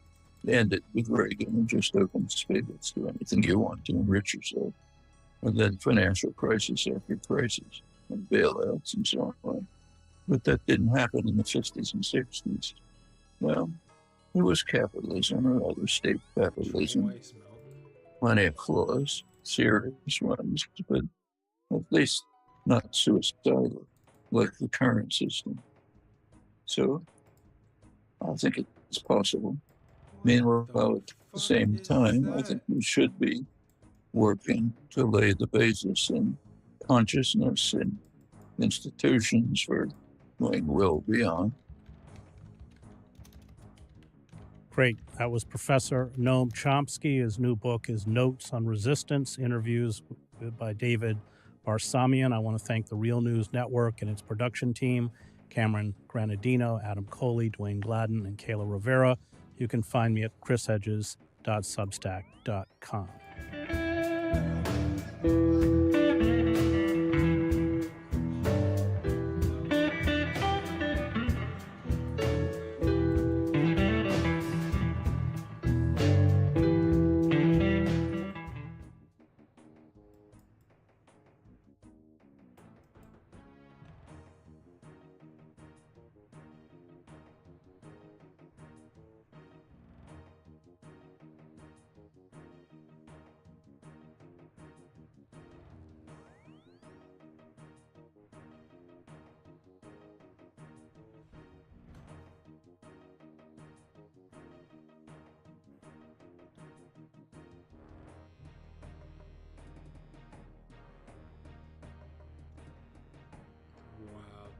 Ended with Reagan and just opened spigots to anything you want to enrich yourself. And then financial crisis after crisis, and bailouts and so on. But that didn't happen in the 50s and 60s. Well, it was capitalism or other state capitalism. Plenty of flaws, serious ones, but at least not suicidal like the current system. So I think it's possible. Meanwhile, at the same time, I think we should be working to lay the basis in consciousness and institutions for going well beyond. Great. That was Professor Noam Chomsky. His new book is Notes on Resistance, interviews by David Barsamian. I want to thank the Real News Network and its production team, Cameron Granadino, Adam Coley, Dwayne Gladden, and Kayla Rivera. You can find me at chrishedges.substack.com.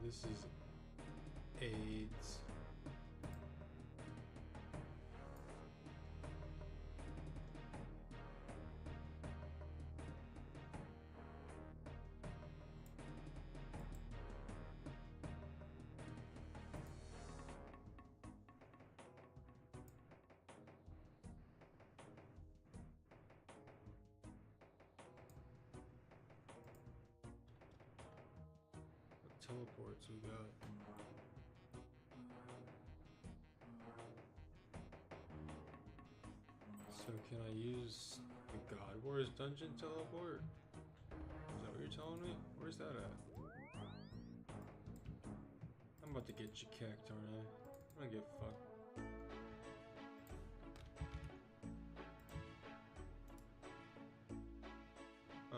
this is AIDS. What teleports we got? So can I use the God Wars dungeon teleport? Is that what you're telling me? Where's that at? I'm about to get you kicked, aren't I? I'm gonna get fucked. Oh.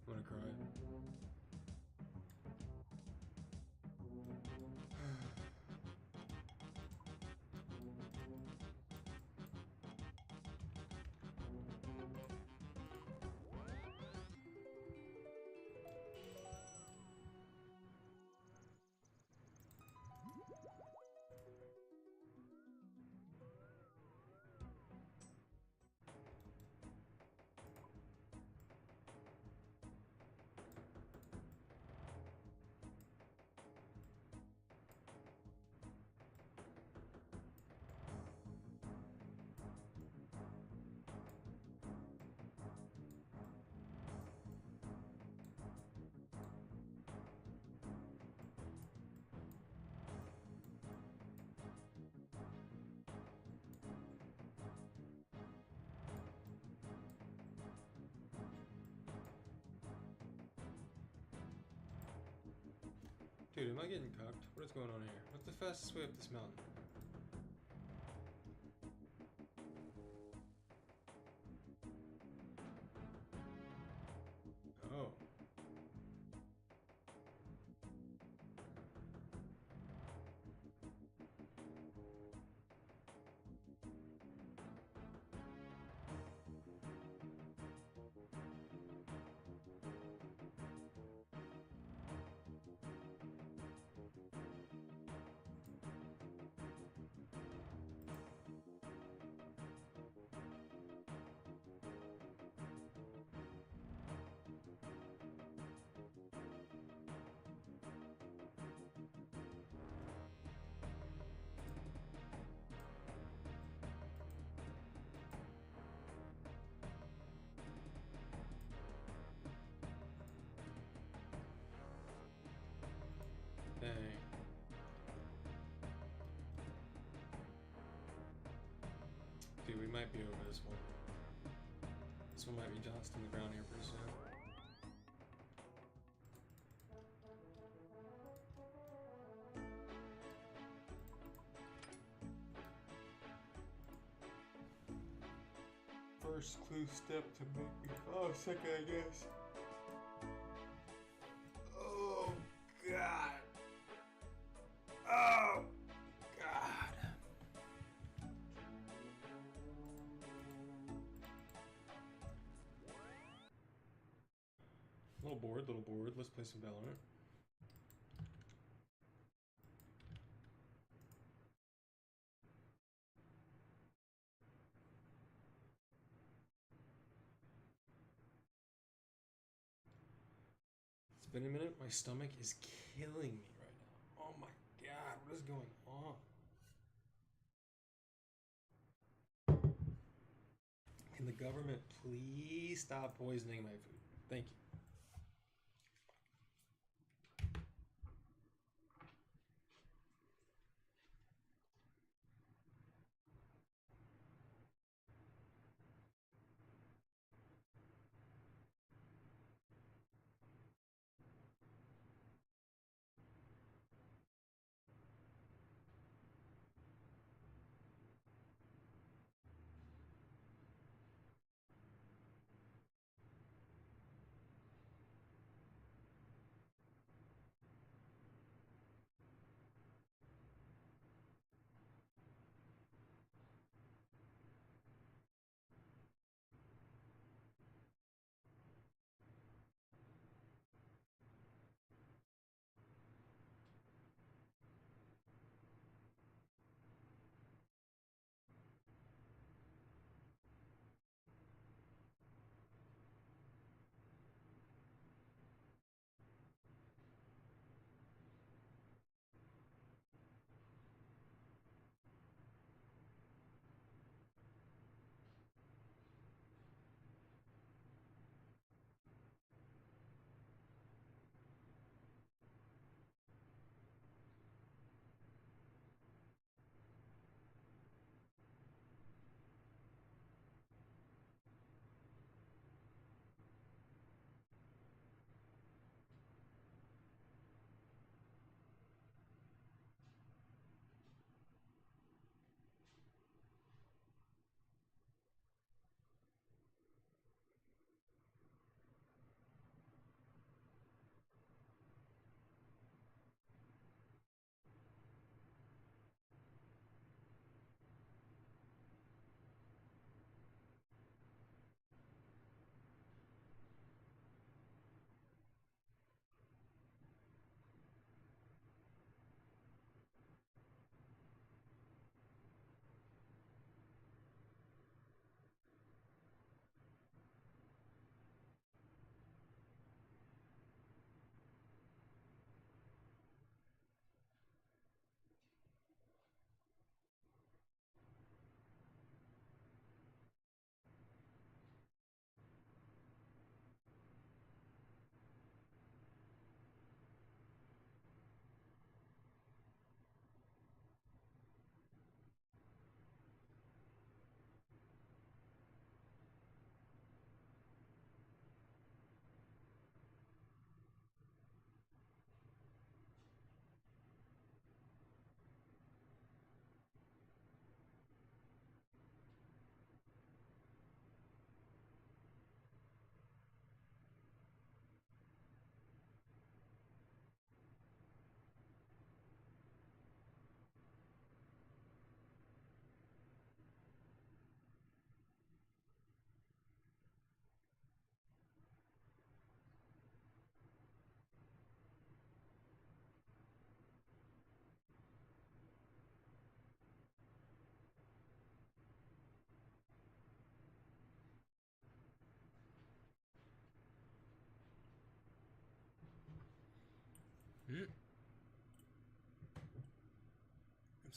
I'm gonna cry. Dude, am I getting cocked? What is going on here? What's the fastest way up this mountain? Oh. Dang. Dude, we might be over this one. This one might be Johnston the ground here pretty soon. First clue step to make me. Oh, second, I guess. Oh, God. Oh, God. Little bored, little bored. Let's play some Valorant. It's been a minute. My stomach is killing me right now. Oh my God, what is going on? Can the government please stop poisoning my food? Thank you.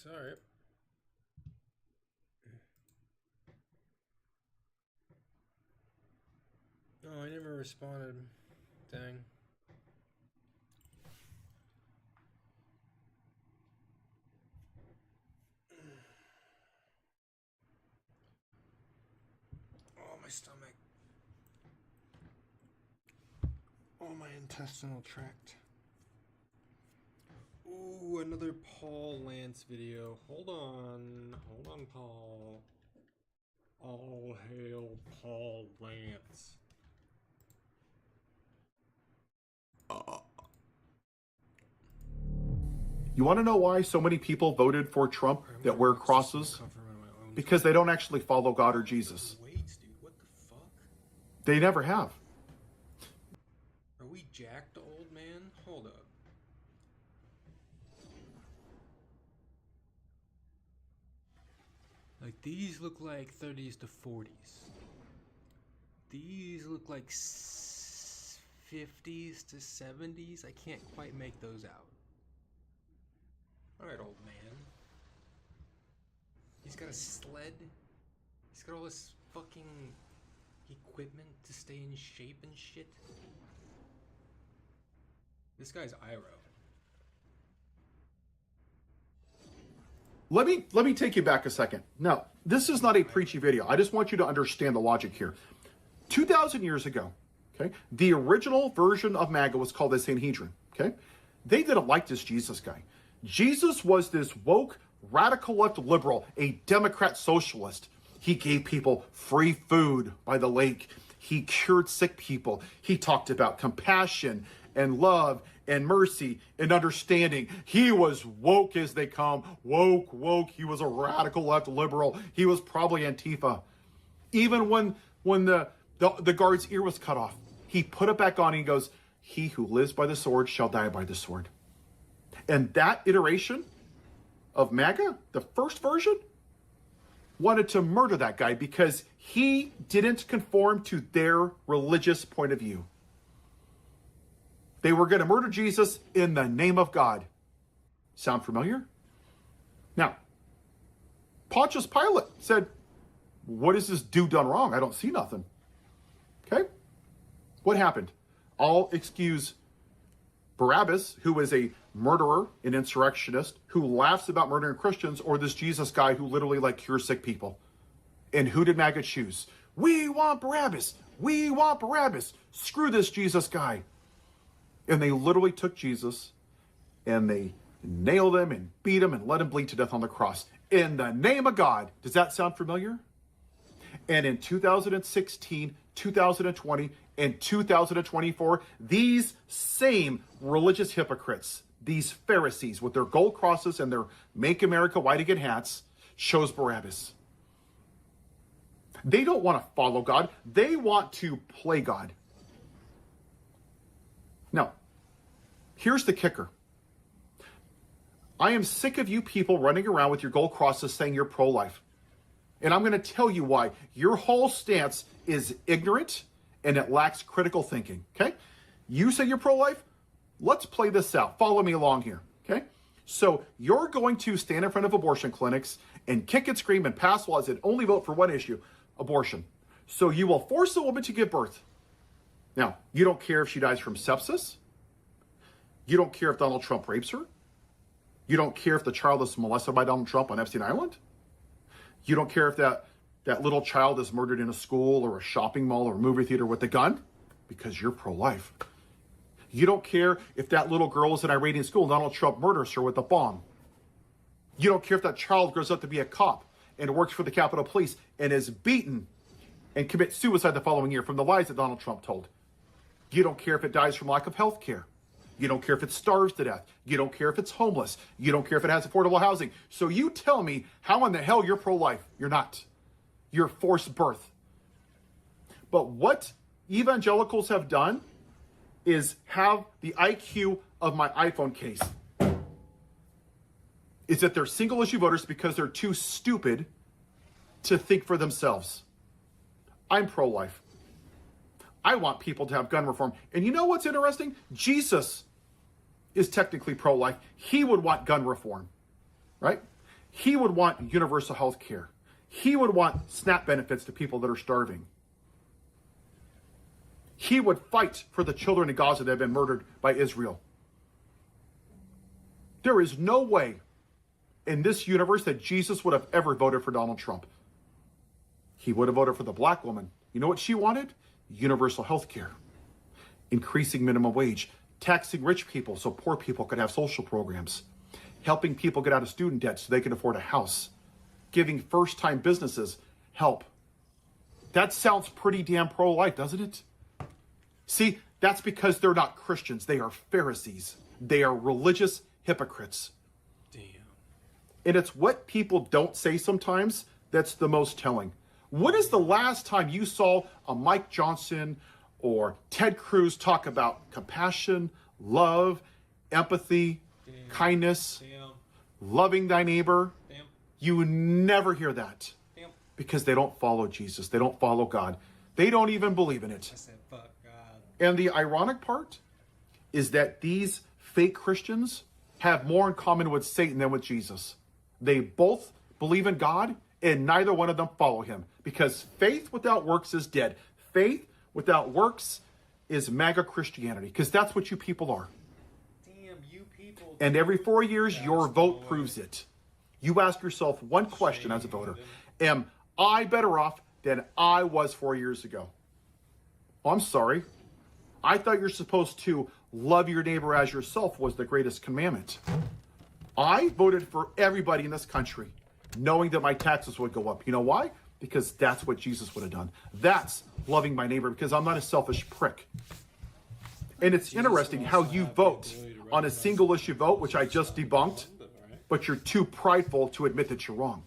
It's alright. Oh, I never responded. Dang. Oh, my stomach. Oh, my intestinal tract. Ooh, another Paul Lance video. Hold on, Paul. All hail Paul Lance. You want to know why so many people voted for Trump that wear crosses? Because they don't actually follow God or Jesus. Weights, dude. What the fuck? They never have. Are we jacked, old man? Hold up. Like, these look like 30s to 40s. These look like 50s to 70s. I can't quite make those out. Alright, old man. He's got a sled. He's got all this fucking equipment to stay in shape and shit. This guy's Iro. Let me take you back a second. Now, this is not a preachy video. I just want you to understand the logic here. 2,000 years ago, okay, the original version of MAGA was called the Sanhedrin, okay? They didn't like this Jesus guy. Jesus was this woke, radical left liberal, a Democrat socialist. He gave people free food by the lake. He cured sick people. He talked about compassion and love and mercy and understanding. He was woke as they come. Woke. He was a radical left liberal. He was probably Antifa. Even when the guard's ear was cut off, he put it back on and he goes, "He who lives by the sword shall die by the sword." And that iteration of MAGA, the first version, wanted to murder that guy because he didn't conform to their religious point of view. They were going to murder Jesus in the name of God. Sound familiar? Now, Pontius Pilate said, "What has this dude done wrong? I don't see nothing." Okay? What happened? I'll excuse Barabbas, who is a murderer, an insurrectionist, who laughs about murdering Christians, or this Jesus guy who literally cures sick people. And who did MAGA choose? We want Barabbas. We want Barabbas. Screw this Jesus guy. And they literally took Jesus and they nailed him and beat him and let him bleed to death on the cross. In the name of God. Does that sound familiar? And in 2016, 2020, and 2024, these same religious hypocrites, these Pharisees with their gold crosses and their Make America White Again hats, chose Barabbas. They don't want to follow God. They want to play God. Now, here's the kicker. I am sick of you people running around with your gold crosses saying you're pro-life. And I'm going to tell you why. Your whole stance is ignorant and it lacks critical thinking, okay? You say you're pro-life? Let's play this out. Follow me along here, okay? So you're going to stand in front of abortion clinics and kick and scream and pass laws that only vote for one issue, abortion. So you will force a woman to give birth. Now, you don't care if she dies from sepsis. You don't care if Donald Trump rapes her. You don't care if the child is molested by Donald Trump on Epstein Island. You don't care if that little child is murdered in a school or a shopping mall or a movie theater with a gun, because you're pro-life. You don't care if that little girl is in an Iranian school and Donald Trump murders her with a bomb. You don't care if that child grows up to be a cop and works for the Capitol Police and is beaten and commits suicide the following year from the lies that Donald Trump told. You don't care if it dies from lack of health care. You don't care if it starves to death. You don't care if it's homeless. You don't care if it has affordable housing. So you tell me how in the hell you're pro-life. You're not. You're forced birth. But what evangelicals have done is have the IQ of my iPhone case. Is that they're single issue voters because they're too stupid to think for themselves. I'm pro-life. I want people to have gun reform. And you know what's interesting? Jesus is technically pro-life. He would want gun reform, right? He would want universal health care. He would want SNAP benefits to people that are starving. He would fight for the children in Gaza that have been murdered by Israel. There is no way in this universe that Jesus would have ever voted for Donald Trump. He would have voted for the black woman. You know what she wanted? Universal health care, increasing minimum wage, taxing rich people so poor people could have social programs, helping people get out of student debt so they can afford a house, giving first-time businesses help. That sounds pretty damn pro-life, doesn't it? See, that's because they're not Christians. They are Pharisees. They are religious hypocrites. Damn. And it's what people don't say sometimes that's the most telling. When is the last time you saw a Mike Johnson or Ted Cruz talk about compassion, love, empathy, kindness, loving thy neighbor? You never hear that because they don't follow Jesus. They don't follow God. They don't even believe in it. I said, fuck God. And the ironic part is that these fake Christians have more in common with Satan than with Jesus. They both believe in God, and neither one of them follow him, because faith without works is dead. Faith without works is MAGA Christianity, because that's what you people are. Damn, you people. And every 4 years, your vote proves it. You ask yourself one question as a voter. Am I better off than I was 4 years ago? Oh, I'm sorry. I thought you're supposed to love your neighbor as yourself was the greatest commandment. I voted for everybody in this country, knowing that my taxes would go up. You know why? Because that's what Jesus would have done. That's loving my neighbor, because I'm not a selfish prick. And it's interesting how you vote on a single issue vote, which I just debunked, but you're too prideful to admit that you're wrong.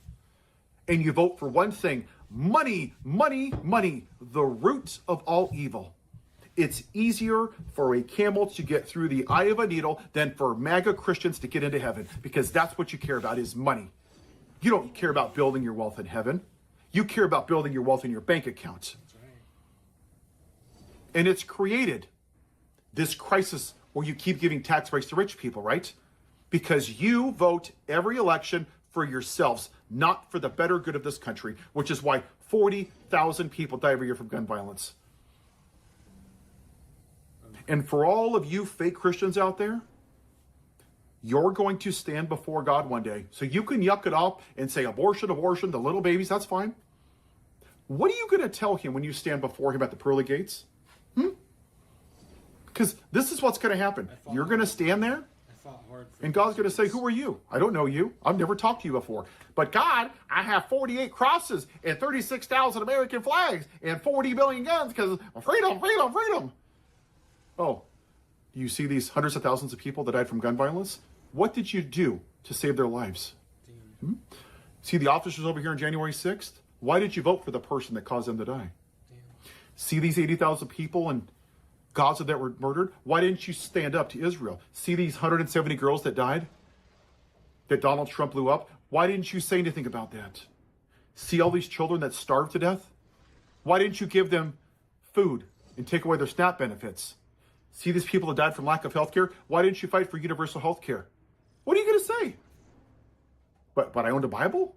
And you vote for one thing: money, money, money, the root of all evil. It's easier for a camel to get through the eye of a needle than for MAGA Christians to get into heaven, because that's what you care about, is money. You don't care about building your wealth in heaven. You care about building your wealth in your bank account. And it's created this crisis where you keep giving tax breaks to rich people, right? Because you vote every election for yourselves, not for the better good of this country, which is why 40,000 people die every year from gun violence. And for all of you fake Christians out there, you're going to stand before God one day. So you can yuck it up and say abortion, abortion, the little babies, that's fine. What are you going to tell him when you stand before him at the pearly gates? Because this is what's going to happen. You're going to stand there, and God's going to say, who are you? I don't know you. I've never talked to you before. But God, I have 48 crosses and 36,000 American flags and 40 billion guns because freedom, freedom, freedom. Oh, do you see these hundreds of thousands of people that died from gun violence? What did you do to save their lives? See the officers over here on January 6th? Why did you vote for the person that caused them to die? See these 80,000 people in Gaza that were murdered? Why didn't you stand up to Israel? See these 170 girls that died, that Donald Trump blew up? Why didn't you say anything about that? See all these children that starved to death? Why didn't you give them food and take away their SNAP benefits? See these people that died from lack of health care? Why didn't you fight for universal health care? What are you going to say? But I owned a Bible?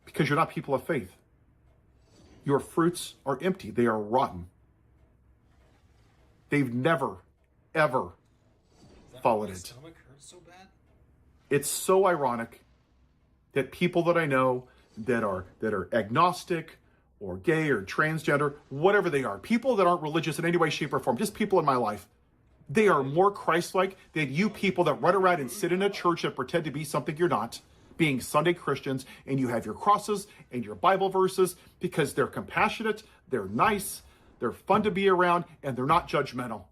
Because you're not people of faith. Your fruits are empty. They are rotten. They've never, ever followed it. Stomach hurts so bad? It's so ironic that people that I know that are agnostic or gay or transgender, whatever they are, people that aren't religious in any way, shape, or form, just people in my life, they are more Christ-like than you people that run around and sit in a church and pretend to be something you're not, being Sunday Christians, and you have your crosses and your Bible verses because they're compassionate, they're nice, they're fun to be around, and they're not judgmental.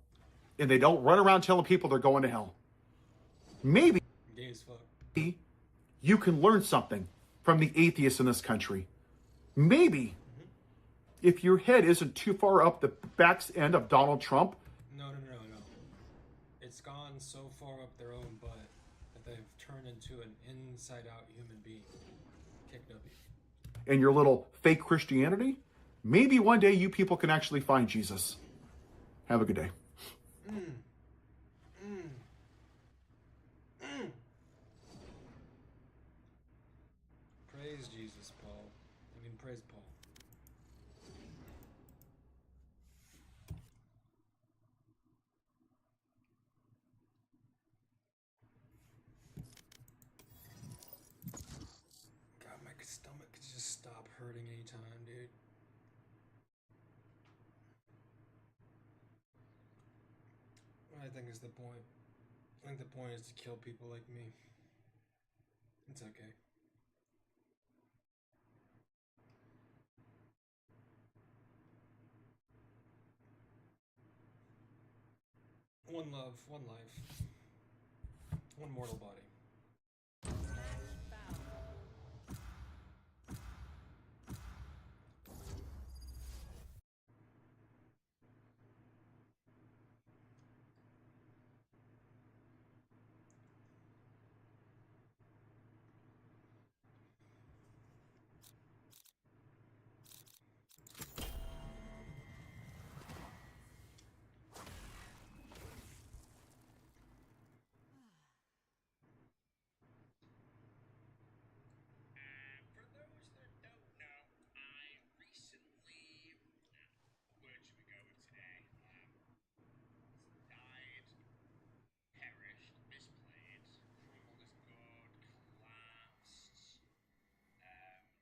And they don't run around telling people they're going to hell. Maybe you can learn something from the atheists in this country. Maybe if your head isn't too far up the back end of Donald Trump. No. It's gone so far up their own butt that they've turned into an inside-out human being. Kicked up. And your little fake Christianity, maybe one day you people can actually find Jesus. Have a good day. Paul. I mean, praise Paul. God, my stomach could just stop hurting anytime, dude. I think is the point. I think the point is to kill people like me. It's okay. One love, one life, one mortal body. For those that don't know, I recently, where should we go with today? Died, perished, misplayed, criminal as God, collapsed, trash.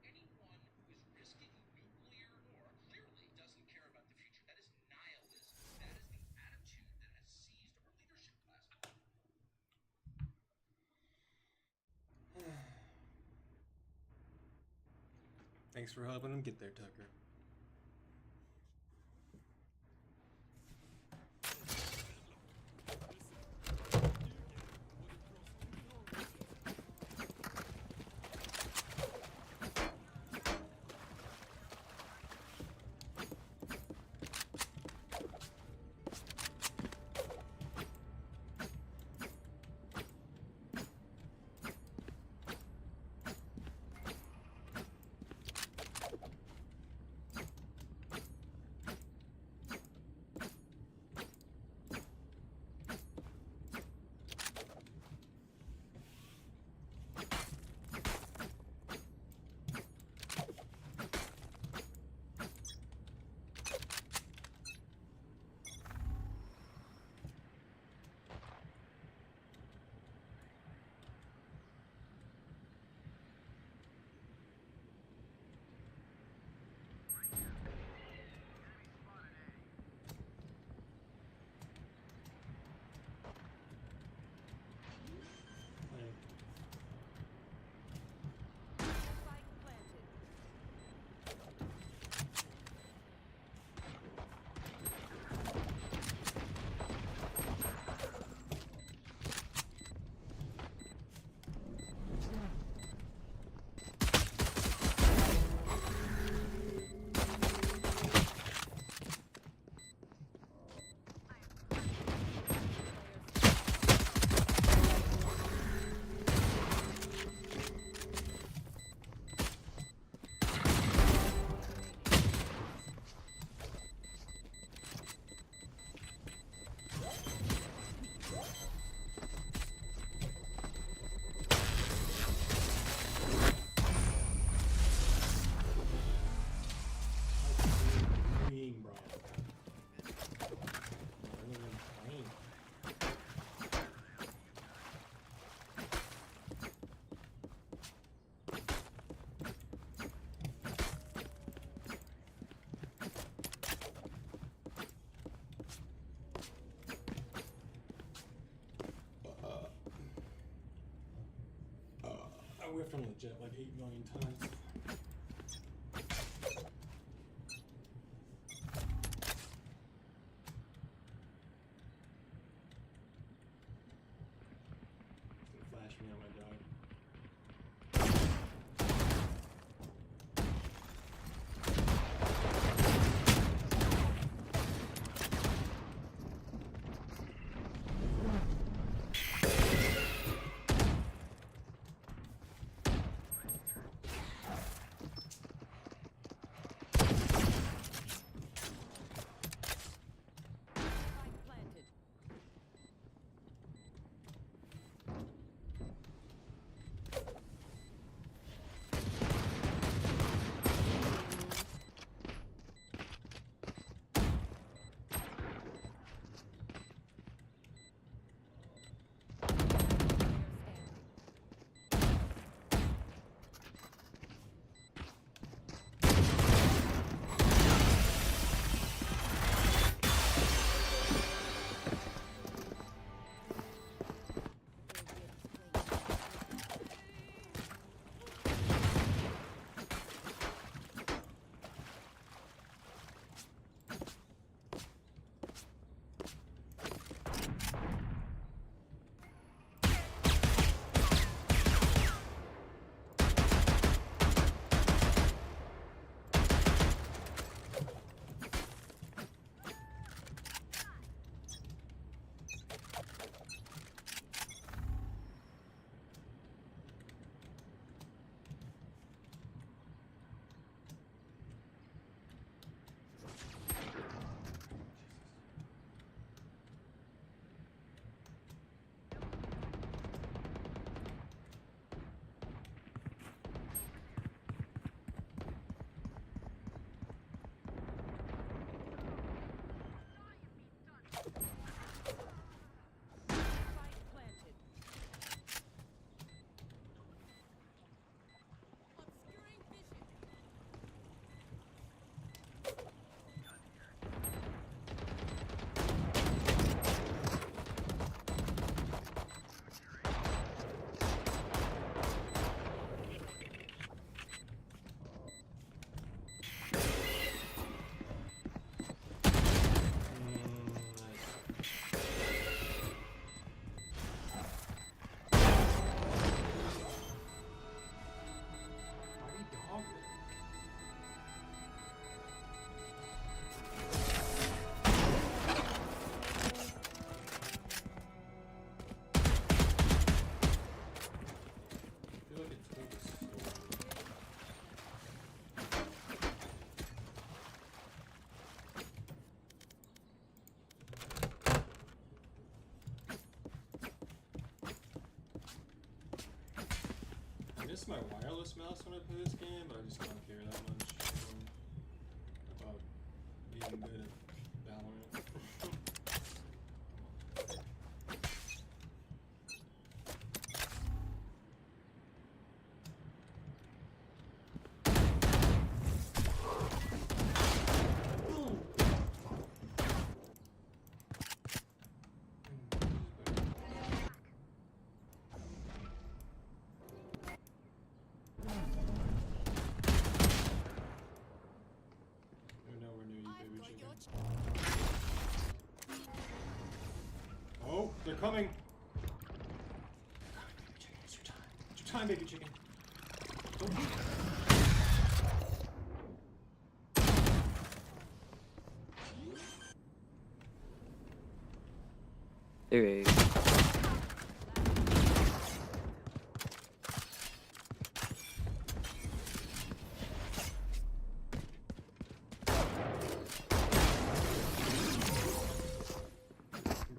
Anyone who is risking nuclear war clearly doesn't care about the future. That is nihilism. That is the attitude that has seized our leadership class. Thanks for helping him get there, Tucker. I whiffed on the jet like 8 million times. Flash me on my dog. miss my wireless mouse when I play this game, but I just don't care that much about being good at Valorant. They're nowhere near you, baby chicken. Oh, they're coming! Baby chicken, it's your time. It's your time, baby chicken. Don't be. There you go.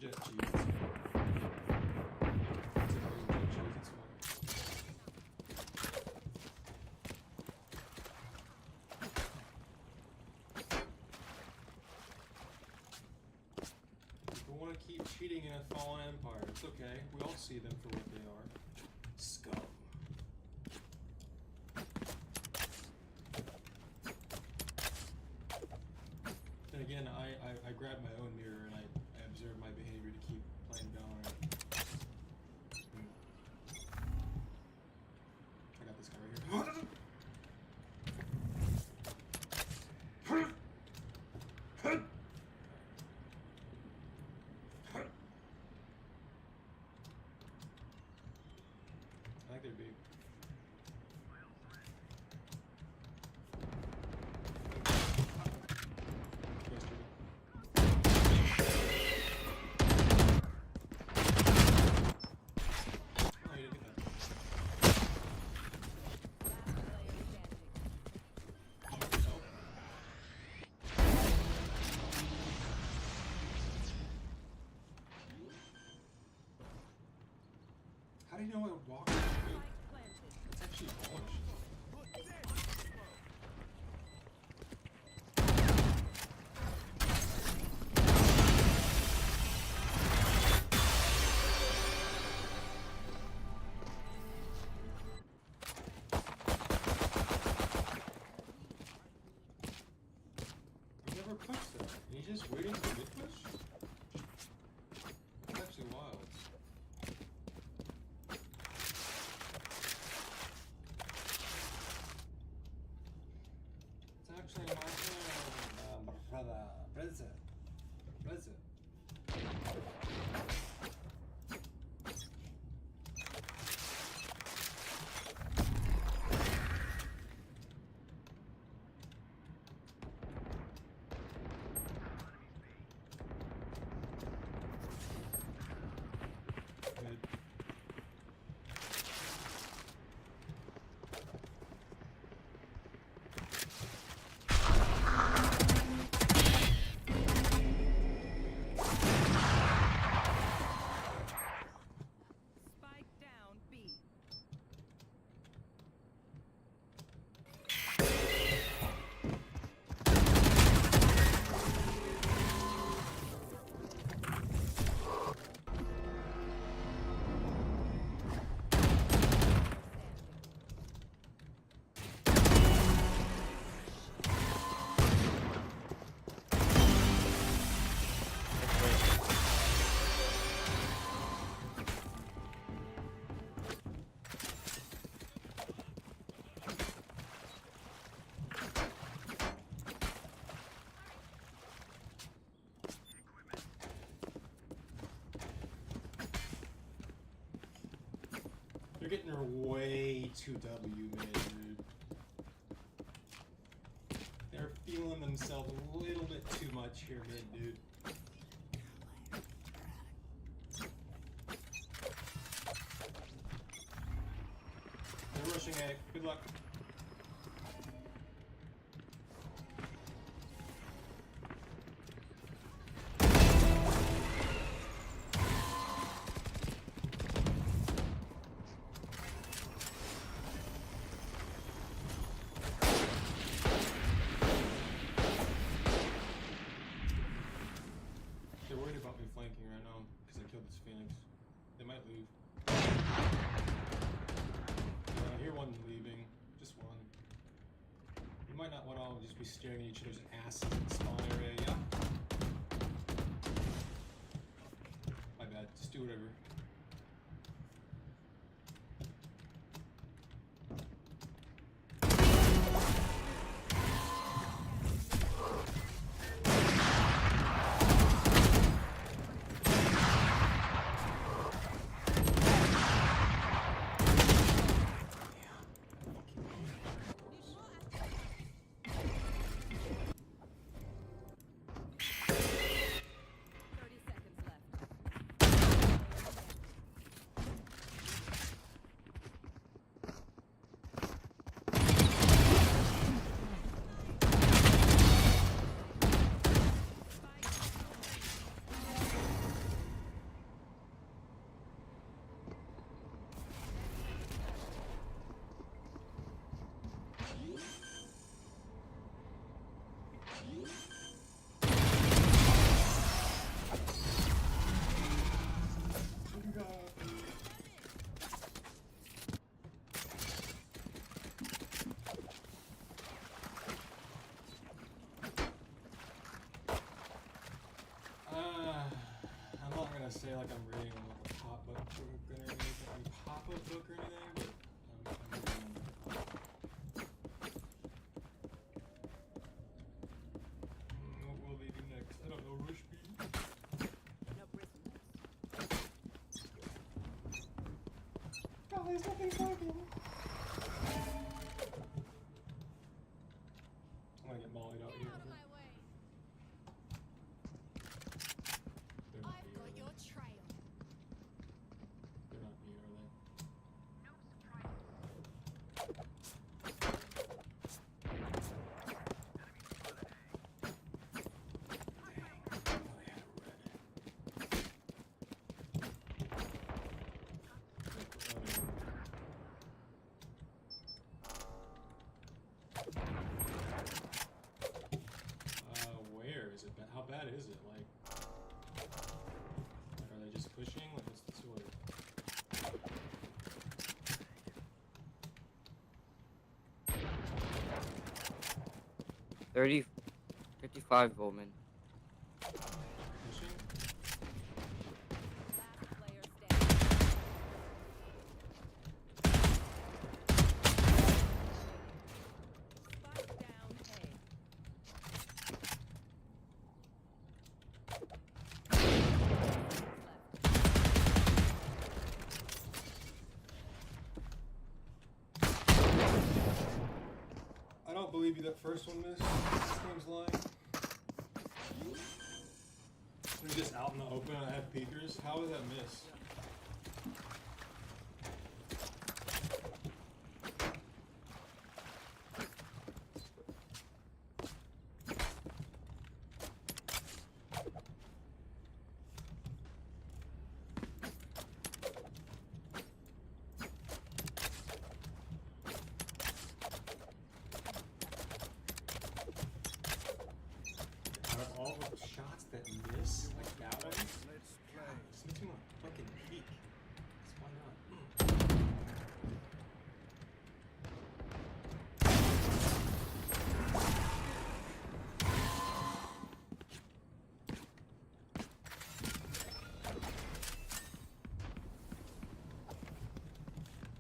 Jet cheese. It's a jet cheese, it's fine. People want to keep cheating in a fallen empire. It's okay. We all see them for what they are. Scum. Then again, I grabbed my own mirror and I observed my behavior to keep playing Valorant. I got this guy right here. I think they're big. Oh, you didn't get that. Nope. How do you know I would walk? It's actually bullish. I've never pushed that. He's just waiting for me to push? That's actually wild. It's actually my brother. Brother. Good. Spike down B. They're getting her way too W mid, dude. They're feeling themselves a little bit too much here mid, dude. They're rushing A. Good luck. might not want to all just be staring at each other's asses in the spawn area, yeah? My bad, just do whatever. I'm not gonna say like I'm reading like a pop-up book or anything, pop-up book or anything, but I'm reading. What will they do next? I don't know. Rush B. God, there's nothing talking. I'm gonna get mollied out here. They're not here, are they? Where is it? How bad is it? Like, are they just pushing? Like, what's the story? 55 Bowman. Pushing? I don't believe you that first one missed. This game's lying. They're just out in the open and I have peekers. How would that miss? Out of all the shots that miss, like that one, just makes me want to fucking peek. Just why not?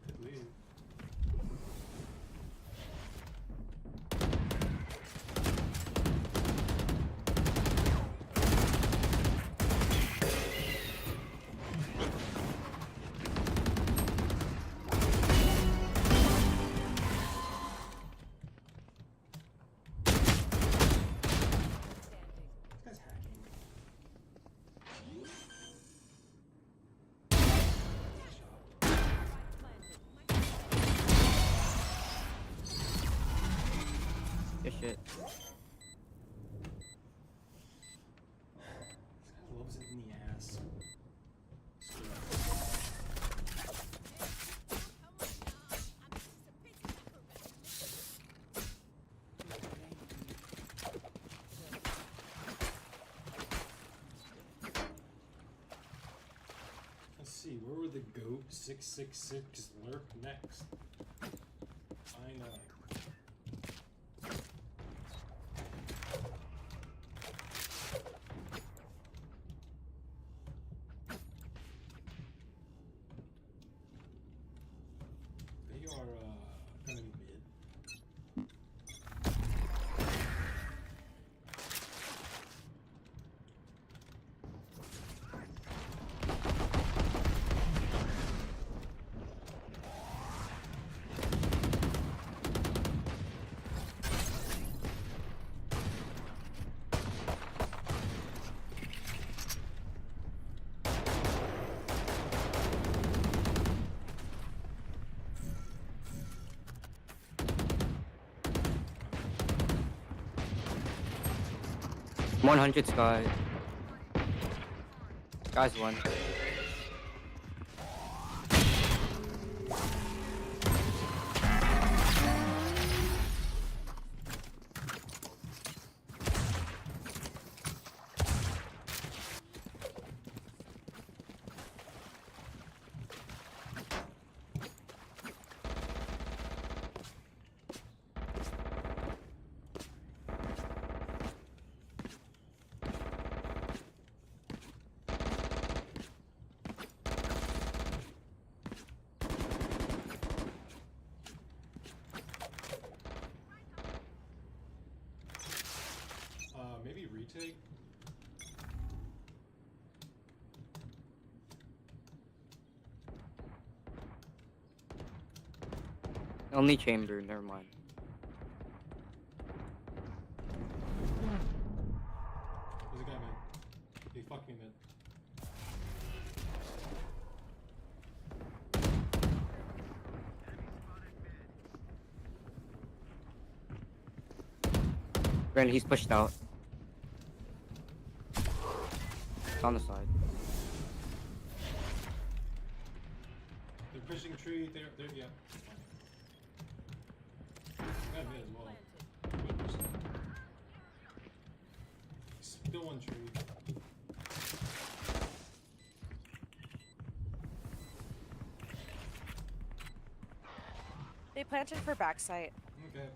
Could leave. This guy's hacking. Good shit. This guy loves it in the ass. Let's see, where would the goat 666 lurk next? I know. 100 Sky. Guy's one. Maybe retake? Only chamber, never mind. There's a guy, man. He fucked me, man. Granted, he's pushed out. It's on the side. They're pushing tree. They're yeah. Got me as well. Still one tree. They planted for backside. Okay.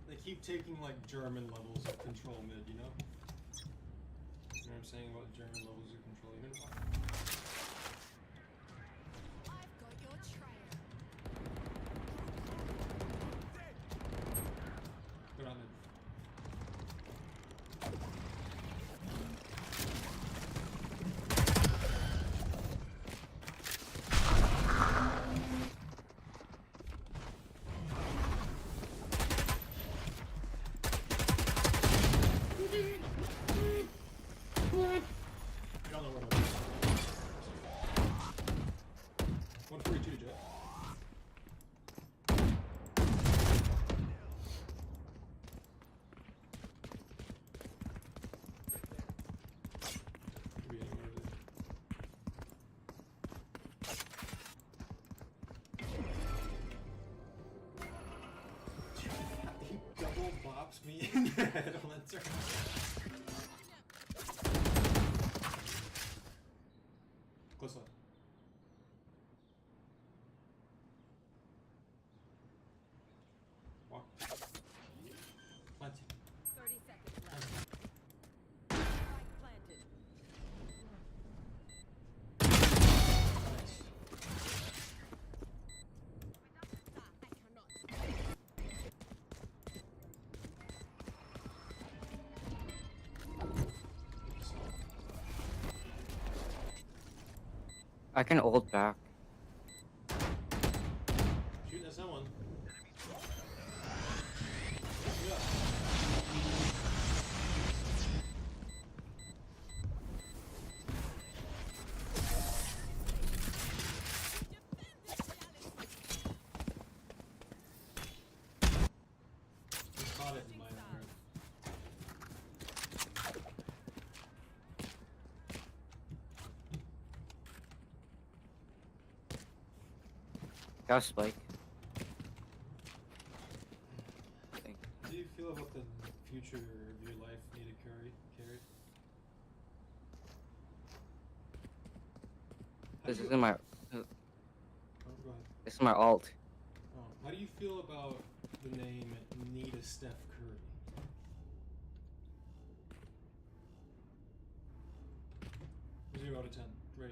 They keep taking like German levels of control mid, you know? You know what I'm saying about German levels of control? You know? Good on mid. I don't know where to 142, Jet. Could be anywhere, dude. He double bops me in the head on that turn. Close left. Walk. Plenty. 30 seconds left. Spike planted. I can ult back. Shoot at someone. Caught it in my arm. Got spike. How do you feel about the future of your life need a carry? This isn't my. Oh, go ahead. This is my alt. How do you feel about the name Nita Steph Curry? 0 out of 10. Great.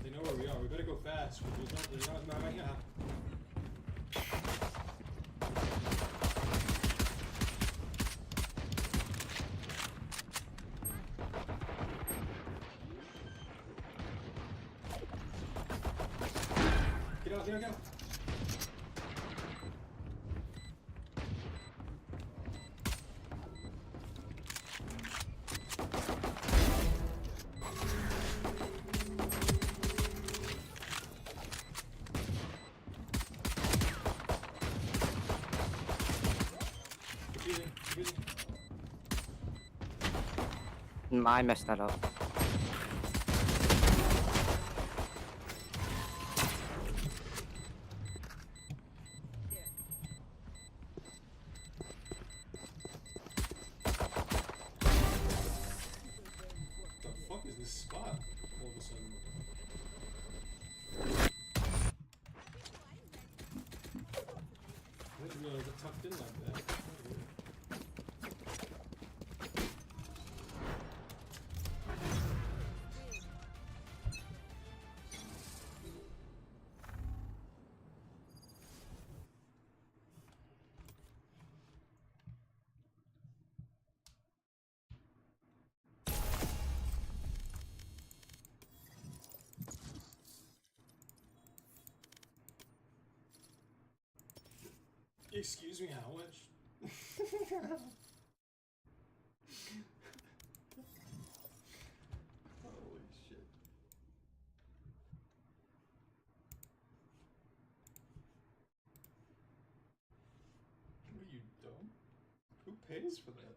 They know where we are. We better go fast. There's not yeah. Get out, get out, get out. I messed that up. The fuck is this spot all of a sudden? I didn't realize it tucked in like that. Excuse me, how much? Holy shit. What are you, dumb? Who pays for that?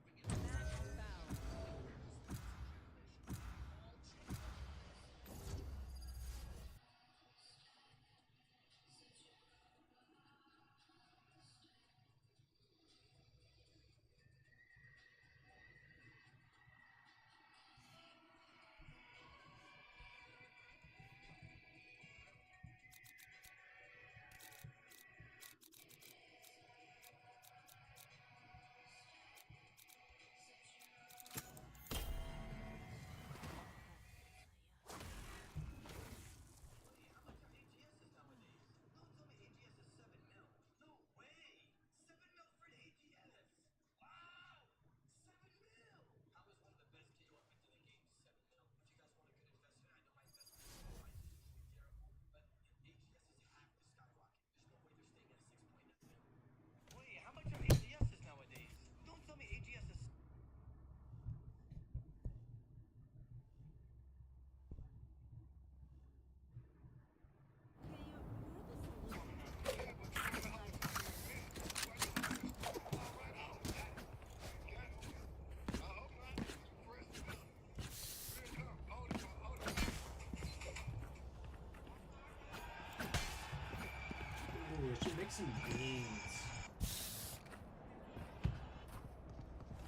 Ooh, I should make some beans.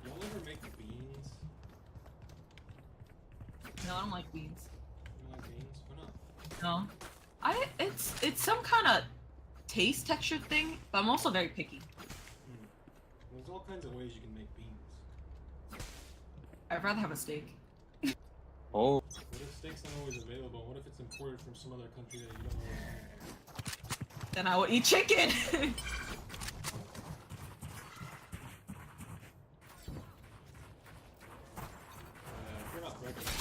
Y'all ever make beans? No, I don't like beans. You don't like beans? Why not? No. It's some kind of taste texture thing, but I'm also very picky. There's all kinds of ways you can make beans. I'd rather have a steak. Oh. What if steak's not always available? What if it's imported from some other country that you don't know? Then I will eat chicken. If you're not regular,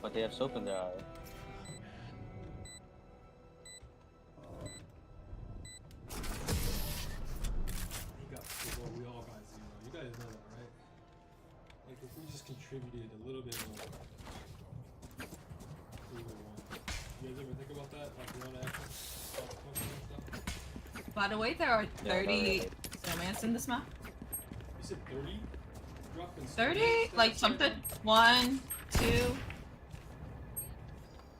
But they have soap in their eye. Well, we all got 0. You guys know that, right? Like, if we just contributed a little bit more, we would have won. You guys ever think about that? Like, your own actions? Stuff? By the way, there are Yeah, 30 snowmans in this map. You said 30? Dropping 30? stats Like right something? now? 1, 2.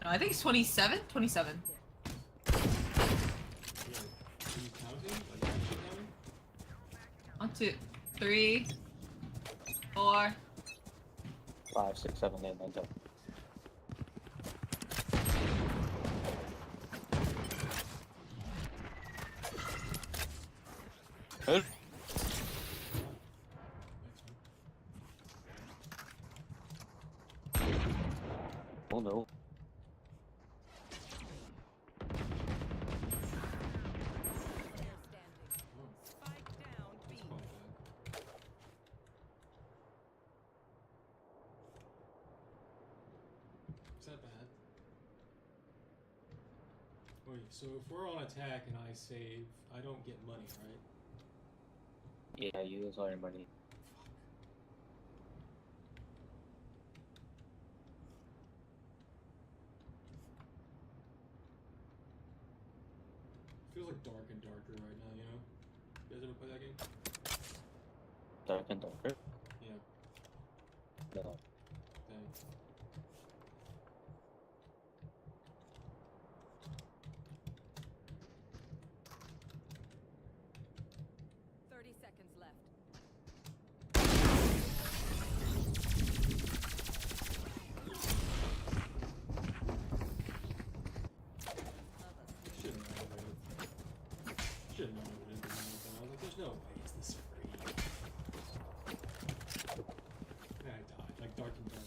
No, I think it's 27? 27. Yeah. Are you counting? Like, actually counting? 1, 2, 3, 4. 5, 6, 7, 8, 9, 10. Good. Oh no. Is that bad? Wait, so if we're on attack and I save, I don't get money, right? Yeah, you lose all your money. Feels like dark and darker right now, you know? You guys ever play that game? Dark and darker? Yeah. No. Dang. 30 seconds left. Should've known it. Should've known it would have been anything. I was like, there's no way it's this free. And I died, like dark and darker.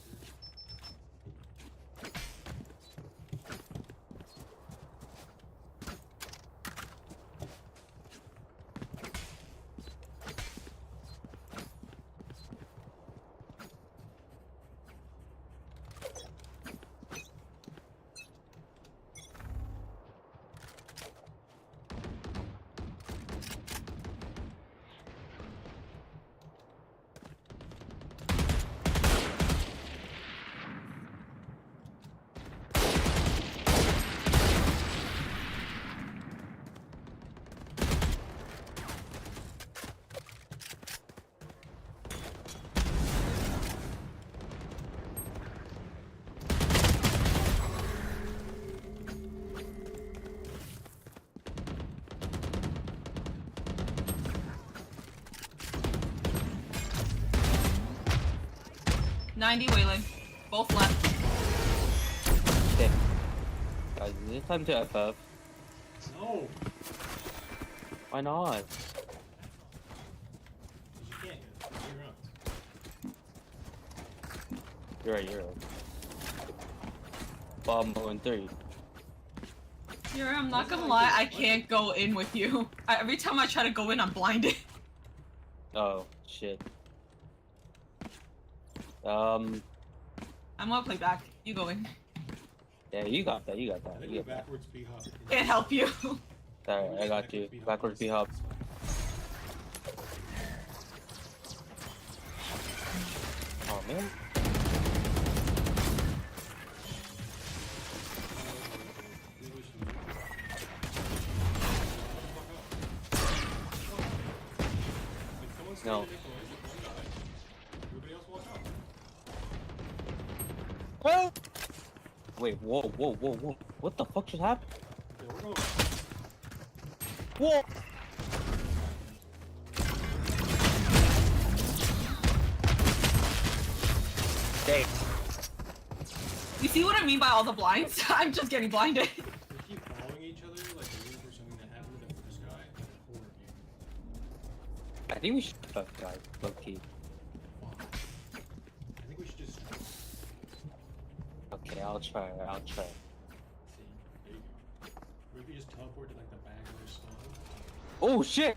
'90 Wayland. Both left. Okay. Guys, is it time to FF? No! Why not? Because you can't get it. It's 3 rounds. You're right, you're right. Bomb 0-3. I'm not gonna lie, I can't go in with you. Every time I try to go in, I'm blinded. Oh, shit. I'm gonna play back. You go in. Yeah, you got that, you got I that. think You the got that. backwards B-hop. Can't help you. Alright, I got you. Backwards B-hop. Oh, man. No. Everybody else walk out. Whoa! Wait, whoa, whoa, whoa, whoa. What the fuck just happened? Okay, we're going. Whoa! Dang. You see what I mean by all the blinds? I'm just getting blinded. We keep following each other like waiting for something to happen to the first guy. Like a horror game. I think we should fuck guys, low key. I think we should just see. Okay, I'll try. There you go. Or if you just teleport to like the back of their spawn. Oh shit!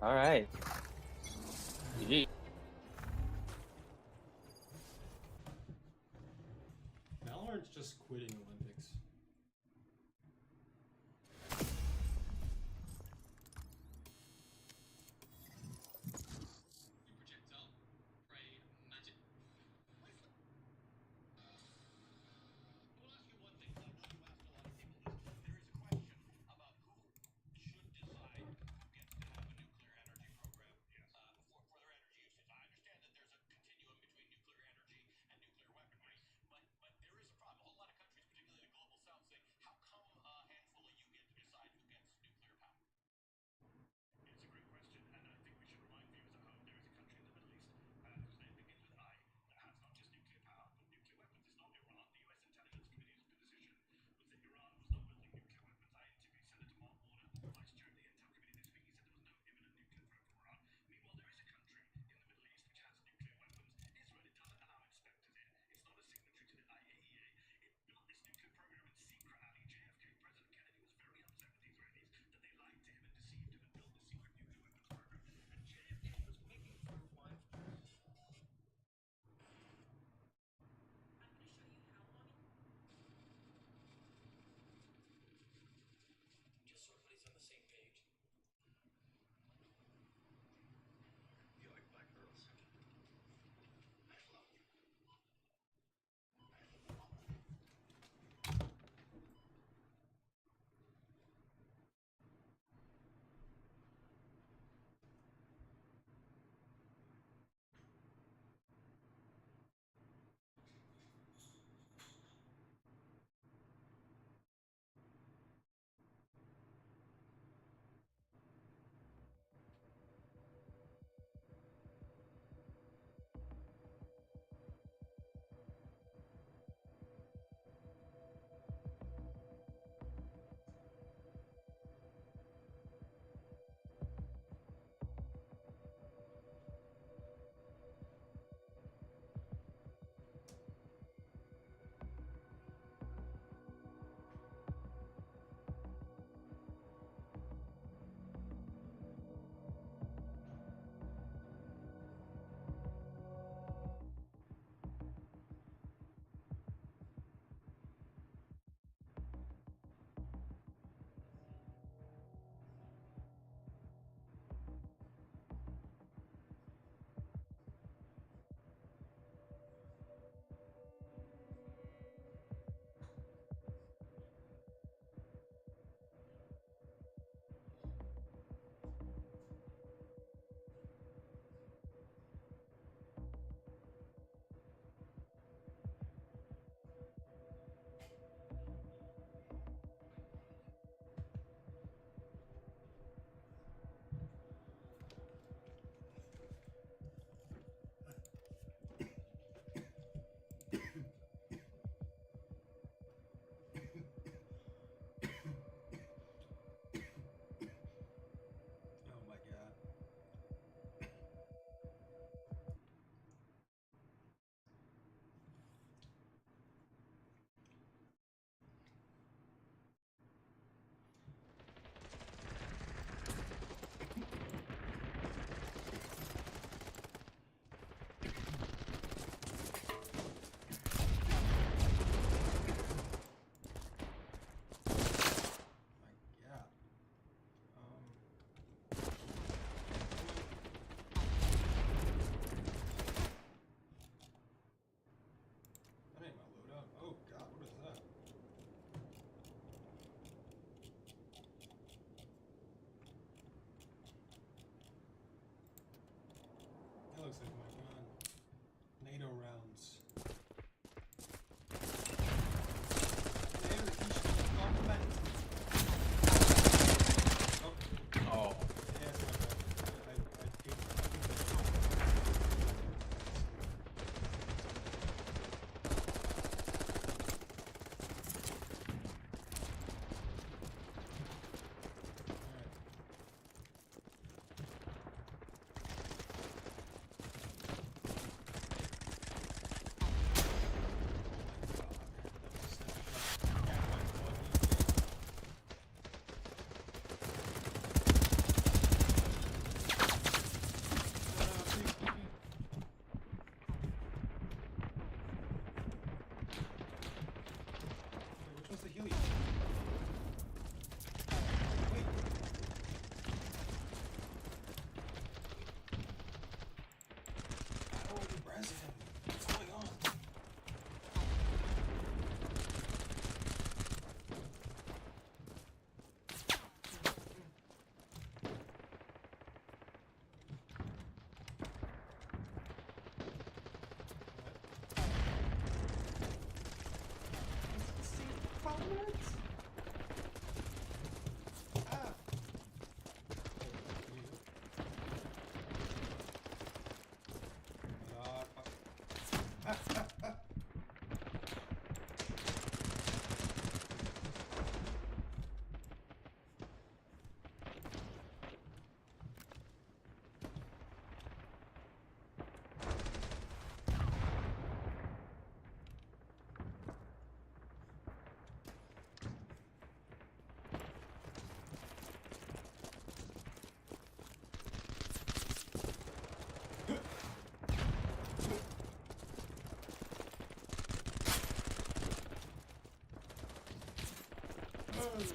Alright. GG. quitting Olympics. Oh my god. My god. That ain't my loadout. Oh god, what is that? That looks like my gun. NATO rounds. Oh. Yeah, it's my bad. I Like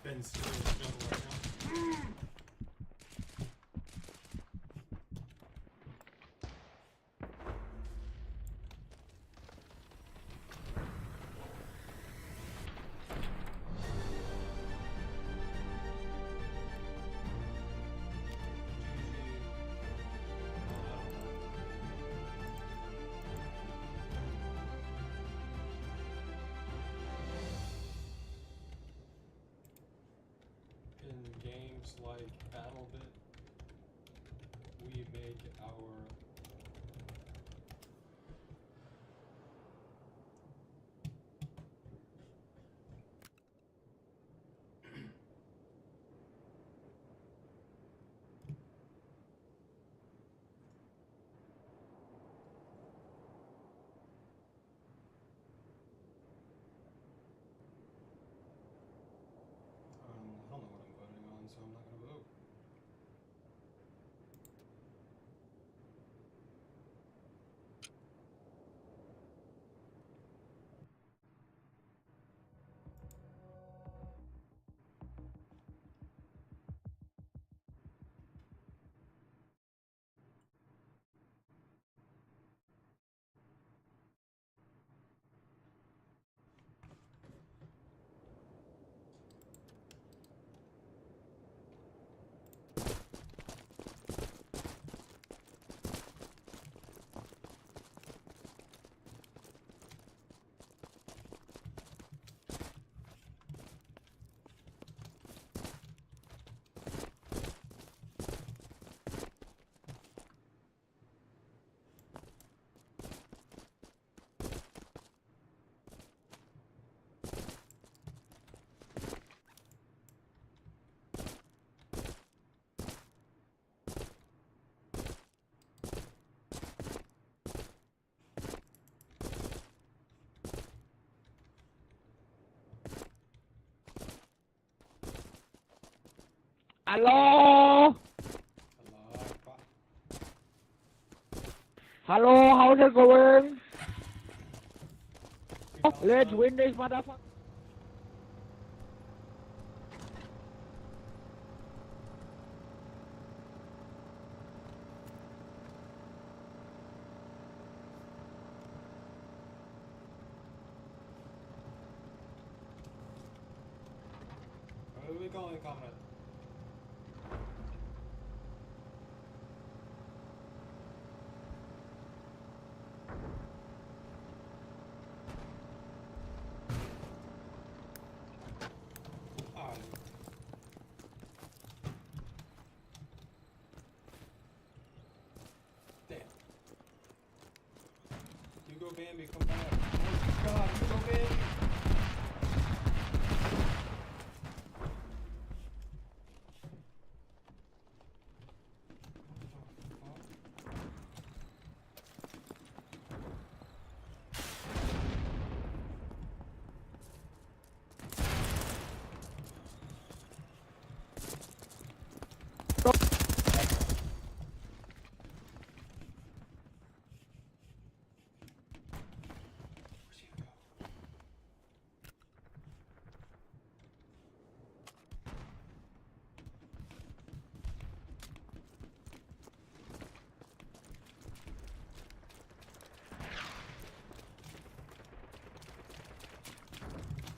Ben Stiller's jungle right now. In games like BattleBit, we make our I don't know what I'm voting on, so I'm not gonna vote. Hello? Hello, how's it going? Let's win this motherfucker. What are we calling comrade? Ah, damn. Hugo Bambi, come back. Oh god, Hugo Bambi!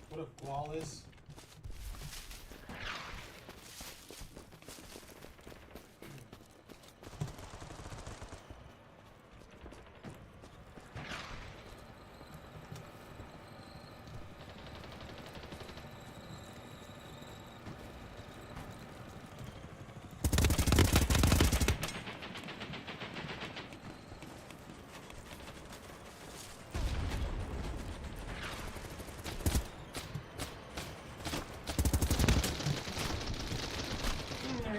What if Flawless? I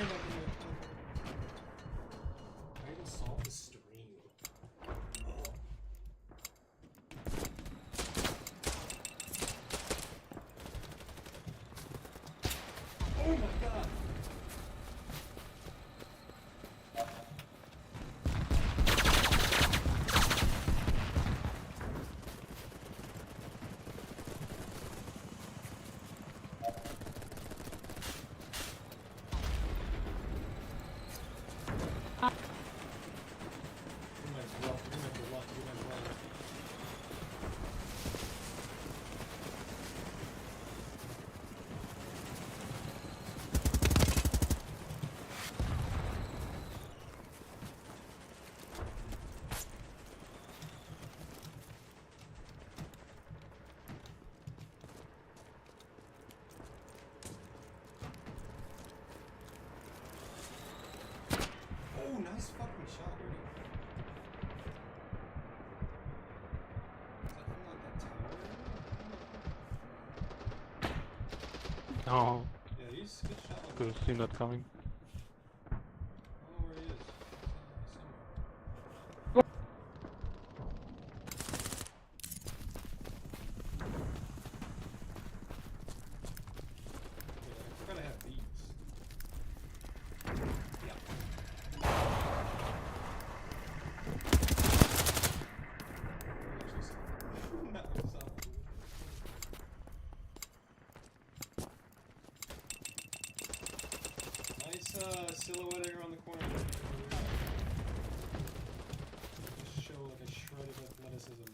even solved the stream. this fucking shot, ready? Is that from like that tower? No. Yeah, he's good shot. Could have seen that coming. I don't know where he is. I forgot I have these. Nice silhouette around the corner. Just show like a shred of athleticism.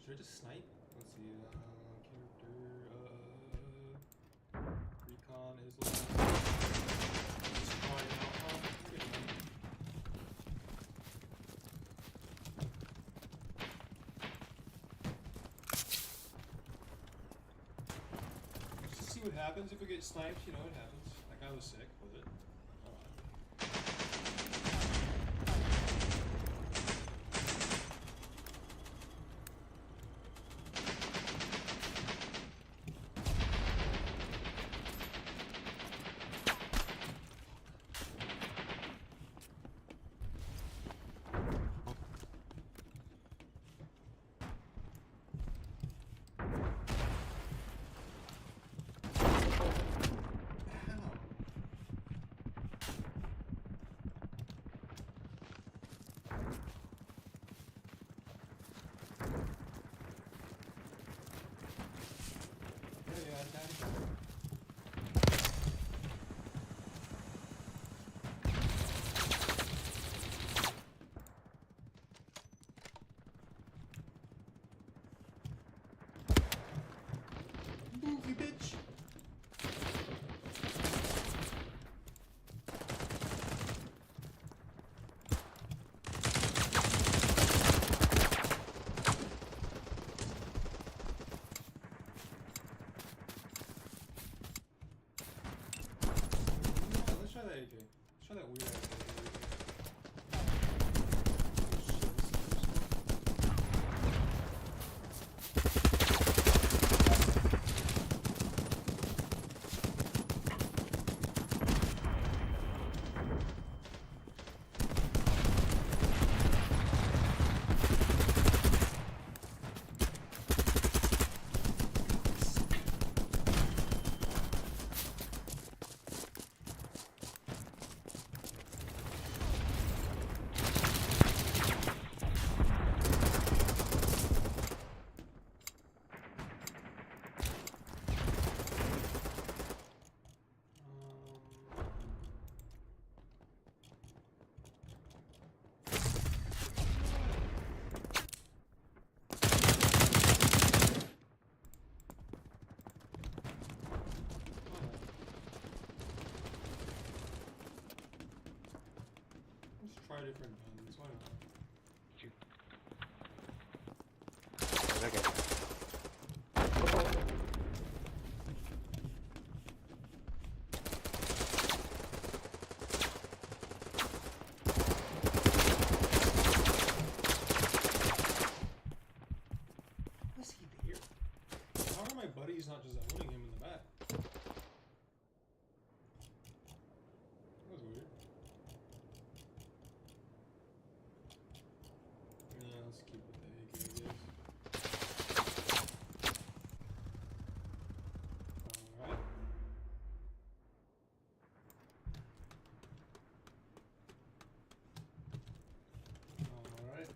Should I just snipe? Let's see, character, recon is just see what happens if we get sniped, you know what happens. That guy was sick, was it? Move, you bitch! Let's try that AK. Let's try that weird AK. Let's try different guns, why not? Okay. What's he here? How are my buddies not just owning him in the back? That was weird. Yeah, let's keep with the AK, I guess. Alright. Alright.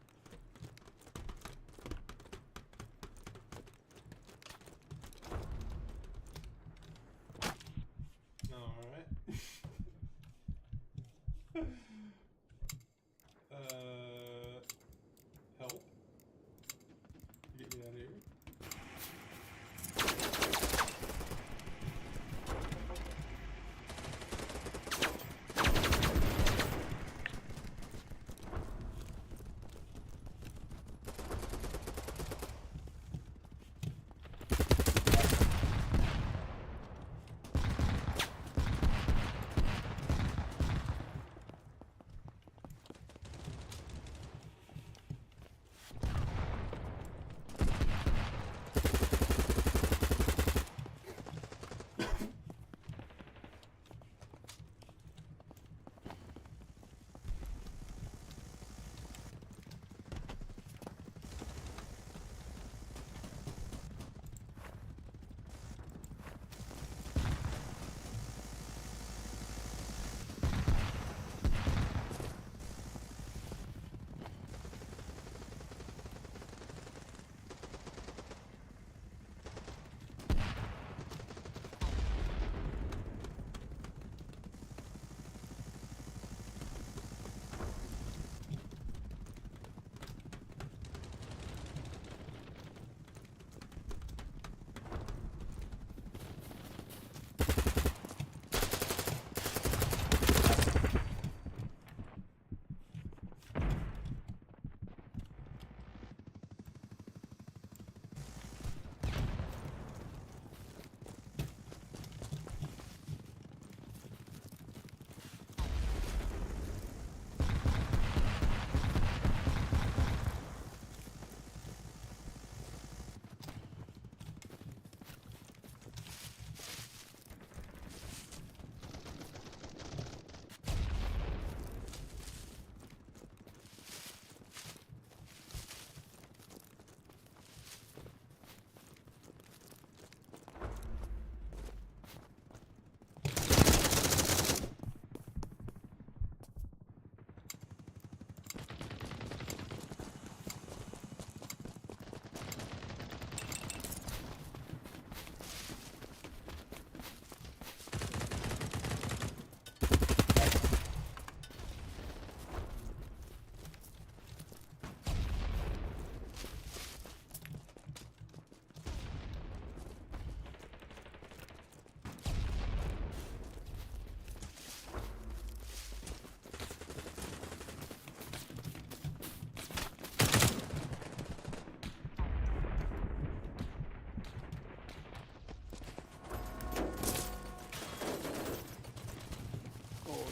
Alright. Help. Get me out of here.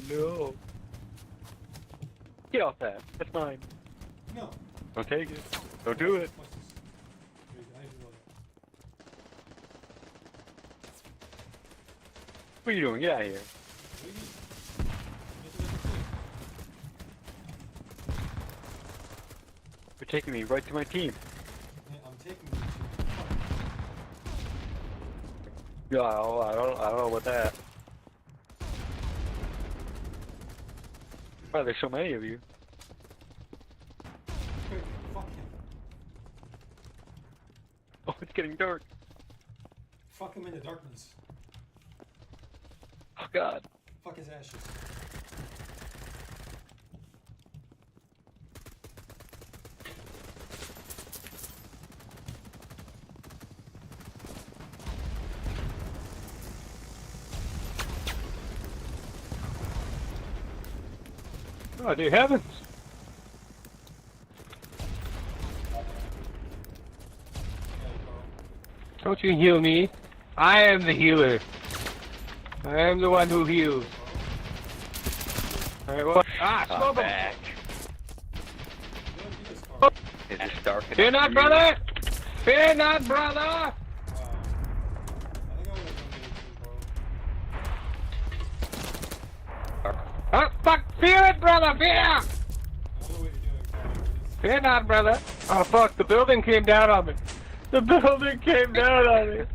No. Get off that. That's mine. No. Don't take it. Don't do it. What's this? Wait, I need to load What are you doing? Get out of here. You're taking me right to my team. I'm taking you to Yeah, I don't know about that. Why there's so many of you? Quick, fuck him. Oh, it's getting dark. Fuck him in the darkness. Oh God. Fuck his ashes. Oh, dear heavens! Don't you heal me. I am the healer. I am the one who heals. Alright, well. Ah, smoke him! Back. Is this dark enough Fear not, for you? brother! Fear not, brother! Oh, fuck! Fear it, brother! Fear! Fear not, brother! Oh, fuck! The building came down on me! The building came down on me!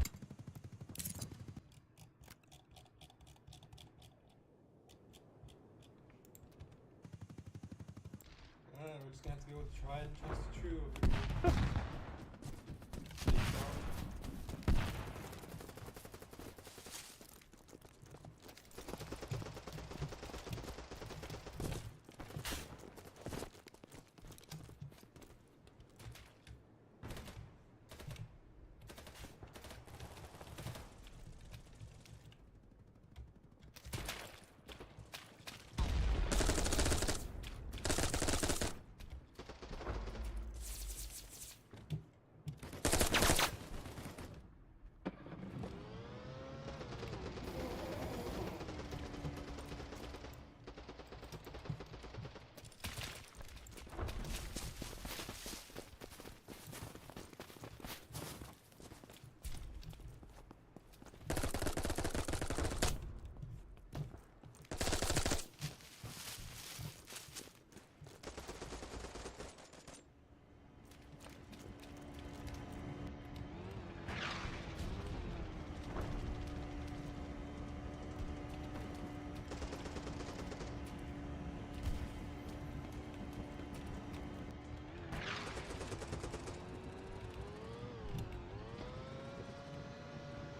Alright, we're just gonna have to go with tried and trusted true.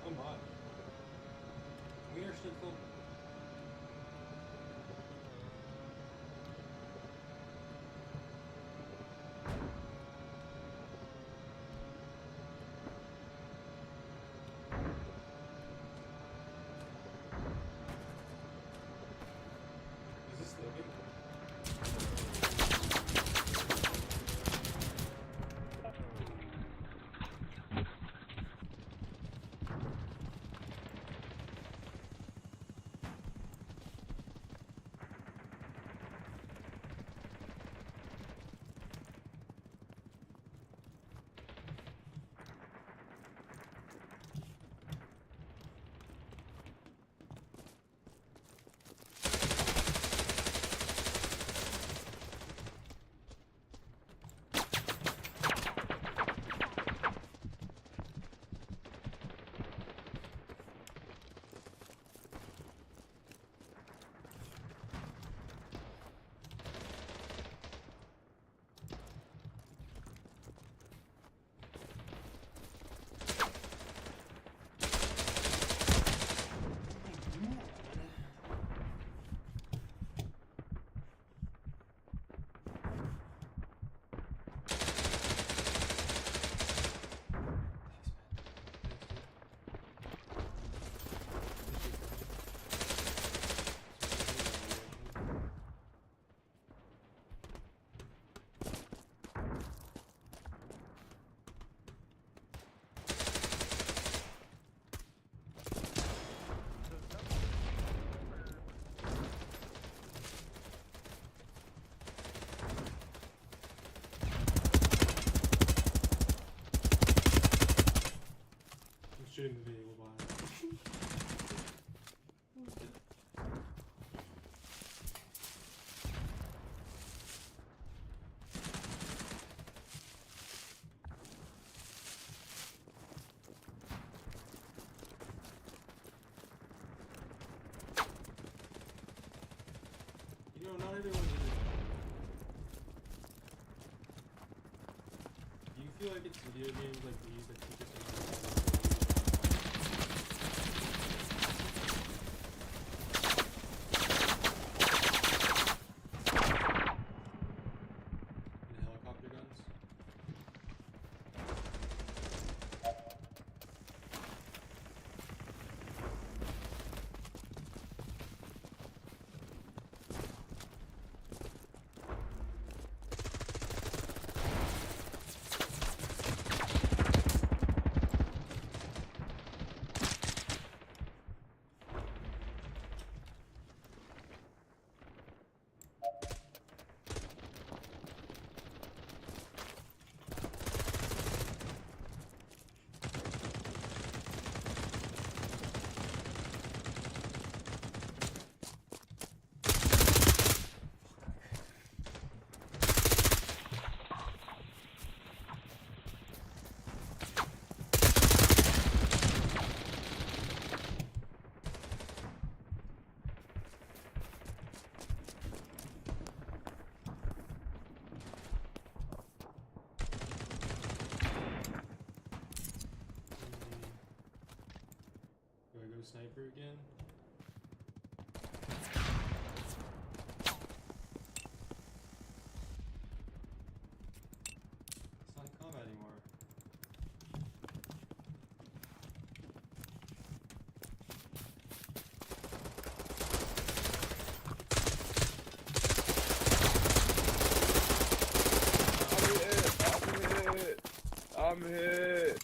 Oh my. Wienerschnitzel. Is this living? I'm shooting the video behind. You know, not everyone did it. Do you feel like it's video games like these that teach us about and helicopter guns? here again. It's not in combat anymore. I'm hit.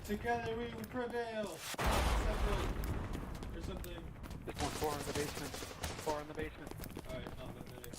Together we will prevail! Separate. Or something. There's one four in the basement. Four in the basement. Alright, found the medic.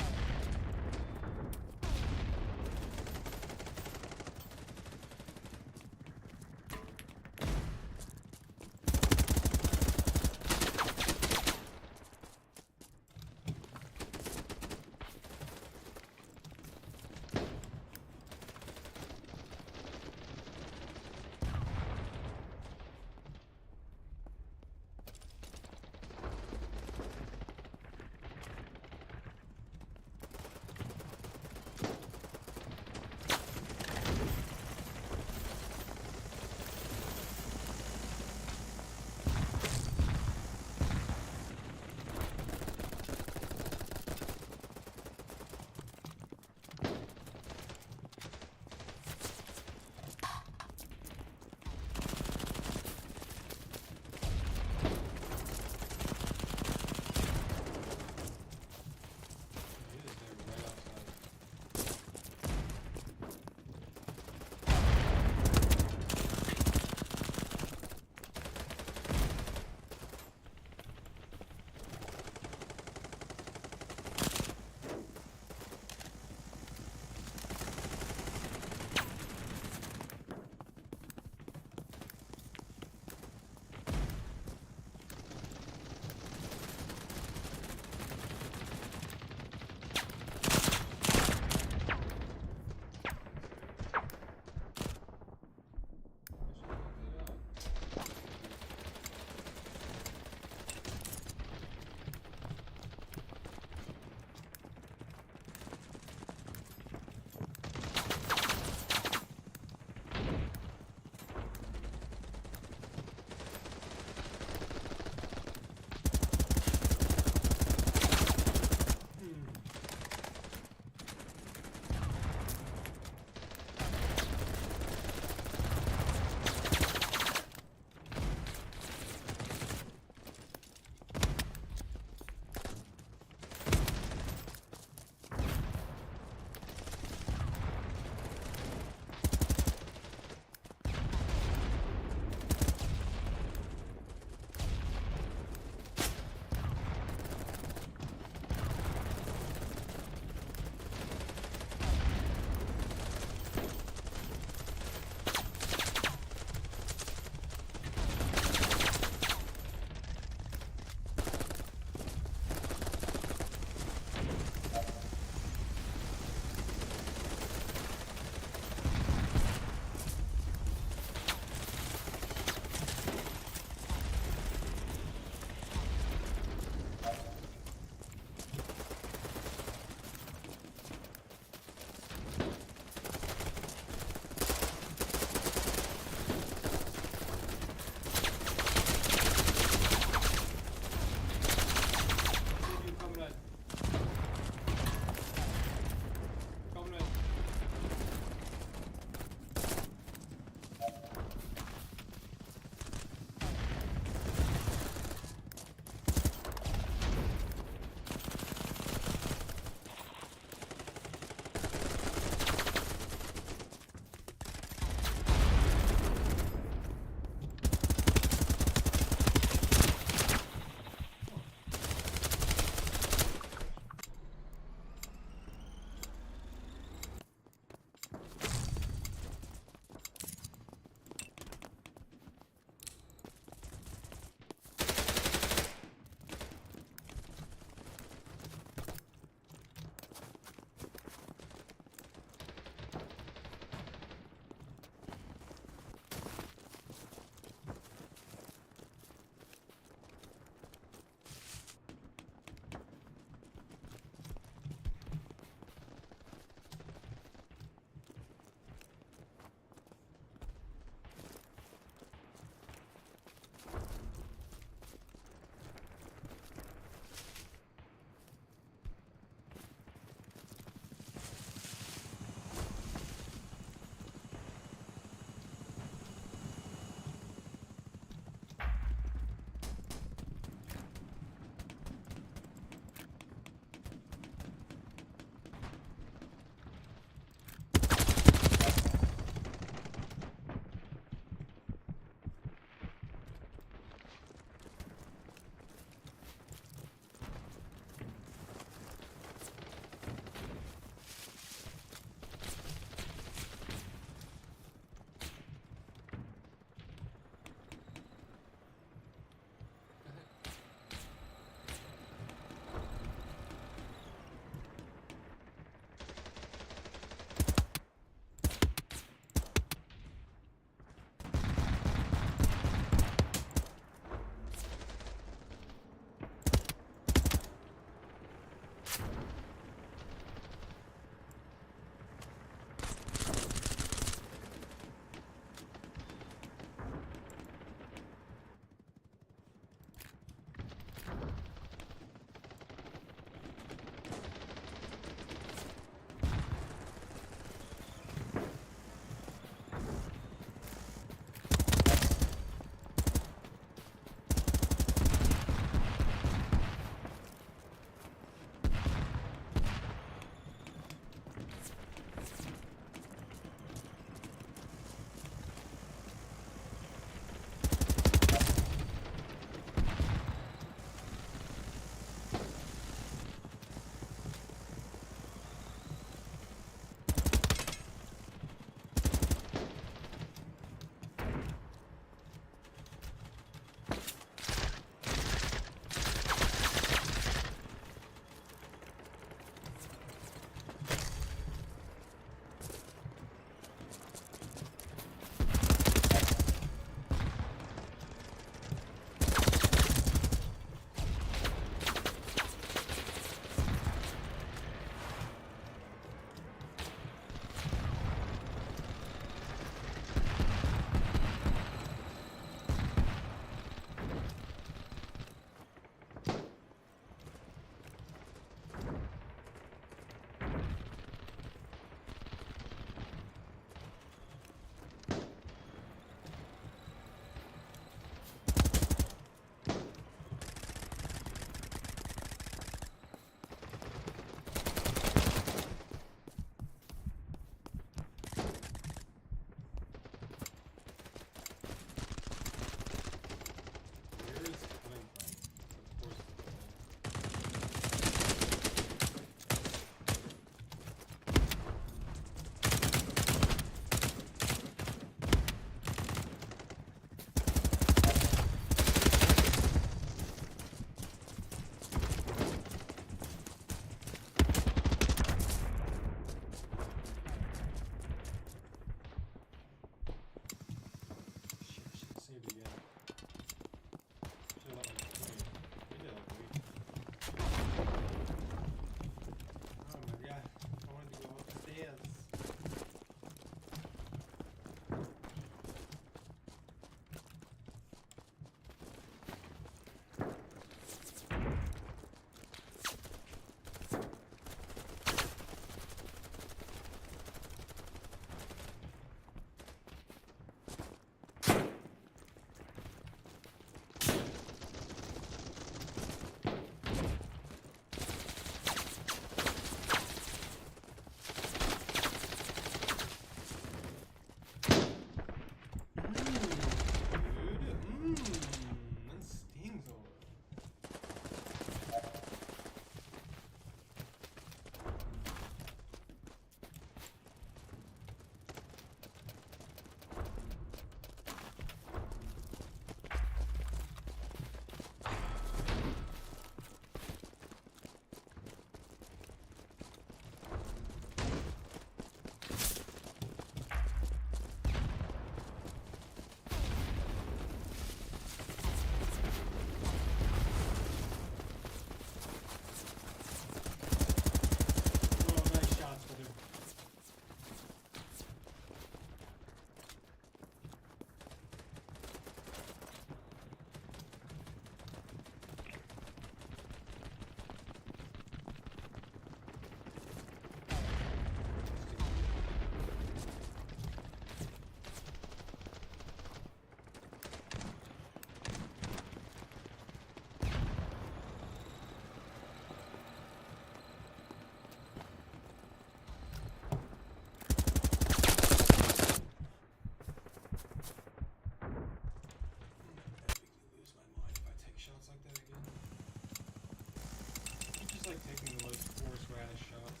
like taking the most horseradish shots.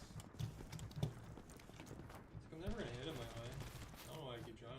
I'm never gonna hit him that way. I don't know why I keep trying.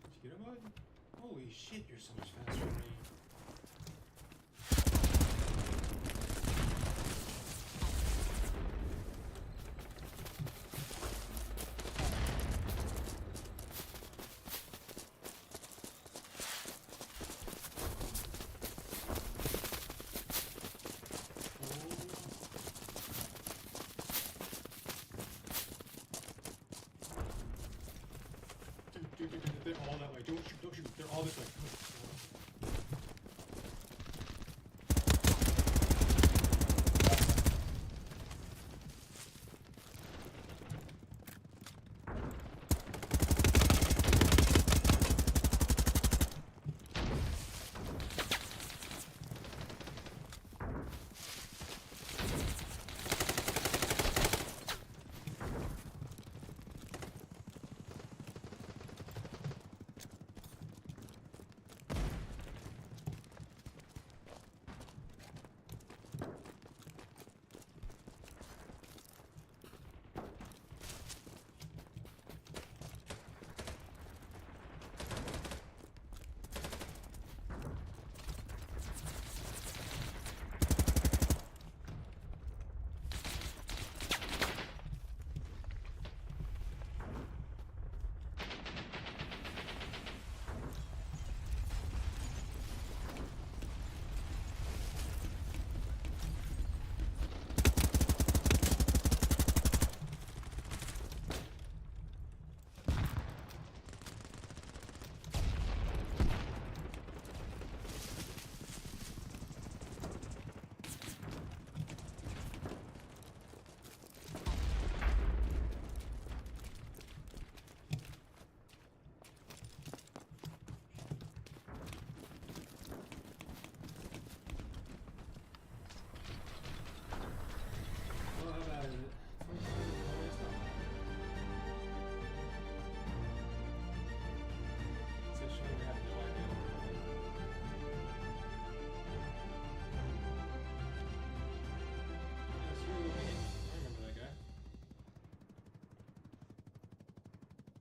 Did you get him, bud? Holy shit, you're so much faster than me. Dude, they're all that way. Don't shoot. They're all this way.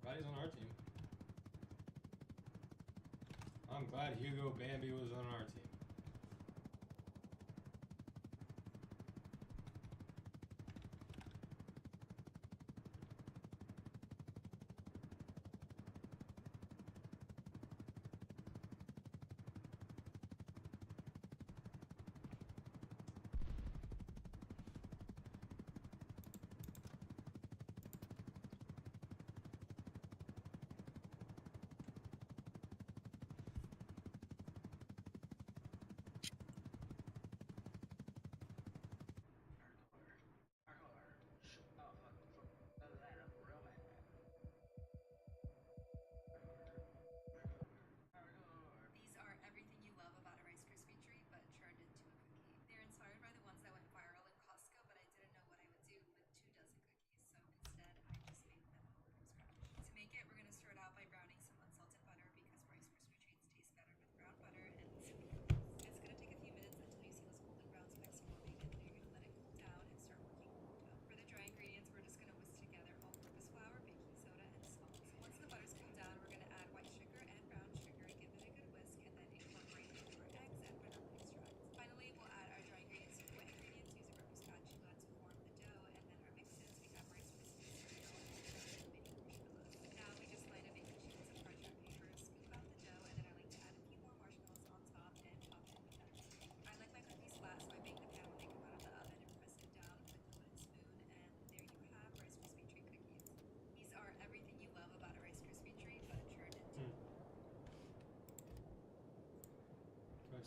Glad he's on our team. I'm glad Hugo Bambi was on our team.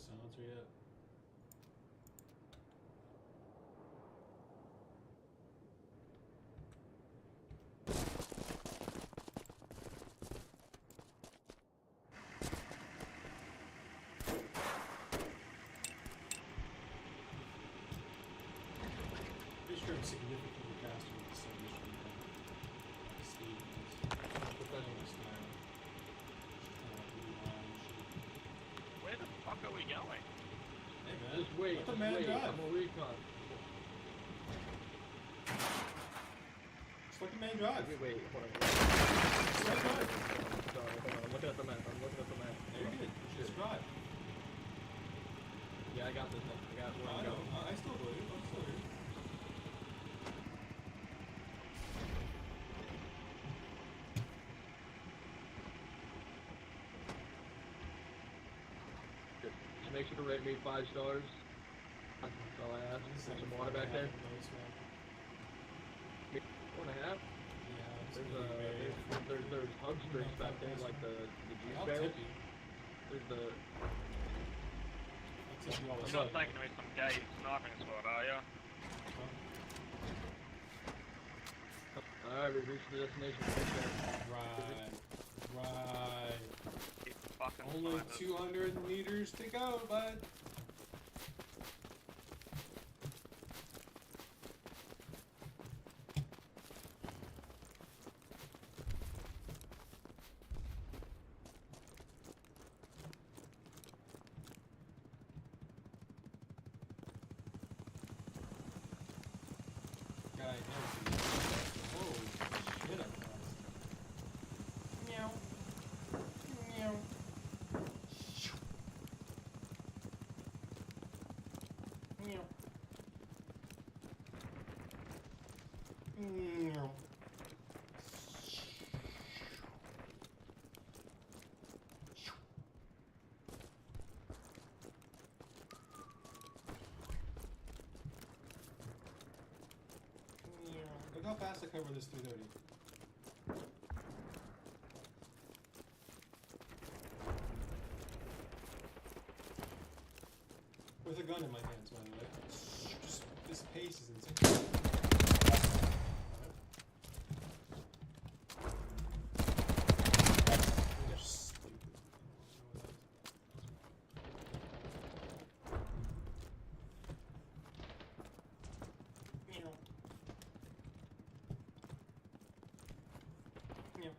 silencer yet? Pretty sure I'm significantly faster with the submission than Steve is. Put that on this now. Where the fuck are we going? Hey man, Just wait, let the just man wait. drive. I'm a recon. Just let the man drive. Wait, hold on. Just let him drive. Sorry, hold on. I'm looking at the map. I'm looking at the map. Yeah, you're good. Just drive. Yeah, I got this thing. I got where I I'm know. going. I still believe. I'm still here. Good. Just make sure to rate me 5 stars. That's all I ask. There's some water back there. 4.5? There's hug strips back there, like the juice I'll barrels. tip you. There's the. I'll tip you all the I'm time. not thinking of some gay sniping squad, are ya? Alright, we reached the destination. Right. Fucking Only 200 meters to go, bud. Guy holy shit, I'm fast. Meow. Meow. Meow. Meow. Look how fast I cover this 330. With a gun in my hands, by the way. Just this pace is insane. They're stupid. Meow. Meow.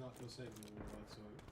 not feel safe in the world whatsoever.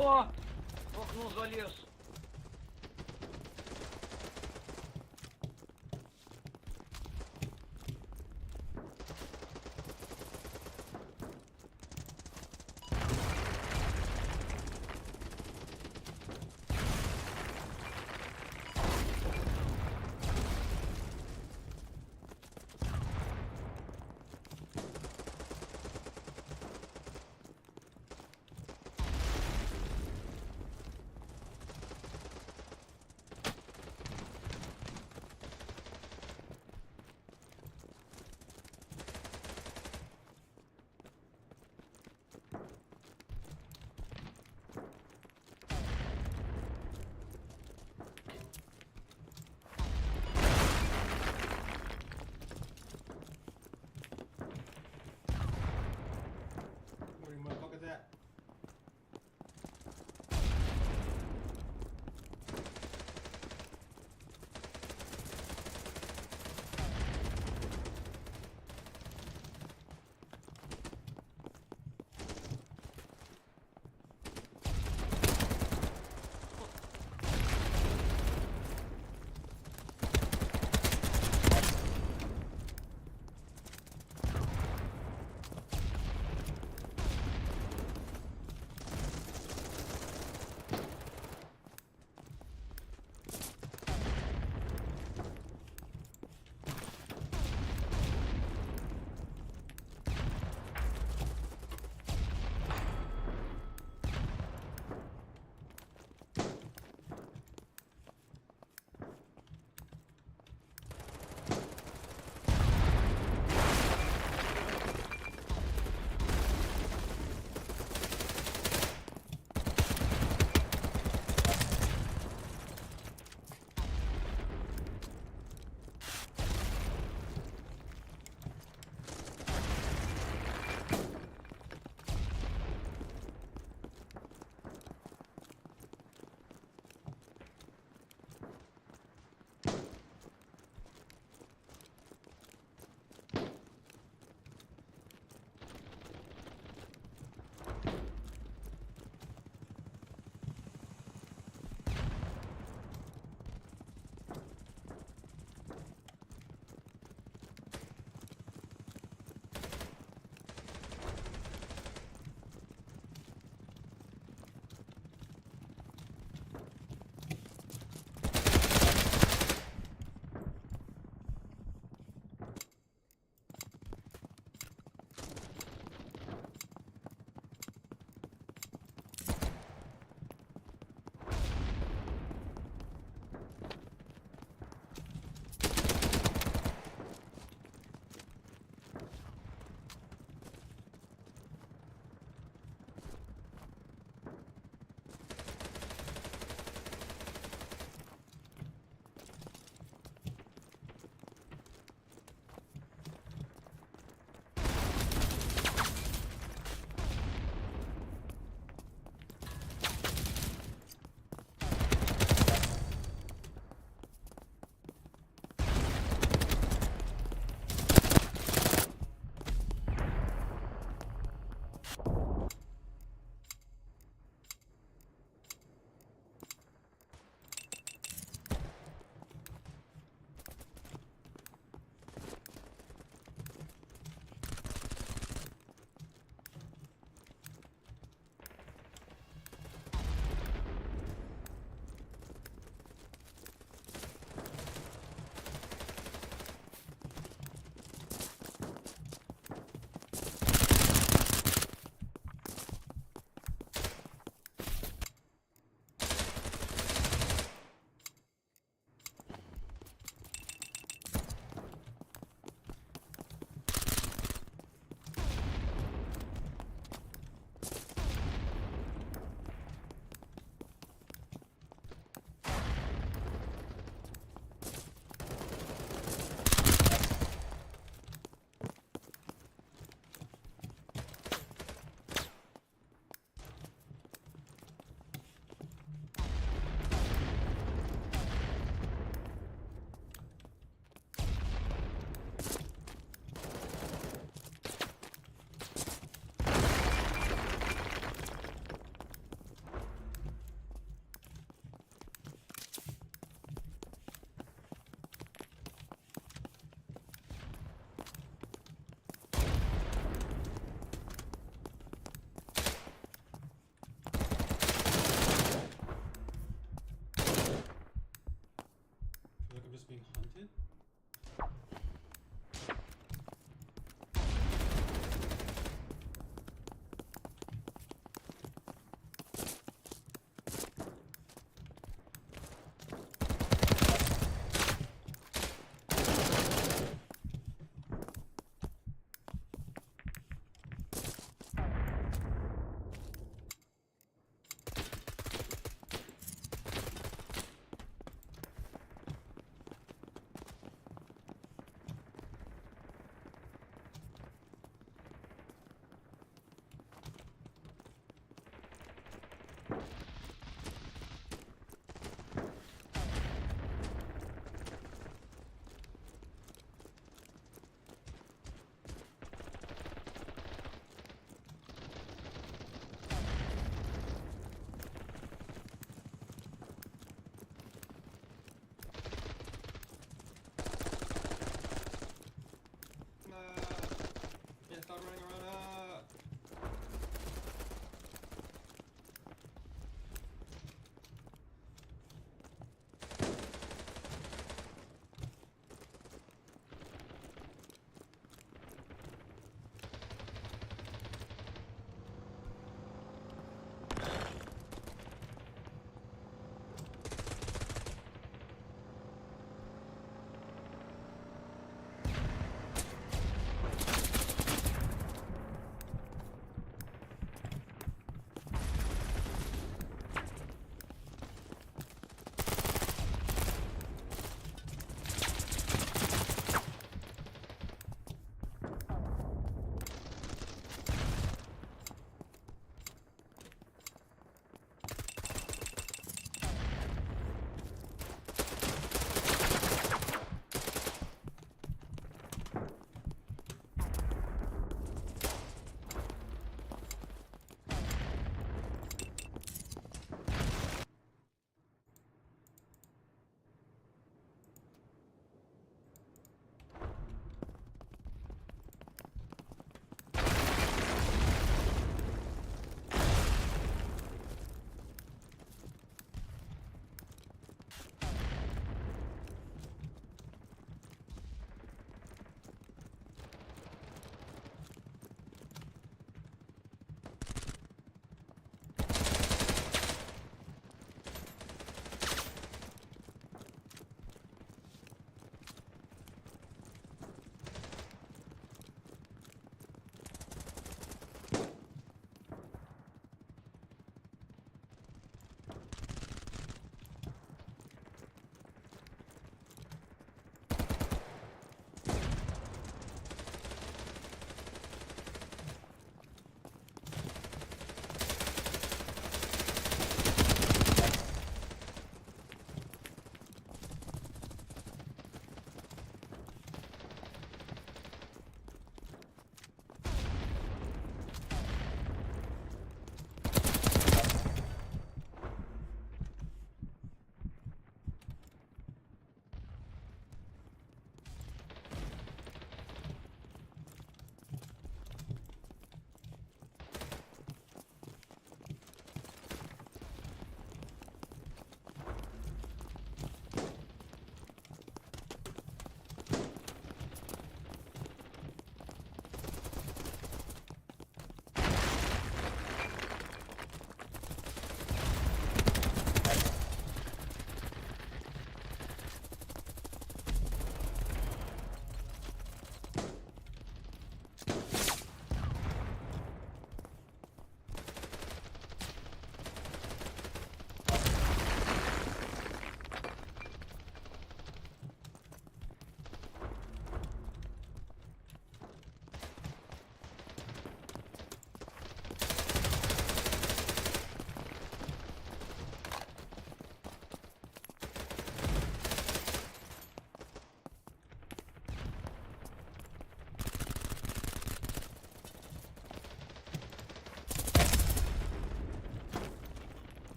О! В окно залез.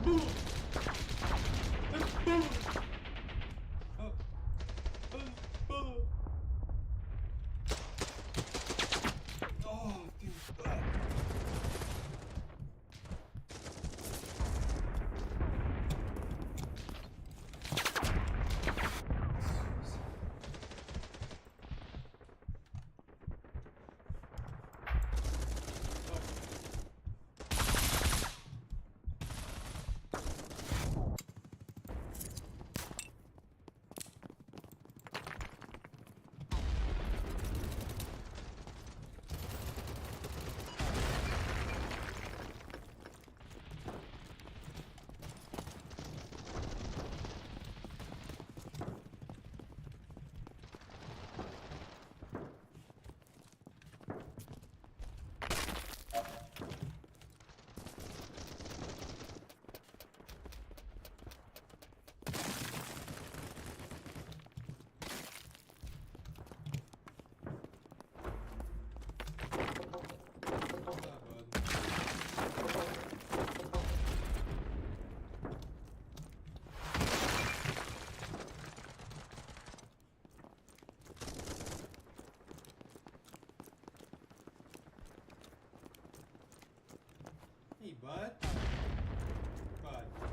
Oh, dude. Hey, bud. Bud.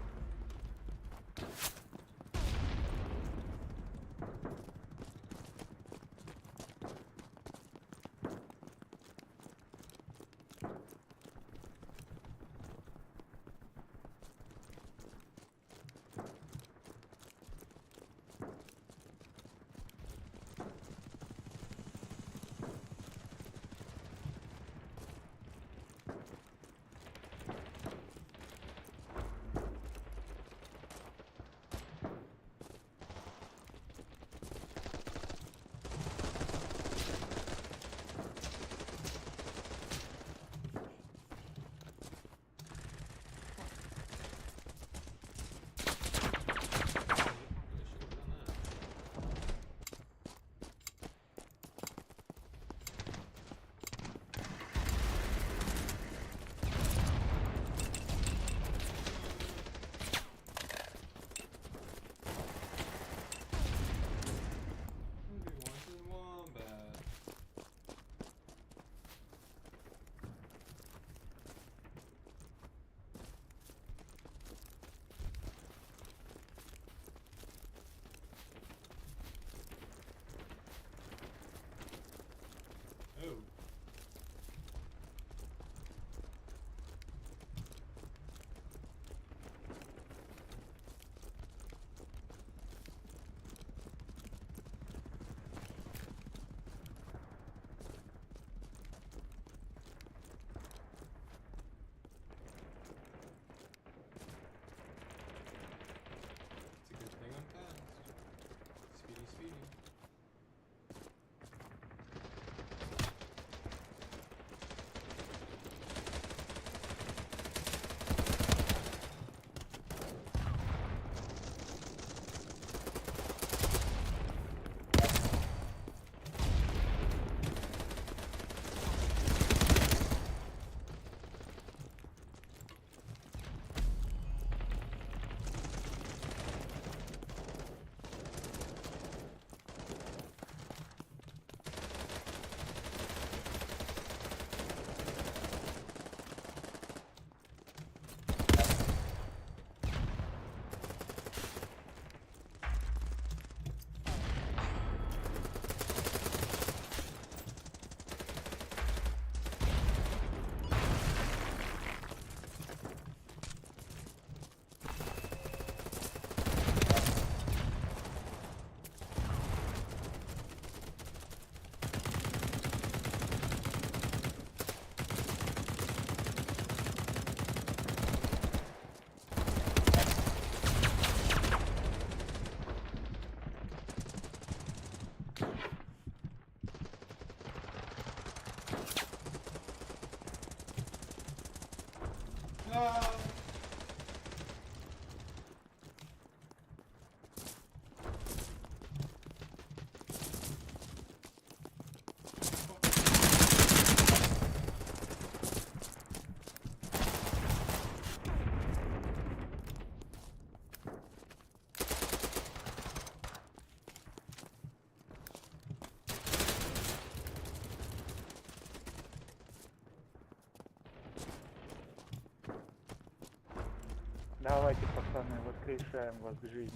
Давайте, пацаны, воскрешаем вас к жизни.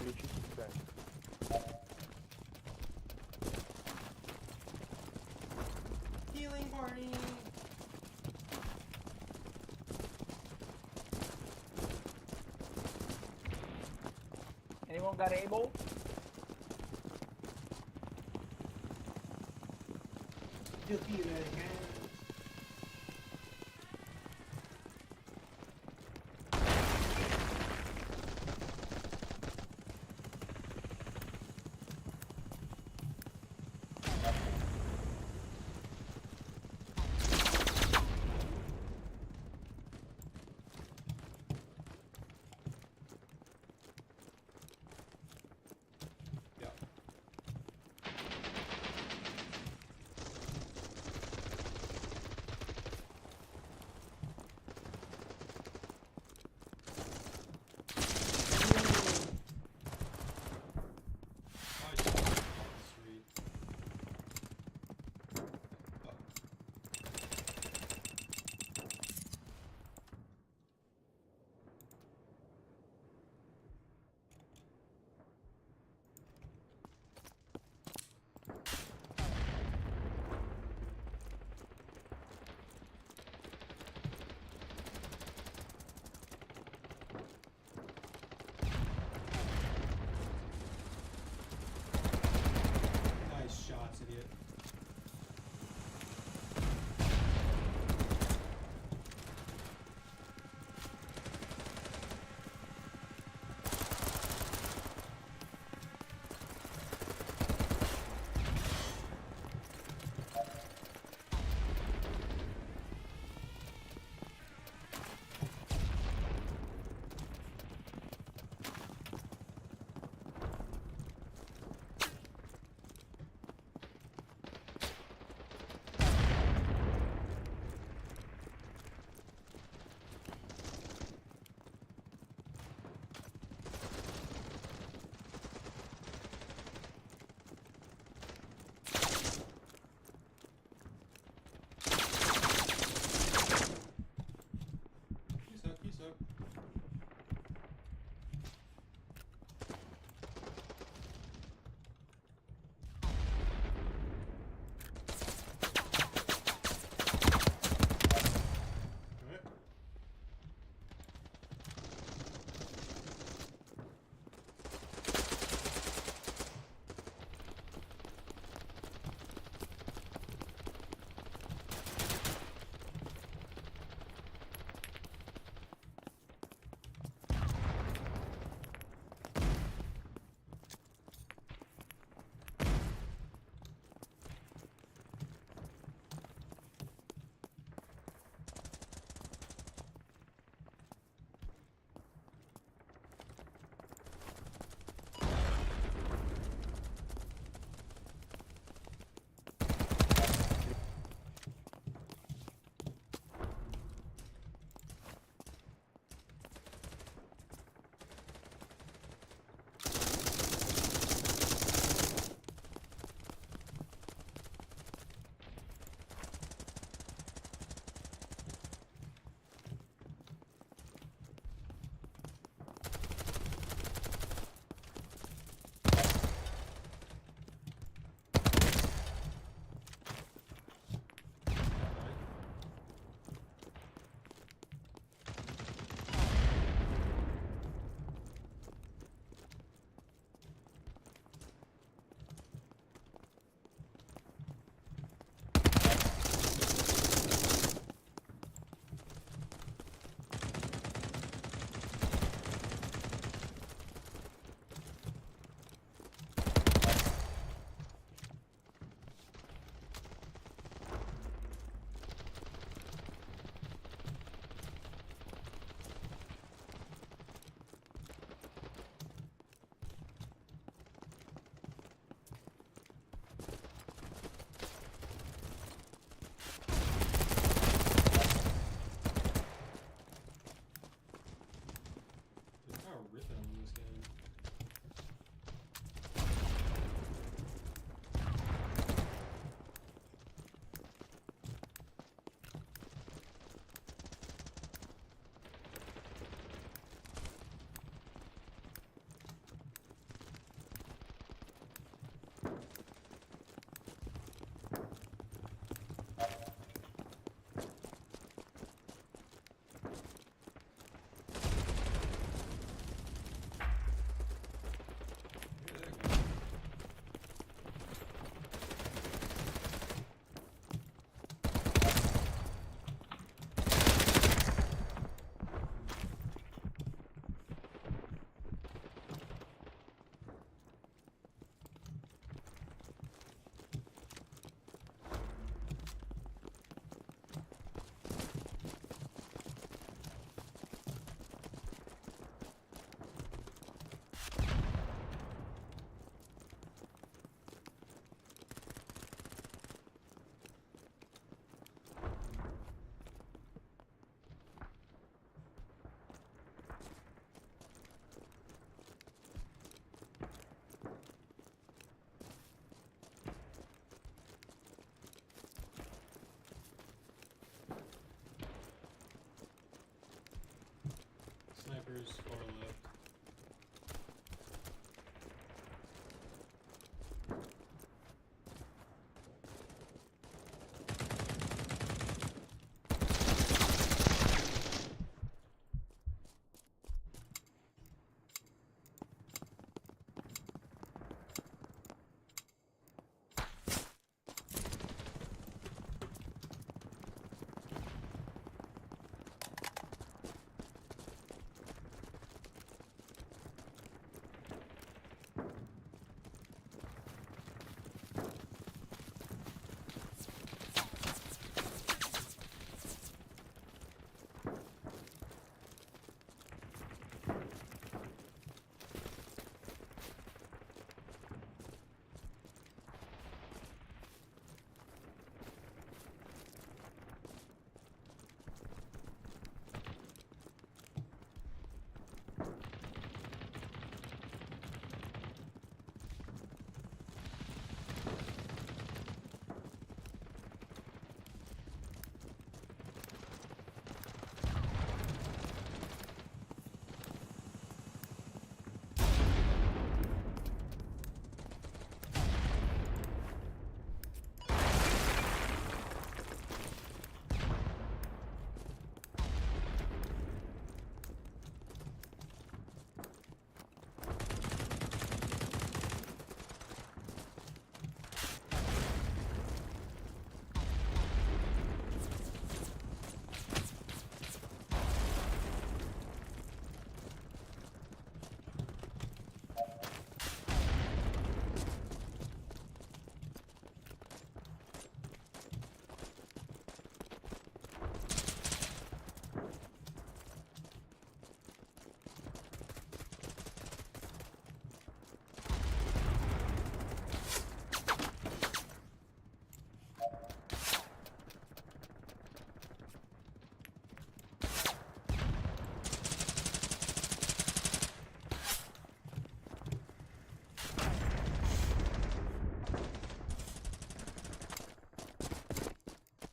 Лечите себя. Healing party. Anyone got able? Stairs, far left.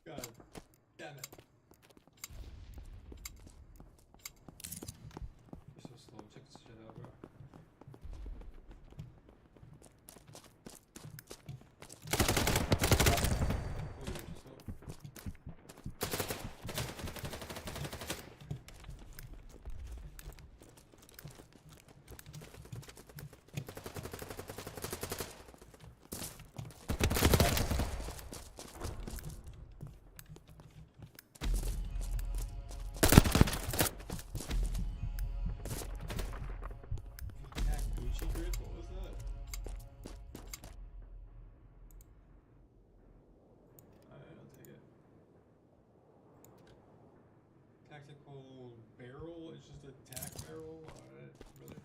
God damn it. You're so slow. Check this shit out, bro. Oh, you're too slow. Gucci grip? What was that? Alright, I'll take it. Tactical barrel? It's just a tack barrel? Alright, really?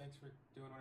Thanks for doing what